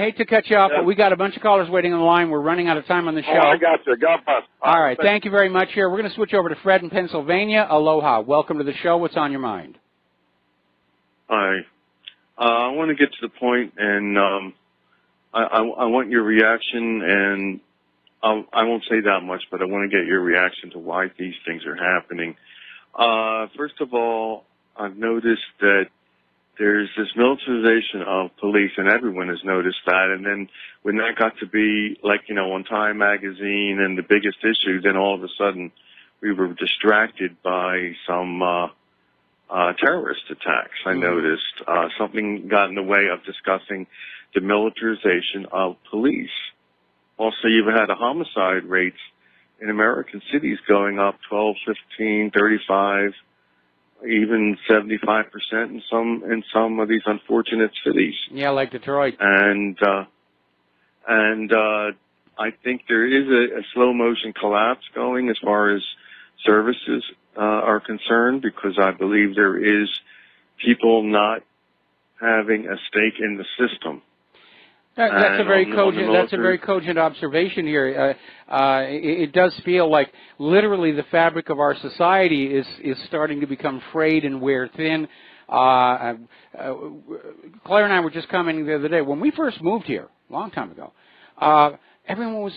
hate to cut you off, but we got a bunch of callers waiting on the line. We're running out of time on the show. Oh, I got you. God bless. All right, thank you very much. Here, we're going to switch over to Fred in Pennsylvania. Aloha. Welcome to the show. What's on your mind? Hi. I want to get to the point, and I want your reaction, and I won't say that much, but I want to get your reaction to why these things are happening. First of all, I've noticed that there's this militarization of police, and everyone has noticed that. And then when that got to be, like, on Time Magazine and the biggest issue, then all of a sudden we were distracted by some terrorist attacks. I noticed something got in the way of discussing the militarization of police. Also, you've had the homicide rates in American cities going up 12, 15, 35, even 75% in some of these unfortunate cities. Yeah, like Detroit. And I think there is a slow motion collapse going as far as services are concerned, because I believe there is people not having a stake in the system. That's a very cogent observation here. It does feel like literally the fabric of our society is starting to become frayed and wear thin. Claire and I were just commenting the other day, when we first moved here, a long time ago, everyone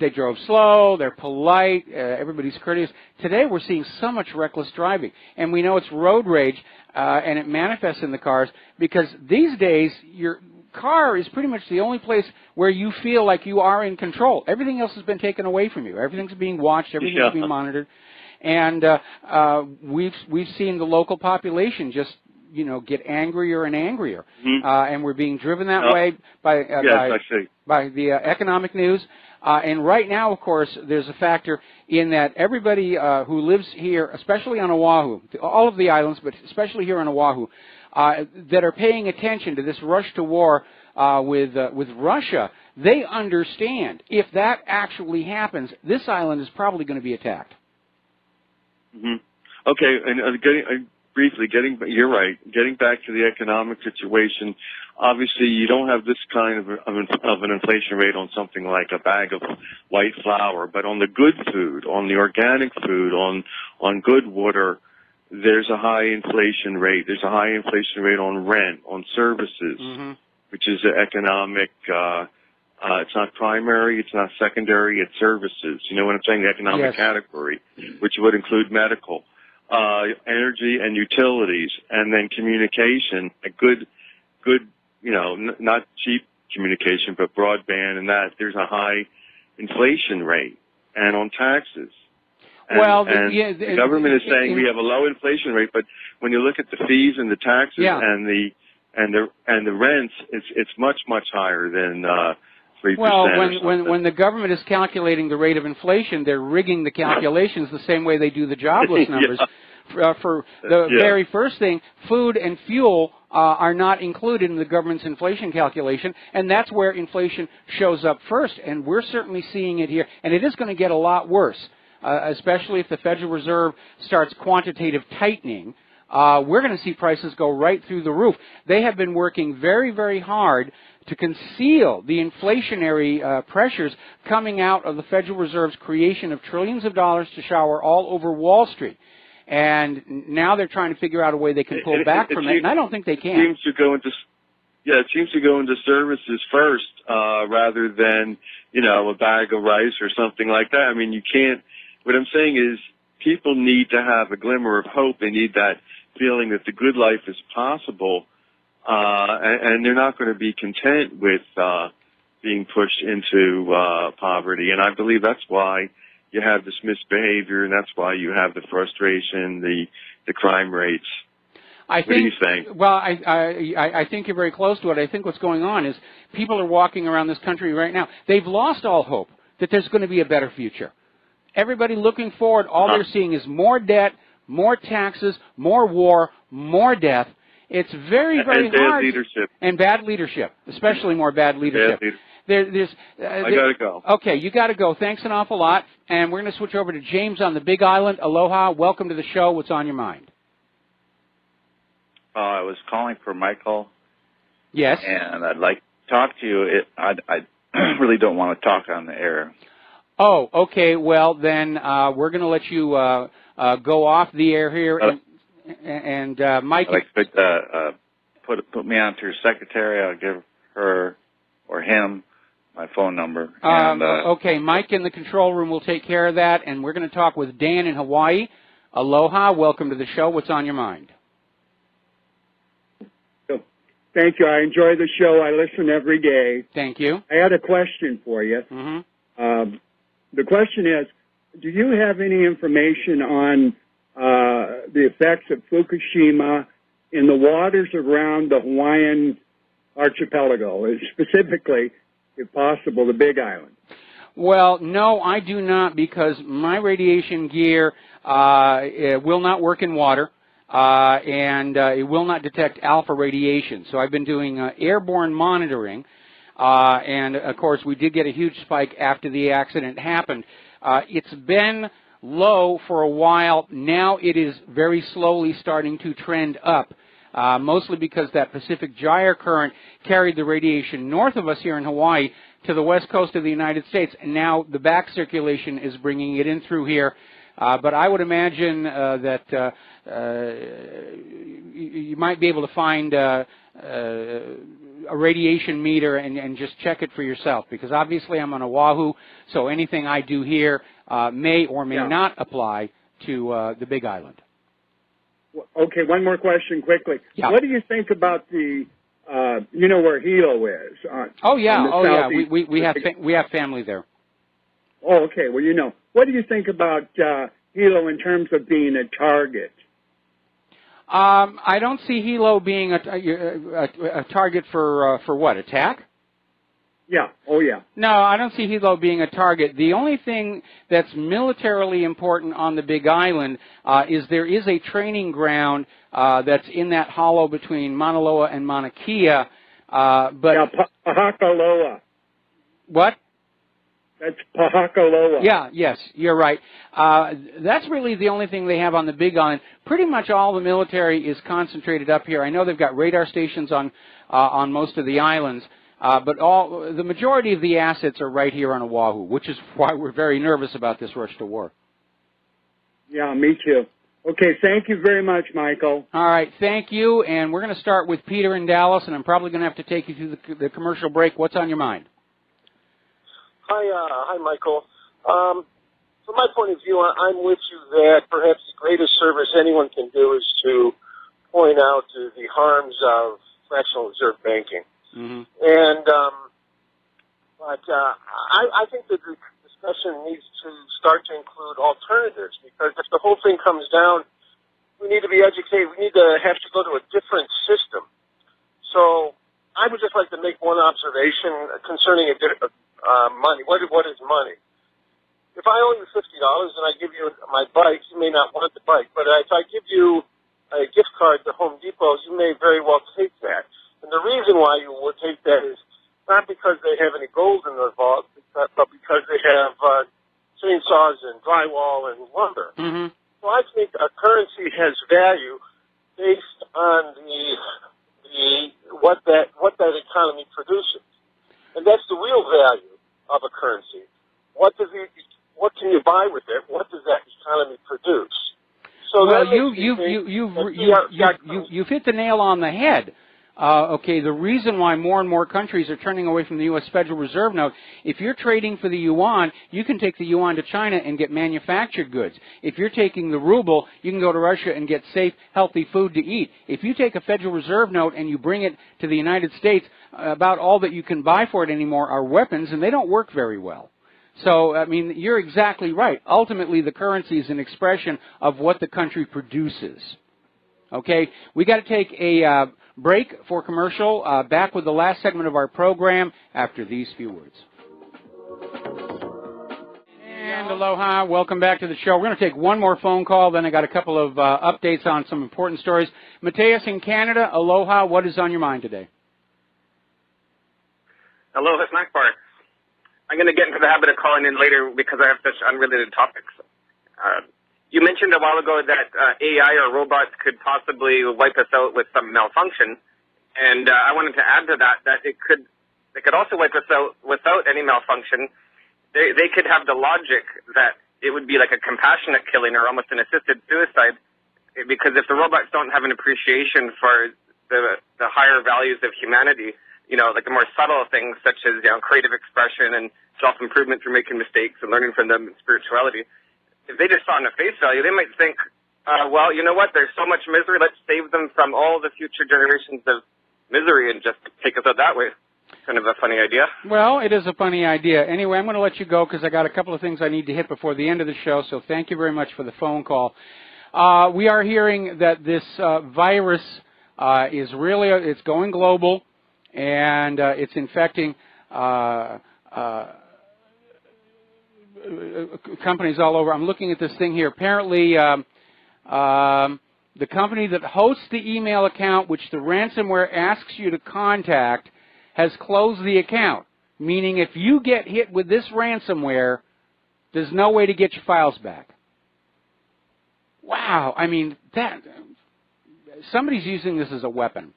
they drove slow, they're polite, everybody's courteous. Today we're seeing so much reckless driving, and we know it's road rage, and it manifests in the cars, because these days your car is pretty much the only place where you feel like you are in control. Everything else has been taken away from you. Everything's being watched, everything's being monitored, and we've seen the local population just get angrier and angrier, and we're being driven that way by the economic news. And right now, of course, there's a factor in that everybody who lives here, especially on Oahu, all of the islands, but especially here on Oahu, that are paying attention to this rush to war with Russia, they understand if that actually happens, this island is probably going to be attacked. Okay, and you're right. Getting back to the economic situation, obviously you don't have this kind of an inflation rate on something like a bag of white flour, but on the good food, on the organic food, on good water, there's a high inflation rate. There's a high inflation rate on rent, on services, which is an economic, it's not primary, it's not secondary, it's services. You know what I'm saying? The economic category, which would include medical, energy and utilities, and then communication, a good, not cheap communication, but broadband, and that there's a high inflation rate, and on taxes. And the government is saying we have a low inflation rate, but when you look at the fees and the taxes and the rents, it's much higher than 3%. Well, when the government is calculating the rate of inflation, they're rigging the calculations the same way they do the jobless numbers. For the very first thing, food and fuel are not included in the government's inflation calculation, and that's where inflation shows up first, and we're certainly seeing it here, and it is going to get a lot worse. Especially if the Federal Reserve starts quantitative tightening, we're going to see prices go right through the roof. They have been working very, very hard to conceal the inflationary pressures coming out of the Federal Reserve's creation of trillions of dollars to shower all over Wall Street. And now they're trying to figure out a way they can pull back from it, and I don't think they can. It seems to go into services first rather than, a bag of rice or something like that. I mean, you can't. What I'm saying is people need to have a glimmer of hope. They need that feeling that the good life is possible, and they're not going to be content with being pushed into poverty. And I believe that's why you have this misbehavior, and that's why you have the frustration, the crime rates. What do you think? Well, I think you're very close to it. I think what's going on is people are walking around this country right now. They've lost all hope that there's going to be a better future. Everybody looking forward, all they're seeing is more debt, more taxes, more war, more death, It's very, very and bad hard. leadership. And bad leadership, especially more bad leadership. I got to go. Okay, you got to go. Thanks an awful lot. And we're going to switch over to James on the Big Island. Aloha. Welcome to the show. What's on your mind? I was calling for Michael. Yes. And I'd like to talk to you. I really don't want to talk on the air. Oh, okay. Well, then we're going to let you go off the air here. And Mike. I'd like to put me on to your secretary. I'll give her or him my phone number. Okay, Mike in the control room will take care of that, and we're going to talk with Dan in Hawaii. Aloha, welcome to the show. What's on your mind? Thank you. I enjoy the show. I listen every day. Thank you. I had a question for you. The question is, do you have any information on the effects of Fukushima in the waters around the Hawaiian archipelago, specifically, if possible, the Big Island? Well, no, I do not, because my radiation gear it will not work in water, and it will not detect alpha radiation. So I've been doing airborne monitoring, and, of course, we did get a huge spike after the accident happened. It's been low for a while. Now it is very slowly starting to trend up. Mostly because that Pacific gyre current carried the radiation north of us here in Hawaii to the west coast of the United States, and now the back circulation is bringing it in through here. But I would imagine that you might be able to find a radiation meter and just check it for yourself, because obviously I'm on Oahu, so anything I do here may or may not apply to the Big Island. Okay, one more question quickly. Yeah. What do you think about the, you know where Hilo is? We have family there. Oh, okay. Well, you know, what do you think about Hilo in terms of being a target? I don't see Hilo being a target for what, attack? Yeah. Oh, yeah. No, I don't see Hilo being a target. The only thing that's militarily important on the Big Island is there is a training ground that's in that hollow between Mauna Loa and Mauna Kea. Pahakaloa. What? That's Pahakaloa. Yeah, yes, you're right. That's really the only thing they have on the Big Island. Pretty much all the military is concentrated up here. I know they've got radar stations on most of the islands. But the majority of the assets are right here on Oahu, which is why we're very nervous about this rush to war. Yeah, me too. Okay, thank you very much, Michael. All right, thank you. And we're going to start with Peter in Dallas, and I'm probably going to have to take you through the commercial break. What's on your mind? Hi, Michael. From my point of view, I'm with you that perhaps the greatest service anyone can do is to point out the harms of fractional reserve banking. And I think that the discussion needs to start to include alternatives, because if the whole thing comes down, we need to be educated. We need to have to go to a different system. So I would just like to make one observation concerning money. What is money? If I owe you $50 and I give you my bike, you may not want the bike. But if I give you a gift card to Home Depot, you may very well take that. And the reason why you would take that is not because they have any gold in their vault, but because they have chainsaws and drywall and lumber. So I think a currency has value based on what that economy produces, and that's the real value of a currency. What can you buy with it? What does that economy produce? So well, you've hit the nail on the head. Okay, the reason why more and more countries are turning away from the U.S. Federal Reserve note, if you're trading for the yuan, you can take the yuan to China and get manufactured goods. If you're taking the ruble, you can go to Russia and get safe, healthy food to eat. If you take a Federal Reserve note and you bring it to the United States, about all that you can buy for it anymore are weapons, and they don't work very well. So, I mean, you're exactly right. Ultimately, the currency is an expression of what the country produces. Okay, we got to take a break for commercial. Back with the last segment of our program after these few words. And And aloha. Welcome back to the show. We're going to take one more phone call, then I got a couple of updates on some important stories. Mateus in Canada, aloha. What is on your mind today? Aloha, snack bar. I'm going to get into the habit of calling in later because I have such unrelated topics. You mentioned a while ago that AI or robots could possibly wipe us out with some malfunction, and I wanted to add to that they could also wipe us out without any malfunction. They could have the logic that it would be like a compassionate killing or almost an assisted suicide, because if the robots don't have an appreciation for the higher values of humanity, like the more subtle things such as creative expression and self-improvement through making mistakes and learning from them and spirituality, if they just saw it in a face value, they might think, well, you know what, there's so much misery, let's save them from all the future generations of misery and just take us out that way. Kind of a funny idea. Well, it is a funny idea. Anyway, I'm going to let you go because I got a couple of things I need to hit before the end of the show, so thank you very much for the phone call. We are hearing that this virus is really, it's going global, and it's infecting companies all over. I'm looking at this thing here. Apparently, the company that hosts the email account which the ransomware asks you to contact has closed the account, meaning if you get hit with this ransomware, there's no way to get your files back. Wow, I mean, somebody's using this as a weapon.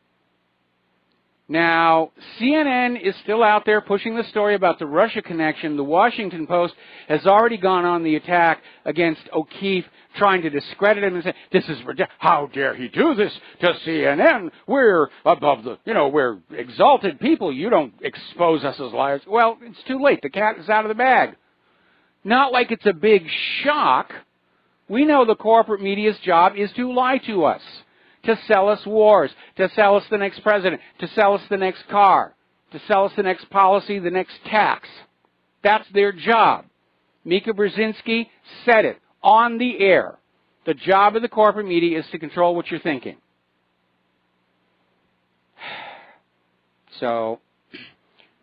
Now, CNN is still out there pushing the story about the Russia connection. The Washington Post has already gone on the attack against O'Keefe, trying to discredit him and say, this is ridiculous. How dare he do this to CNN? We're above the, we're exalted people. You don't expose us as liars. Well, it's too late. The cat is out of the bag. Not like it's a big shock. We know the corporate media's job is to lie to us, to sell us wars, to sell us the next president, to sell us the next car, to sell us the next policy, the next tax. That's their job. Mika Brzezinski said it on the air. The job of the corporate media is to control what you're thinking. So,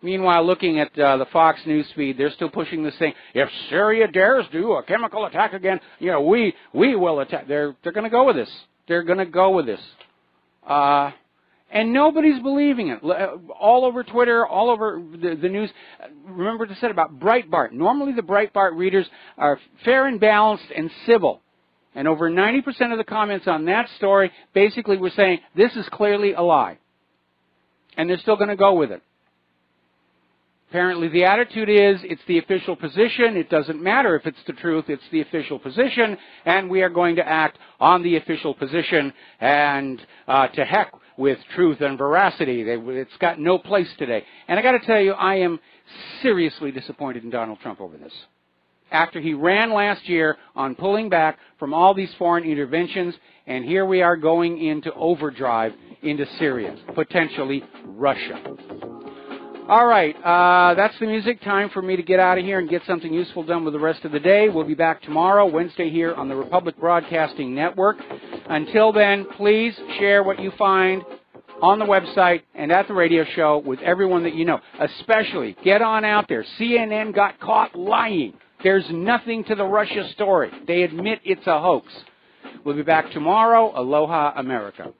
meanwhile, looking at the Fox News feed, they're still pushing this thing. If Syria dares do a chemical attack again, we will attack. They're going to go with this. They're going to go with this. And nobody's believing it. All over Twitter, all over the news. Remember what I said about Breitbart. Normally the Breitbart readers are fair and balanced and civil. And over 90% of the comments on that story basically were saying, this is clearly a lie. And they're still going to go with it. Apparently the attitude is, it's the official position, it doesn't matter if it's the truth, it's the official position, and we are going to act on the official position, and to heck with truth and veracity. It's got no place today. And I got to tell you, I am seriously disappointed in Donald Trump over this. After he ran last year on pulling back from all these foreign interventions, and here we are going into overdrive into Syria, potentially Russia. All right, that's the music. Time for me to get out of here and get something useful done with the rest of the day. We'll be back tomorrow, Wednesday, here on the Republic Broadcasting Network. Until then, please share what you find on the website and at the radio show with everyone that you know. Especially, get on out there. CNN got caught lying. There's nothing to the Russia story. They admit it's a hoax. We'll be back tomorrow. Aloha, America.